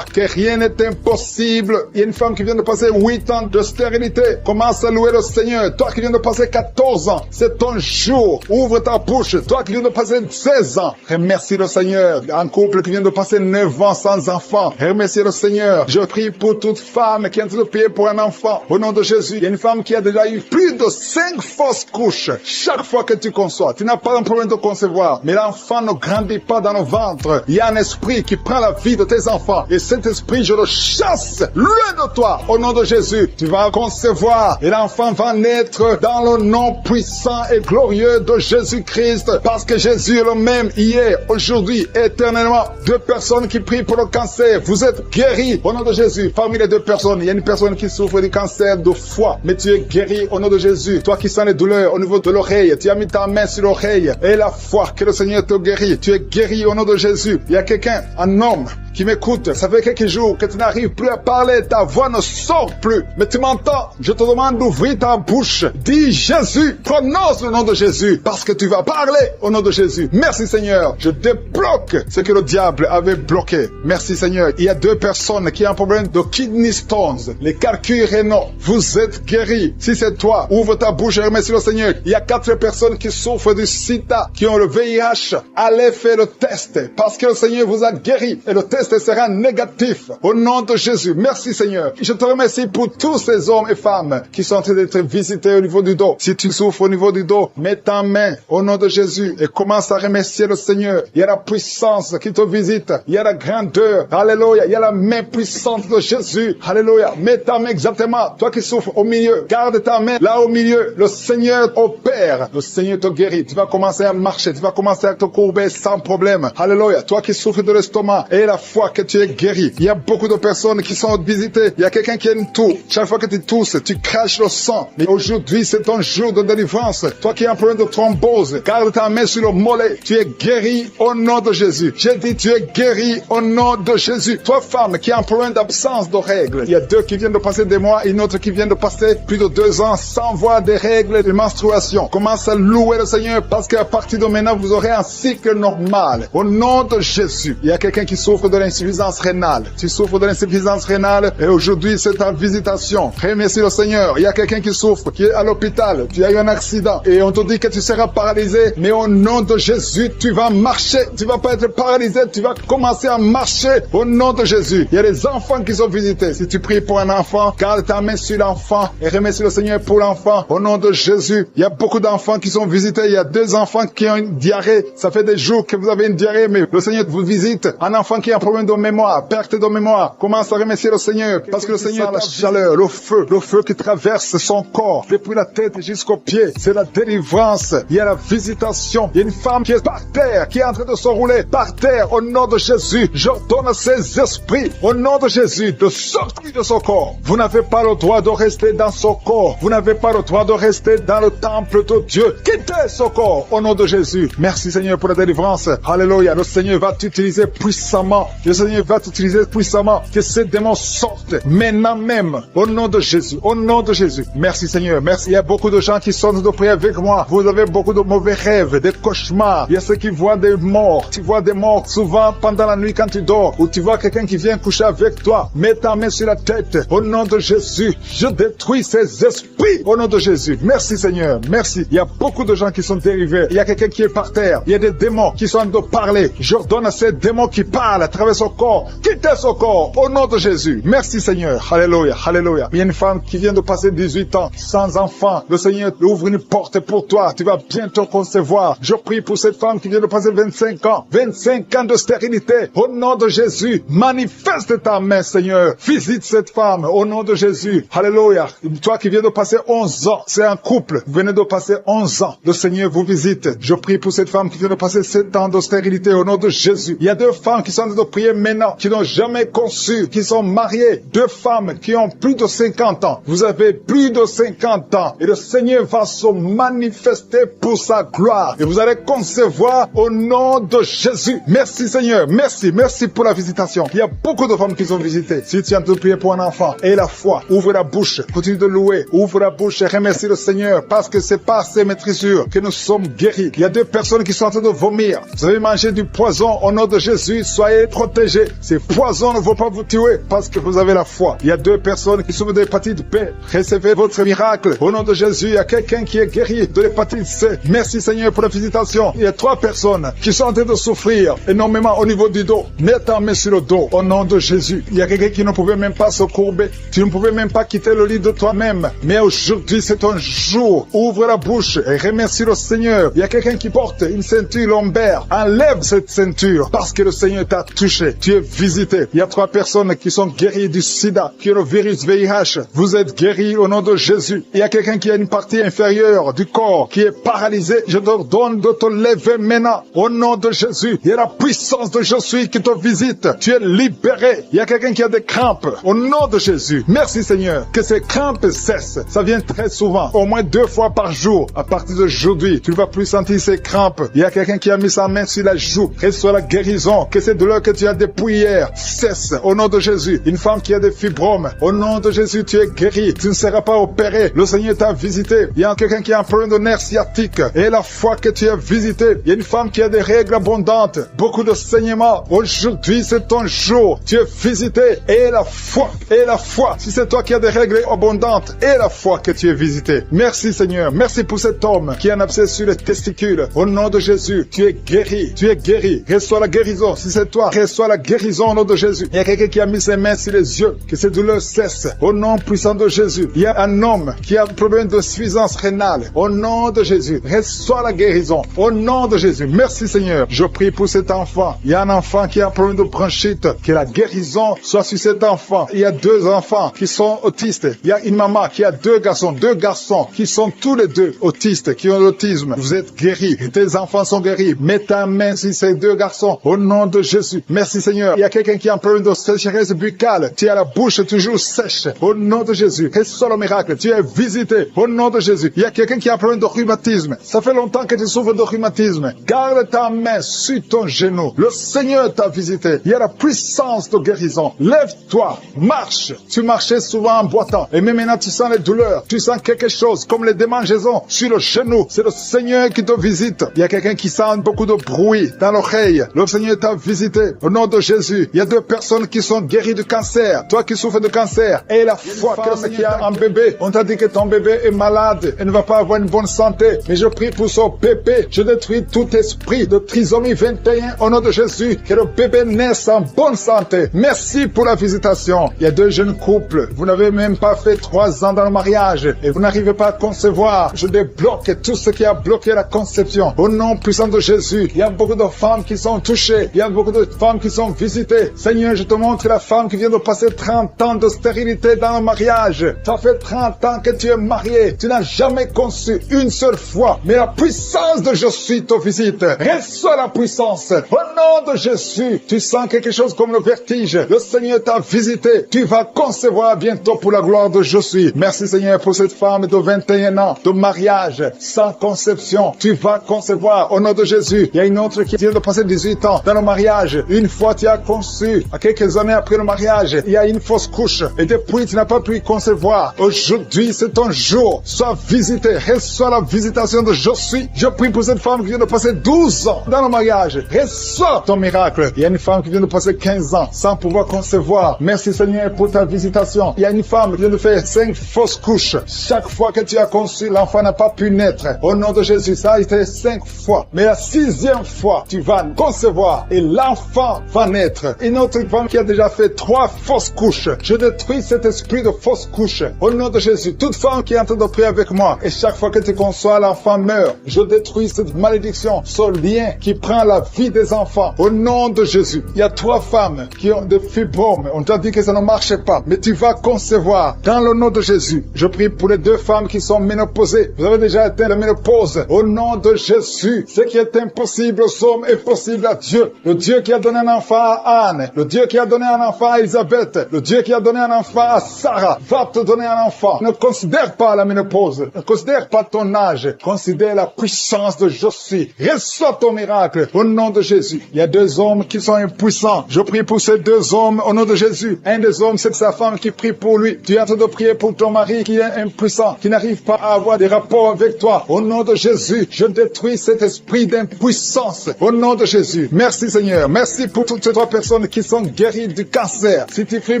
que rien n'est impossible. Il y a une femme qui vient de passer 8 ans de stérilité. Commence à louer le Seigneur. Toi qui viens de passer 14 ans, c'est ton jour. Ouvre ta bouche. Toi qui viens de passer 16 ans, remercie le Seigneur. Un couple qui vient de passer 9 ans sans enfant, remercie le Seigneur. Je prie pour toute femme qui est en train de prier pour un enfant. Au nom de Jésus, il y a une femme qui a déjà eu plus de 5 fausses couches. Chaque fois que tu conçois, tu n'as pas un problème de concevoir, mais l'enfant ne grandit pas dans le ventre. Il y a un esprit qui prend la vie de tes enfants. Et cet esprit, je le chasse loin de toi. Au nom de Jésus, tu vas concevoir et l'enfant va naître dans le nom puissant et glorieux de Jésus-Christ. Parce que Jésus est le même hier, aujourd'hui, éternellement. 2 personnes qui prient pour le cancer. Vous êtes guéris au nom de Jésus. Parmi les 2 personnes, il y a une personne qui souffre du cancer de foie, mais tu es guéri au nom de Jésus. Toi qui sens les douleurs au niveau de l'oreille, tu as mis ta main sur l'oreille et la foi que le Seigneur te guérit. Tu es guéri au nom de Jésus. Il y a quelqu'un, un homme, qui m'écoute, ça fait quelques jours que tu n'arrives plus à parler, ta voix ne sort plus, mais tu m'entends, je te demande d'ouvrir ta bouche, dis Jésus, prononce le nom de Jésus, parce que tu vas parler au nom de Jésus. Merci Seigneur, je débloque ce que le diable avait bloqué. Merci Seigneur. Il y a 2 personnes qui ont un problème de kidney stones, les calculs rénaux, vous êtes guéris. Si c'est toi, ouvre ta bouche et remercie le Seigneur. Il y a 4 personnes qui souffrent du sida, qui ont le VIH, allez faire le test, parce que le Seigneur vous a guéri, et le test sera négatif au nom de Jésus. Merci Seigneur. Je te remercie pour tous ces hommes et femmes qui sont en train d'être visités au niveau du dos. Si tu souffres au niveau du dos, mets ta main au nom de Jésus et commence à remercier le Seigneur. Il y a la puissance qui te visite. Il y a la grandeur. Alléluia. Il y a la main puissante de Jésus. Alléluia. Mets ta main exactement. Toi qui souffres au milieu, garde ta main là au milieu. Le Seigneur opère. Le Seigneur te guérit. Tu vas commencer à marcher. Tu vas commencer à te courber sans problème. Alléluia. Toi qui souffres de l'estomac et la foi que tu es guéri. Il y a beaucoup de personnes qui sont visitées. Il y a quelqu'un qui a une toux. Chaque fois que tu tousses, tu craches le sang. Mais aujourd'hui, c'est ton jour de délivrance. Toi qui as un problème de thrombose, garde ta main sur le mollet. Tu es guéri au nom de Jésus. J'ai dit, tu es guéri au nom de Jésus. Toi, femme, qui a un problème d'absence de règles. Il y a 2 qui viennent de passer des mois et une autre qui vient de passer plus de 2 ans sans voir des règles de menstruation. Commence à louer le Seigneur parce qu'à partir de maintenant, vous aurez un cycle normal. Au nom de Jésus. Il y a quelqu'un qui souffre de l'insuffisance rénale. Tu souffres de l'insuffisance rénale et aujourd'hui c'est ta visitation. Remercie le Seigneur. Il y a quelqu'un qui souffre, qui est à l'hôpital. Tu as eu un accident et on te dit que tu seras paralysé. Mais au nom de Jésus, tu vas marcher. Tu vas pas être paralysé. Tu vas commencer à marcher au nom de Jésus. Il y a des enfants qui sont visités. Si tu pries pour un enfant, garde ta main sur l'enfant et remercie le Seigneur pour l'enfant. Au nom de Jésus, il y a beaucoup d'enfants qui sont visités. Il y a 2 enfants qui ont une diarrhée. Ça fait des jours que vous avez une diarrhée, mais le Seigneur vous visite. Un enfant qui a un problème de mémoire, perte de mémoire, commence à remercier le Seigneur parce que le Seigneur, la chaleur, le feu qui traverse son corps depuis la tête jusqu'aux pieds, c'est la délivrance. Il y a la visitation. Il y a une femme qui est par terre, qui est en train de se rouler par terre. Au nom de Jésus, j'ordonne à ces esprits, au nom de Jésus, de sortir de son corps. Vous n'avez pas le droit de rester dans son corps. Vous n'avez pas le droit de rester dans le temple de Dieu. Quittez son corps au nom de Jésus. Merci Seigneur pour la délivrance. Alléluia. Le Seigneur va t'utiliser puissamment. Le Seigneur va t'utiliser puissamment. Que ces démons sortent maintenant même. Au nom de Jésus. Au nom de Jésus. Merci Seigneur. Merci. Il y a beaucoup de gens qui sont de prier avec moi. Vous avez beaucoup de mauvais rêves, des cauchemars. Il y a ceux qui voient des morts. Tu vois des morts souvent pendant la nuit quand tu dors. Ou tu vois quelqu'un qui vient coucher avec toi. Mets ta main sur la tête. Au nom de Jésus. Je détruis ces esprits. Au nom de Jésus. Merci Seigneur. Merci. Il y a beaucoup de gens qui sont dérivés. Il y a quelqu'un qui est par terre. Il y a des démons qui sont en train de parler. J'ordonne à ces démons qui parlent à travers son corps. Quittez son corps. Au nom de Jésus. Merci Seigneur. Alléluia. Alléluia. Il y a une femme qui vient de passer 18 ans sans enfant. Le Seigneur ouvre une porte pour toi. Tu vas bientôt concevoir. Je prie pour cette femme qui vient de passer 25 ans. 25 ans de stérilité. Au nom de Jésus. Manifeste ta main Seigneur. Visite cette femme. Au nom de Jésus. Alléluia. Toi qui viens de passer 11 ans. C'est un couple. Vous venez de passer 11 ans. Le Seigneur vous visite. Je prie pour cette femme qui vient de passer 7 ans de stérilité. Au nom de Jésus. Il y a 2 femmes qui sont en train de prier maintenant. Qui n'ont jamais conçu. Qui sont mariées. 2 femmes qui ont plus de 50 ans. Vous avez plus de 50 ans. Et le Seigneur va se manifester pour sa gloire. Et vous allez concevoir au nom de Jésus. Merci Seigneur. Merci. Merci pour la visitation. Il y a beaucoup de femmes qui sont visitées. Si tu es en train de prier pour un enfant, aie la foi. Ouvre la bouche. Continue de louer. Ouvre la bouche et remercie le Seigneur. Parce que c'est par ces maîtrisures que nous sommes guéris. Il y a 2 personnes qui sont en train de vomir. Vous avez mangé du poison au nom de Jésus. Soyez protégés. Ces poisons ne vont pas vous tuer parce que vous avez la foi. Il y a 2 personnes qui souffrent de l'hépatite B. Recevez votre miracle. Au nom de Jésus, il y a quelqu'un qui est guéri de l'hépatite C. Merci Seigneur pour la visitation. Il y a 3 personnes qui sont en train de souffrir énormément au niveau du dos. Mets ta main sur le dos. Au nom de Jésus. Il y a quelqu'un qui ne pouvait même pas se courber. Tu ne pouvais même pas quitter le lit de toi-même. Mais aujourd'hui, c'est ton jour. Ouvre la bouche et remercie le Seigneur. Il y a quelqu'un qui porte une ceinture lombaire. Enlève cette ceinture parce que le Seigneur t'a touché. touché, tu es visité. Il y a 3 personnes qui sont guéries du sida, qui ont le virus VIH. Vous êtes guéris au nom de Jésus. Il y a quelqu'un qui a une partie inférieure du corps qui est paralysée. Je te donne de te lever maintenant au nom de Jésus. Il y a la puissance de je suis qui te visite. Tu es libéré. Il y a quelqu'un qui a des crampes au nom de Jésus. Merci Seigneur. Que ces crampes cessent. Ça vient très souvent, au moins 2 fois par jour. À partir d'aujourd'hui, tu ne vas plus sentir ces crampes. Il y a quelqu'un qui a mis sa main sur la joue. Reçois la guérison. Que ces douleurs que tu as depuis hier cessent au nom de Jésus. Une femme qui a des fibromes, au nom de Jésus, tu es guéri. Tu ne seras pas opéré. Le Seigneur t'a visité. Il y a quelqu'un qui a un problème de nerf sciatique. Et la foi que tu as visité. Il y a une femme qui a des règles abondantes. Beaucoup de saignements. Aujourd'hui, c'est ton jour. Tu es visité. Et la foi. Et la foi. Si c'est toi qui as des règles abondantes. Et la foi que tu es visité. Merci Seigneur. Merci pour cet homme qui a un abcès sur les testicules. Au nom de Jésus, tu es guéri. Tu es guéri. Reçois la guérison. Si c'est toi, reçois la guérison au nom de Jésus. Il y a quelqu'un qui a mis ses mains sur les yeux. Que ces douleurs cessent. Au nom puissant de Jésus. Il y a un homme qui a un problème de suffisance rénale. Au nom de Jésus. Reçois la guérison. Au nom de Jésus. Merci Seigneur. Je prie pour cet enfant. Il y a un enfant qui a un problème de bronchite. Que la guérison soit sur cet enfant. Il y a 2 enfants qui sont autistes. Il y a une maman qui a 2 garçons qui sont tous les 2 autistes, qui ont l'autisme. Vous êtes guéris. Tes enfants sont guéris. Mets ta main sur ces 2 garçons. Au nom de Jésus. Merci Seigneur. Il y a quelqu'un qui a un problème de sécheresse buccale. Tu as la bouche toujours sèche. Au nom de Jésus. Reçois le miracle. Tu es visité. Au nom de Jésus. Il y a quelqu'un qui a un problème de rhumatisme. Ça fait longtemps que tu souffres de rhumatisme. Garde ta main sur ton genou. Le Seigneur t'a visité. Il y a la puissance de guérison. Lève-toi. Marche. Tu marchais souvent en boitant. Et même maintenant tu sens les douleurs. Tu sens quelque chose comme les démangeaisons sur le genou. C'est le Seigneur qui te visite. Il y a quelqu'un qui sent beaucoup de bruit dans l'oreille. Le Seigneur t'a visité. Au nom de Jésus. Il y a 2 personnes qui sont guéries du cancer. Toi qui souffres de cancer. Et la foi que le Seigneur a un bébé. On t'a dit que ton bébé est malade et ne va pas avoir une bonne santé. Mais je prie pour son bébé. Je détruis tout esprit de trisomie 21 au nom de Jésus. Que le bébé naisse en bonne santé. Merci pour la visitation. Il y a 2 jeunes couples. Vous n'avez même pas fait 3 ans dans le mariage et vous n'arrivez pas à concevoir. Je débloque tout ce qui a bloqué la conception. Au nom puissant de Jésus. Il y a beaucoup de femmes qui sont touchées. Il y a beaucoup de femmes qui sont visitées. Seigneur, je te montre la femme qui vient de passer 30 ans de stérilité dans le mariage. Ça fait 30 ans que tu es marié. Tu n'as jamais conçu une seule fois. Mais la puissance de je suis te visite. Reçois la puissance. Au nom de Jésus, tu sens quelque chose comme le vertige. Le Seigneur t'a visité. Tu vas concevoir bientôt pour la gloire de je suis. Merci Seigneur pour cette femme de 21 ans de mariage sans conception. Tu vas concevoir au nom de Jésus. Il y a une autre qui vient de passer 18 ans dans le mariage. Une fois tu as conçu, à quelques années après le mariage, il y a une fausse couche. Et depuis tu n'as pas pu concevoir. Aujourd'hui c'est ton jour. Sois visité. Reçois la visitation de je suis. Je prie pour cette femme qui vient de passer 12 ans dans le mariage. Reçois ton miracle. Il y a une femme qui vient de passer 15 ans sans pouvoir concevoir. Merci Seigneur pour ta visitation. Il y a une femme qui vient de faire 5 fausses couches. Chaque fois que tu as conçu, l'enfant n'a pas pu naître. Au nom de Jésus, ça a été 5 fois. Mais la 6e fois, tu vas concevoir et l'enfant va naître. Une autre femme qui a déjà fait 3 fausses couches. Je détruis cet esprit de fausses couches. Au nom de Jésus, toute femme qui est en train de prier avec moi et chaque fois que tu conçois, l'enfant meurt. Je détruis cette malédiction, ce lien qui prend la vie des enfants. Au nom de Jésus, il y a 3 femmes qui ont des fibromes. On t'a dit que ça ne marchait pas, mais tu vas concevoir dans le nom de Jésus. Je prie pour les 2 femmes qui sont ménopausées. Vous avez déjà atteint la ménopause. Au nom de Jésus, ce qui est impossible aux hommes est possible à Dieu. Le Dieu qui a donné un enfant à Anne, le Dieu qui a donné un enfant à Elisabeth, le Dieu qui a donné un enfant à Sarah, va te donner un enfant. Ne considère pas la ménopause, ne considère pas ton âge, considère la puissance de je suis. Reçois ton miracle au nom de Jésus. Il y a 2 hommes qui sont impuissants. Je prie pour ces 2 hommes au nom de Jésus. Un des hommes, c'est sa femme qui prie pour lui. Tu es en train de prier pour ton mari qui est impuissant, qui n'arrive pas à avoir des rapports avec toi. Au nom de Jésus, je détruis cet esprit d'impuissance. Au nom de Jésus. Merci Seigneur. Merci pour toutes ces 3 personnes qui sont guéries du cancer. Si tu pries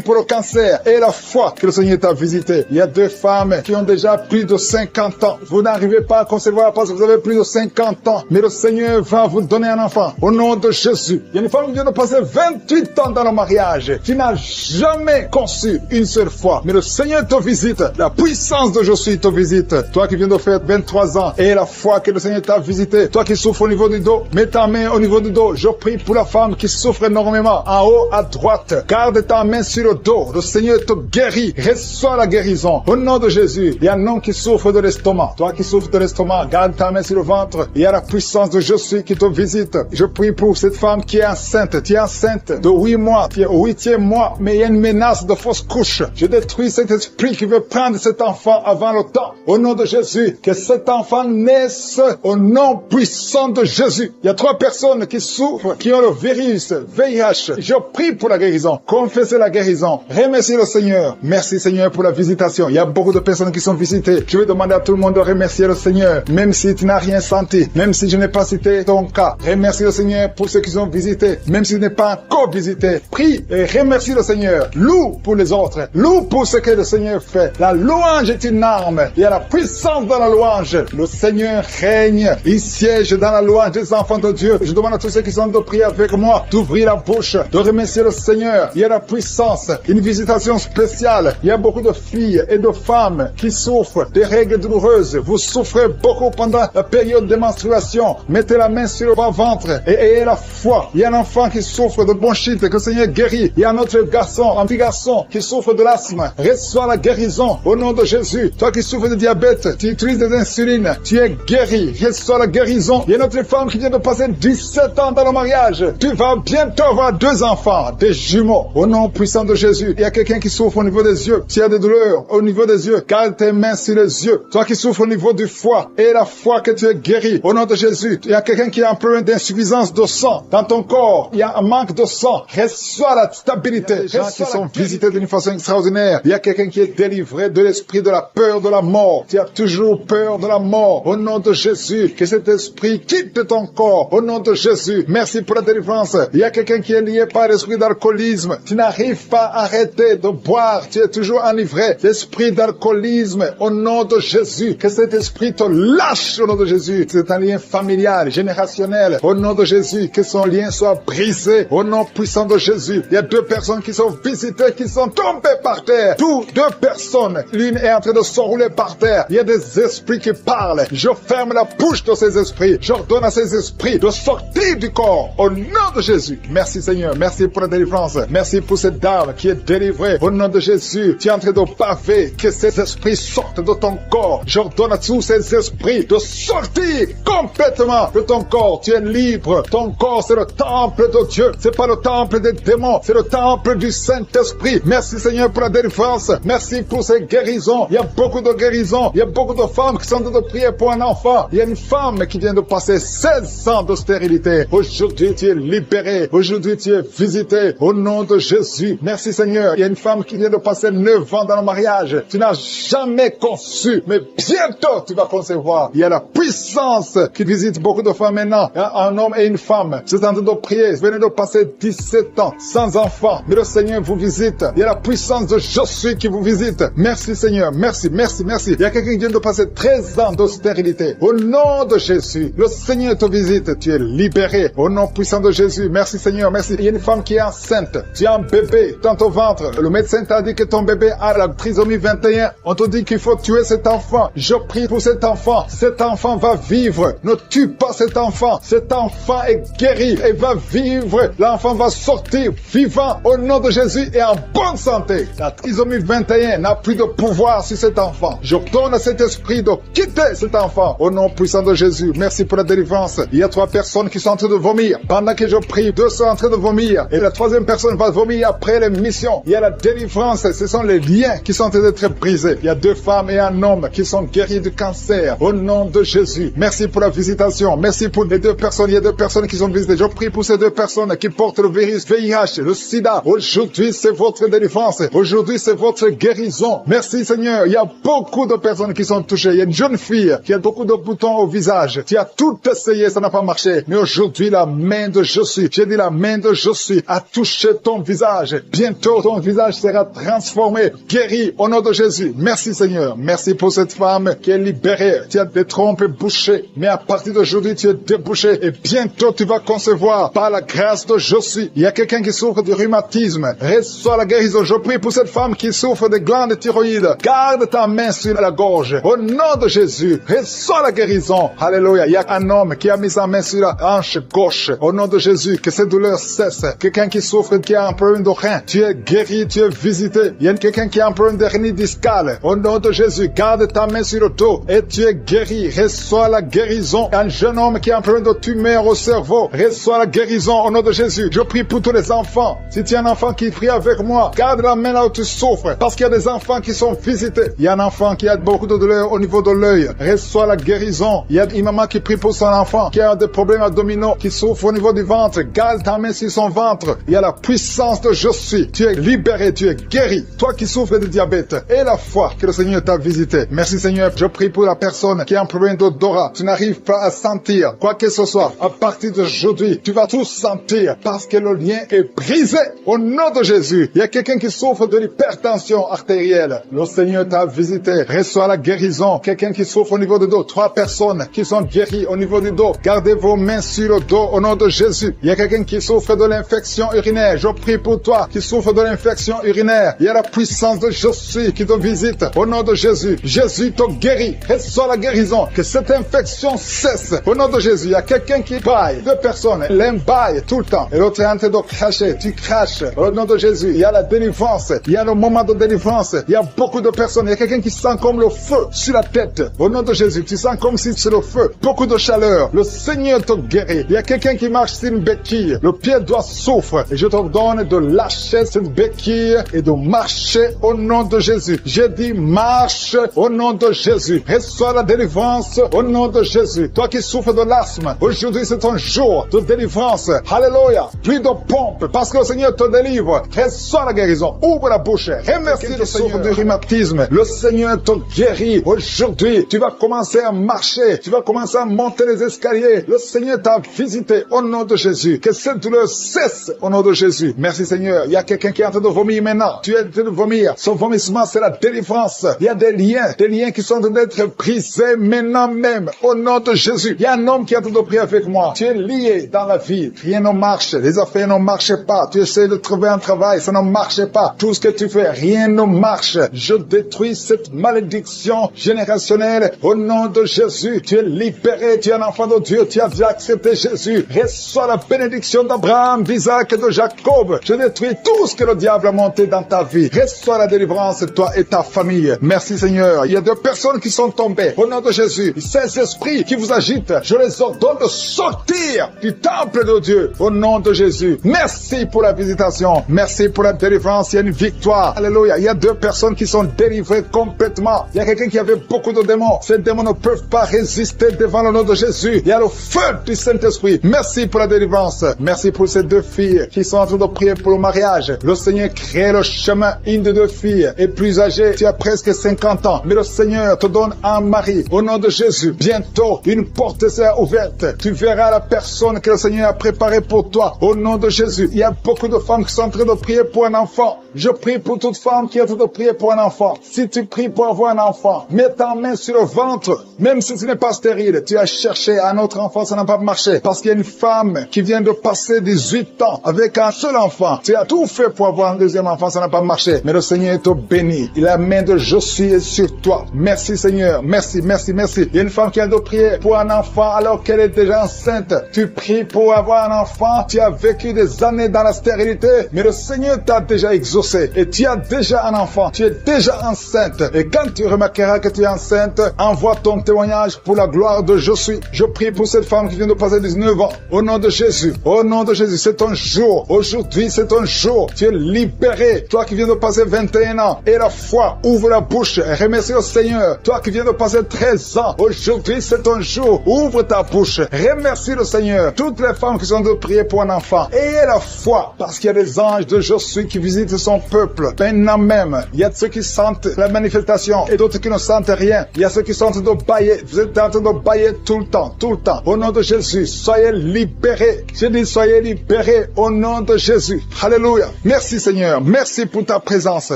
pour le cancer et la foi que le Seigneur t'a visité. Il y a 2 femmes qui ont déjà plus de 50 ans. Vous n'arrivez pas à concevoir parce que vous avez plus de 50 ans. Mais le Seigneur va vous donner un enfant. Au nom de Jésus. Il y a une femme qui vient de passer 28 ans dans le mariage. Tu n'as jamais conçu une seule fois. Mais le Seigneur te visite. La puissance de je suis te visite. Toi qui viens de faire 23 ans et la foi que le Seigneur t'a visité. Toi qui souffres au niveau du dos, mets ta main au niveau du dos. Je prie pour la femme qui souffre souffre énormément, en haut à droite, garde ta main sur le dos. Le Seigneur te guérit. Reçois la guérison. Au nom de Jésus, il y a un homme qui souffre de l'estomac. Toi qui souffres de l'estomac, garde ta main sur le ventre. Il y a la puissance de Je suis qui te visite. Je prie pour cette femme qui est enceinte. Tu es enceinte de 8 mois. Tu es au 8e mois, mais il y a une menace de fausse couche. Je détruis cet esprit qui veut prendre cet enfant avant le temps. Au nom de Jésus, que cet enfant naisse au nom puissant de Jésus. Il y a 3 personnes qui souffrent, qui ont le virus, VIH. Je prie pour la guérison. Confessez la guérison. Remerciez le Seigneur. Merci Seigneur pour la visitation. Il y a beaucoup de personnes qui sont visitées. Je vais demander à tout le monde de remercier le Seigneur, même si tu n'as rien senti, même si je n'ai pas cité ton cas. Remercie le Seigneur pour ceux qui ont visité, même si tu n'es pas encore visité. Prie et remercie le Seigneur. Loue pour les autres. Loue pour ce que le Seigneur fait. La louange est une arme. Il y a la puissance dans la louange. Le Seigneur règne. Il siège dans la louange des enfants de Dieu. Je demande à tous ceux qui sont de prier avec moi d'ouvrir la bouche, de remercier le Seigneur. Il y a la puissance, une visitation spéciale. Il y a beaucoup de filles et de femmes qui souffrent des règles douloureuses. Vous souffrez beaucoup pendant la période de menstruation. Mettez la main sur le bas-ventre et ayez la foi. Il y a un enfant qui souffre de bronchite, que le Seigneur guérit. Il y a un autre garçon, un petit garçon qui souffre de l'asthme. Reçois la guérison au nom de Jésus. Toi qui souffres de diabète, tu utilises des insulines, tu es guéri. Reçois la guérison. Il y a une autre femme qui vient de passer 17 ans dans le mariage. Tu vas bientôt avoir 2 enfants, des jumeaux. Au nom puissant de Jésus. Il y a quelqu'un qui souffre au niveau des yeux. Tu as des douleurs au niveau des yeux. Garde tes mains sur les yeux. Toi qui souffres au niveau du foie, et la foi que tu es guéri. Au nom de Jésus. Il y a quelqu'un qui a un problème d'insuffisance de sang dans ton corps. Il y a un manque de sang. Reçois la stabilité. Il y a des gens qui sont visités d'une façon extraordinaire. Il y a quelqu'un qui est délivré de l'esprit de la peur de la mort. Tu as toujours peur de la mort. Au nom de Jésus. Que cet esprit quitte ton corps. Au nom de Jésus. Merci pour la délivrance. Il y a quelqu'un qui est lié par l'esprit d'alcoolisme. Tu n'arrives pas à arrêter de boire. Tu es toujours enivré. L'esprit d'alcoolisme. Au nom de Jésus. Que cet esprit te lâche au nom de Jésus. C'est un lien familial, générationnel. Au nom de Jésus. Que son lien soit brisé. Au nom puissant de Jésus. Il y a 2 personnes qui sont visitées, qui sont tombées par terre. Toutes 2 personnes. L'une est en train de s'enrouler par terre. Il y a des esprits qui parlent. Je ferme la bouche de ces esprits. J'ordonne à ces esprits de sortir du corps. Au nom de Jésus. Merci Seigneur. Merci pour la délivrance. Merci pour cette dame qui est délivrée. Au nom de Jésus. Tu es en train de baver. Que ces esprits sortent de ton corps. J'ordonne à tous ces esprits de sortir complètement de ton corps. Tu es libre. Ton corps, c'est le temple de Dieu. C'est pas le temple des démons. C'est le temple du Saint-Esprit. Merci Seigneur pour la délivrance. Merci pour ces guérisons. Il y a beaucoup de guérisons. Il y a beaucoup de femmes qui sont en train de prier pour un enfant. Il y a une femme qui vient de passer 16 ans de stérilité. Aujourd'hui, tu es libéré. Aujourd'hui, tu es visité. Au nom de Jésus. Merci Seigneur. Il y a une femme qui vient de passer 9 ans dans le mariage. Tu n'as jamais conçu, mais bientôt tu vas concevoir. Il y a la puissance qui visite beaucoup de femmes maintenant. Un homme et une femme. C'est en train de prier. Vous venez de passer 17 ans sans enfant. Mais le Seigneur vous visite. Il y a la puissance de Je suis qui vous visite. Merci Seigneur. Merci, merci, merci. Il y a quelqu'un qui vient de passer 13 ans de stérilité. Au nom de Jésus, le Seigneur te visite. Tu es libéré. Au nom puissant de Jésus. Merci Seigneur, merci. Il y a une femme qui est enceinte. Tu as un bébé dans ton ventre. Le médecin t'a dit que ton bébé a la trisomie 21. On te dit qu'il faut tuer cet enfant. Je prie pour cet enfant. Cet enfant va vivre. Ne tue pas cet enfant. Cet enfant est guéri et va vivre. L'enfant va sortir vivant au nom de Jésus et en bonne santé. La trisomie 21 n'a plus de pouvoir sur cet enfant. Je donne à cet esprit de quitter cet enfant au nom puissant de Jésus. Merci pour la délivrance. Il y a 3 personnes qui sont en train de vomir. Pendant que je prie, 2 sont en train de vomir. Et la 3e personne va vomir après l'émission. Il y a la délivrance. Ce sont les liens qui sont en train d'être brisés. Il y a 2 femmes et un homme qui sont guéris du cancer au nom de Jésus. Merci pour la visitation. Merci pour les 2 personnes. Il y a 2 personnes qui sont visitées. Je prie pour ces 2 personnes qui portent le virus VIH, le sida. Aujourd'hui, c'est votre délivrance. Aujourd'hui, c'est votre guérison. Merci Seigneur. Il y a beaucoup de personnes qui sont touchées. Il y a une jeune fille qui a beaucoup de boutons au visage. Tu as tout essayé, ça n'a pas marché. Mais aujourd'hui, la main de Je suis, j'ai dit la main de Je suis, a touché ton visage. Bientôt, ton visage sera transformé, guéri au nom de Jésus. Merci Seigneur. Merci pour cette femme qui est libérée. Tu as des trompes bouchées. Mais à partir d'aujourd'hui, tu es débouché. Et bientôt, tu vas concevoir par la grâce de Je suis. Il y a quelqu'un qui souffre de rhumatisme. Reçois la guérison. Je prie pour cette femme qui souffre de glandes thyroïdes. Garde ta main sur la gorge. Au nom de Jésus, reçois la guérison. Alléluia. Il y a un homme qui a mis sa main sur la hanche gauche. Au nom de Jésus, que cette douleur cesse. Quelqu'un qui souffre, qui a un problème de rein, tu es guéri, tu es visité. Il y a quelqu'un qui a un problème de hernie discale. Au nom de Jésus, garde ta main sur le dos et tu es guéri. Reçois la guérison. Un jeune homme qui a un problème de tumeur au cerveau, reçois la guérison au nom de Jésus. Je prie pour tous les enfants. Si tu as un enfant qui prie avec moi, garde la main là où tu souffres, parce qu'il y a des enfants qui sont visités. Il y a un enfant qui a beaucoup de douleur au niveau de l'œil. Reçois la guérison. Il y a une maman qui prie pour son enfant qui a des problèmes abdominaux, qui souffre au niveau du ventre. Garde ta main sur son ventre. Il y a la puissance de je suis. Tu es libéré, tu es guéri. Toi qui souffres de diabète, et la foi que le Seigneur t'a visité. Merci Seigneur. Je prie pour la personne qui a un problème d'odorat. Tu n'arrives pas à sentir quoi que ce soit. À partir d'aujourd'hui, tu vas tout sentir parce que le lien est brisé. Au nom de Jésus, il y a quelqu'un qui souffre de l'hypertension artérielle. Le Seigneur t'a visité. Reçois la guérison. Quelqu'un qui souffre au niveau du dos. 3 personnes qui sont guéries au niveau du dos. Gardez vos mains sur le dos au nom de Jésus. Il y a quelqu'un qui souffre de l'infection urinaire. Je prie pour toi qui souffre de l'infection urinaire. Il y a la puissance de je suis qui te visite au nom de Jésus. Jésus te guérit. Reçois la guérison. Que cette infection cesse au nom de Jésus. Il y a quelqu'un qui baille. 2 personnes. L'un baille tout le temps et l'autre est en train de cracher. Tu craches au nom de Jésus. Il y a la délivrance. Il y a le moment de délivrance. Il y a beaucoup de personnes. Il y a quelqu'un qui sent comme le feu sur la tête. Au nom de Jésus, tu sens comme si c'est le feu. Beaucoup de chaleur. Le Seigneur te guérit. Il y a quelqu'un qui marche sur une béquille. Le pied doit souffre. Et je te donne de lâcher cette béquille et de marcher au nom de Jésus. J'ai dit marche au nom de Jésus. Reçois la délivrance au nom de Jésus. Toi qui souffres de l'asthme, aujourd'hui c'est ton jour de délivrance. Alléluia. Plus de pompe parce que le Seigneur te délivre. Reçois la guérison. Ouvre la bouche. Remercie le Seigneur du rhumatisme. Le Seigneur te guérit. Aujourd'hui, tu vas commencer à marcher. Tu vas commencer à monter les escaliers. Le Seigneur t'a visité au nom de Jésus. Que cette douleur cesse au nom de Jésus. Merci Seigneur. Il y a quelqu'un qui est en train de vomir maintenant. Tu es en train de vomir. Son vomissement, c'est la délivrance. Il y a des liens qui sont en train d'être brisés maintenant même au nom de Jésus. Il y a un homme qui est en train de prier avec moi. Tu es lié dans la vie. Rien ne marche. Les affaires ne marchent pas. Tu essaies de trouver un travail. Ça ne marche pas. Tout ce que tu fais, rien ne marche. Je détruis cette malédiction générationnelle au nom de Jésus. Tu es libéré. Tu es un enfant de Dieu. Tu as déjà accepté Jésus. Reçois la bénédiction d'Abraham, d'Isaac et de Jacob. Je détruis tout ce que le diable a monté dans ta vie. Reçois la délivrance, toi et ta famille. Merci Seigneur. Il y a 2 personnes qui sont tombées. Au nom de Jésus, ces esprits qui vous agitent, je les ordonne de sortir du temple de Dieu. Au nom de Jésus. Merci pour la visitation. Merci pour la délivrance. Il y a une victoire. Alléluia. Il y a 2 personnes qui sont délivrées complètement. Il y a quelqu'un qui avait beaucoup de démons. Ces démons ne peuvent pas résister devant le nom de Jésus. Il y a le feu du Saint-Esprit. Merci pour la délivrance. Merci pour ces 2 filles qui sont en train de prier pour le mariage. Le Seigneur crée le chemin. Une des 2 filles est plus âgée. Tu as presque 50 ans. Mais le Seigneur te donne un mari. Au nom de Jésus. Bientôt, une porte sera ouverte. Tu verras la personne que le Seigneur a préparée pour toi. Au nom de Jésus. Il y a beaucoup de femmes qui sont en train de prier pour un enfant. Je prie pour toute femme qui est en train de prier pour un enfant. Si tu pries pour avoir un enfant, mets ta main sur le ventre. Même si tu n'es pas stérile, tu as cherché un autre enfant, ça n'a pas marché. Parce qu'il y a une femme qui vient de passer 18 ans avec un seul enfant. Tu as tout fait pour avoir un deuxième enfant, ça n'a pas marché. Mais le Seigneur te bénit. Il a la main de je suis sur toi. Merci Seigneur. Merci, merci, merci. Il y a une femme qui a de prier pour un enfant alors qu'elle est déjà enceinte. Tu pries pour avoir un enfant. Tu as vécu des années dans la stérilité. Mais le Seigneur t'a déjà exaucé. Et tu as déjà un enfant. Tu es déjà enceinte. Et quand tu remarqueras que tu es enceinte, envoie ton témoignage pour la gloire de je suis. Je prie pour cette femme qui vient de passer 19 ans. Au nom de Jésus. Au nom de Jésus. C'est ton jour. Aujourd'hui, c'est ton jour. Tu es libéré. Toi qui viens de passer 21 ans. Et la foi, ouvre la bouche. Remercie le Seigneur. Toi qui viens de passer 13 ans. Aujourd'hui, c'est ton jour. Ouvre ta bouche. Remercie le Seigneur. Toutes les femmes qui sont de prier pour un enfant. Ayez la foi. Parce qu'il y a des anges de je suis qui visitent son peuple. Maintenant même, il y a ceux qui sentent la manifestation et d'autres qui ne sentent rien. Il y a ceux qui sont en train de bailler. Vous êtes en train de bailler tout le temps, tout le temps. Au nom de Jésus, soyez libérés. Je dis soyez libérés au nom de Jésus. Alléluia. Merci Seigneur. Merci pour ta présence.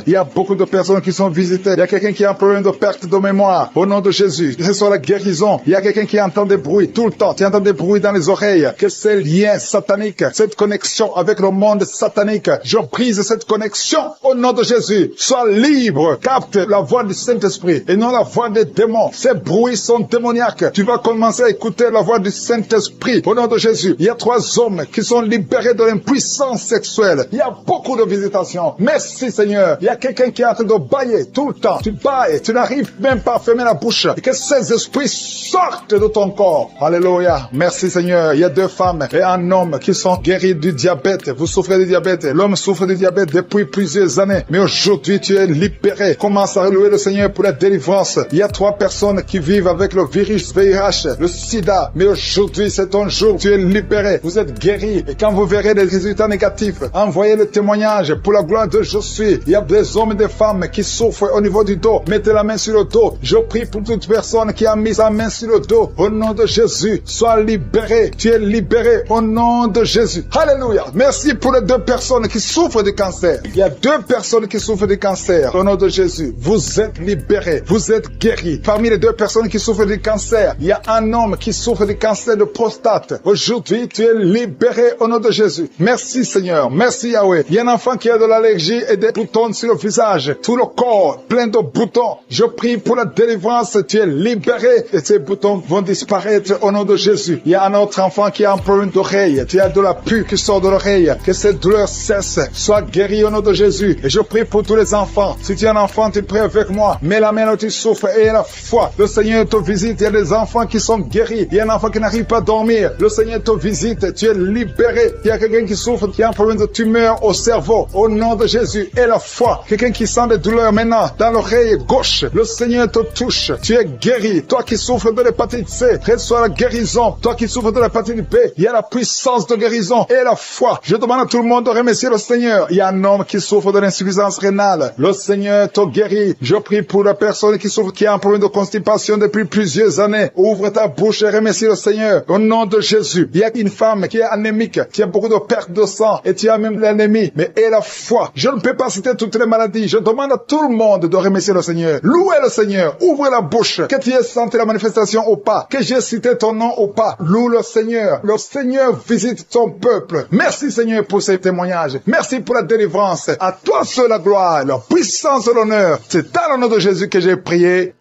Il y a beaucoup de personnes qui sont visitées. Il y a quelqu'un qui a un problème de perte de mémoire. Au nom de Jésus, reçois la guérison. Il y a quelqu'un qui entend des bruits tout le temps. Tu entends des bruits dans les oreilles. Que ces liens sataniques, cette connexion avec le monde satanique, je brise cette connexion au nom de Jésus. Sois libre. Capte la voix du Saint-Esprit et non la voix des démons. Ces bruits sont démoniaques. Tu vas commencer à écouter la voix du Saint-Esprit au nom de Jésus. Il y a 3 hommes qui sont libérés de l'impuissance sexuelle. Il y a beaucoup de visitations. Merci Seigneur. Il y a quelqu'un qui est en train de bailler tout le temps. Tu bailles, tu n'arrives même pas à fermer la bouche. Et que ces esprits sortent de ton corps. Alléluia. Merci Seigneur. Il y a 2 femmes et un homme qui sont guéris du diabète. Vous souffrez du diabète. L'homme souffre du diabète depuis plusieurs années. Mais aujourd'hui, tu es libéré. Commence à louer le Seigneur pour la délivrance. Il y a 3 personnes qui vivent avec le virus VIH, le sida. Mais aujourd'hui, c'est ton jour. Tu es libéré. Vous êtes guéri. Et quand vous verrez des résultats négatifs, envoyez le témoignage pour la gloire de je suis. Il y a des hommes et des femmes qui souffrent au niveau du dos. Mettez la main sur le dos. Je prie pour toute personne qui a mis sa main sur le dos. Au nom de Jésus, sois libéré. Tu es libéré au nom de Jésus. Alléluia. Merci pour les 2 personnes qui souffrent du cancer. Il y a 2 personnes qui souffrent du cancer. Au nom de Jésus, vous êtes libérés. Vous êtes guéris. Parmi les 2 personnes qui souffrent du cancer, il y a un homme qui souffre du cancer de prostate. Aujourd'hui, tu es libéré au nom de Jésus. Merci Seigneur. Merci Yahweh. Il y a un enfant qui a de l'allergie et des boutons sur le visage. Tout le corps plein de boutons. Je prie pour la délivrance. Tu es libéré et ces boutons vont disparaître au nom de Jésus. Il y a un autre enfant qui a un problème d'oreille. Tu as de la pus qui sort de l'oreille. Que cette douleur cesse. Sois guéri au nom de Jésus. Et je prie pour tous les enfants. Si tu es un enfant, tu pries avec moi. Mets la main où tu souffres et la foi. Le Seigneur te visite. Il y a des enfants qui sont guéris. Il y a un enfant qui n'arrive pas à dormir. Le Seigneur te visite. Tu es libéré. Il y a quelqu'un qui souffre, qui a un problème de tumeur au cerveau. Au nom de Jésus et la foi. Quelqu'un qui sent des douleurs maintenant dans l'oreille gauche. Le Seigneur te touche. Tu es guéri. Toi qui souffres de l'hépatite C, reçois la guérison. Toi qui souffres de l'hépatite B, il y a la puissance de guérison et la foi. Je demande à tout le monde de remercier le Seigneur. Il y a un homme qui souffre de l'insuffisance rénale. Le Seigneur te guérit. Je prie pour la personne qui souffre, qui a un problème de constipation depuis plusieurs années. Ouvre ta bouche et remercie le Seigneur. Au nom de Jésus. Il y a une femme qui est anémique, qui a beaucoup de perte de sang et tu as même l'anémie. Mais et la foi. Je ne peux pas citer toutes les maladies. Je demande à tout le monde de remercier le Seigneur. Louez le Seigneur. Ouvre la bouche. Que tu aies senti la manifestation ou pas. Que j'ai cité ton nom ou pas. Loue le Seigneur. Le Seigneur visite son peuple. Merci Seigneur pour ces témoignages. Merci pour la délivrance. À toi seul la gloire, la puissance et l'honneur. C'est dans le nom de Jésus que j'ai prié.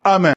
Amen.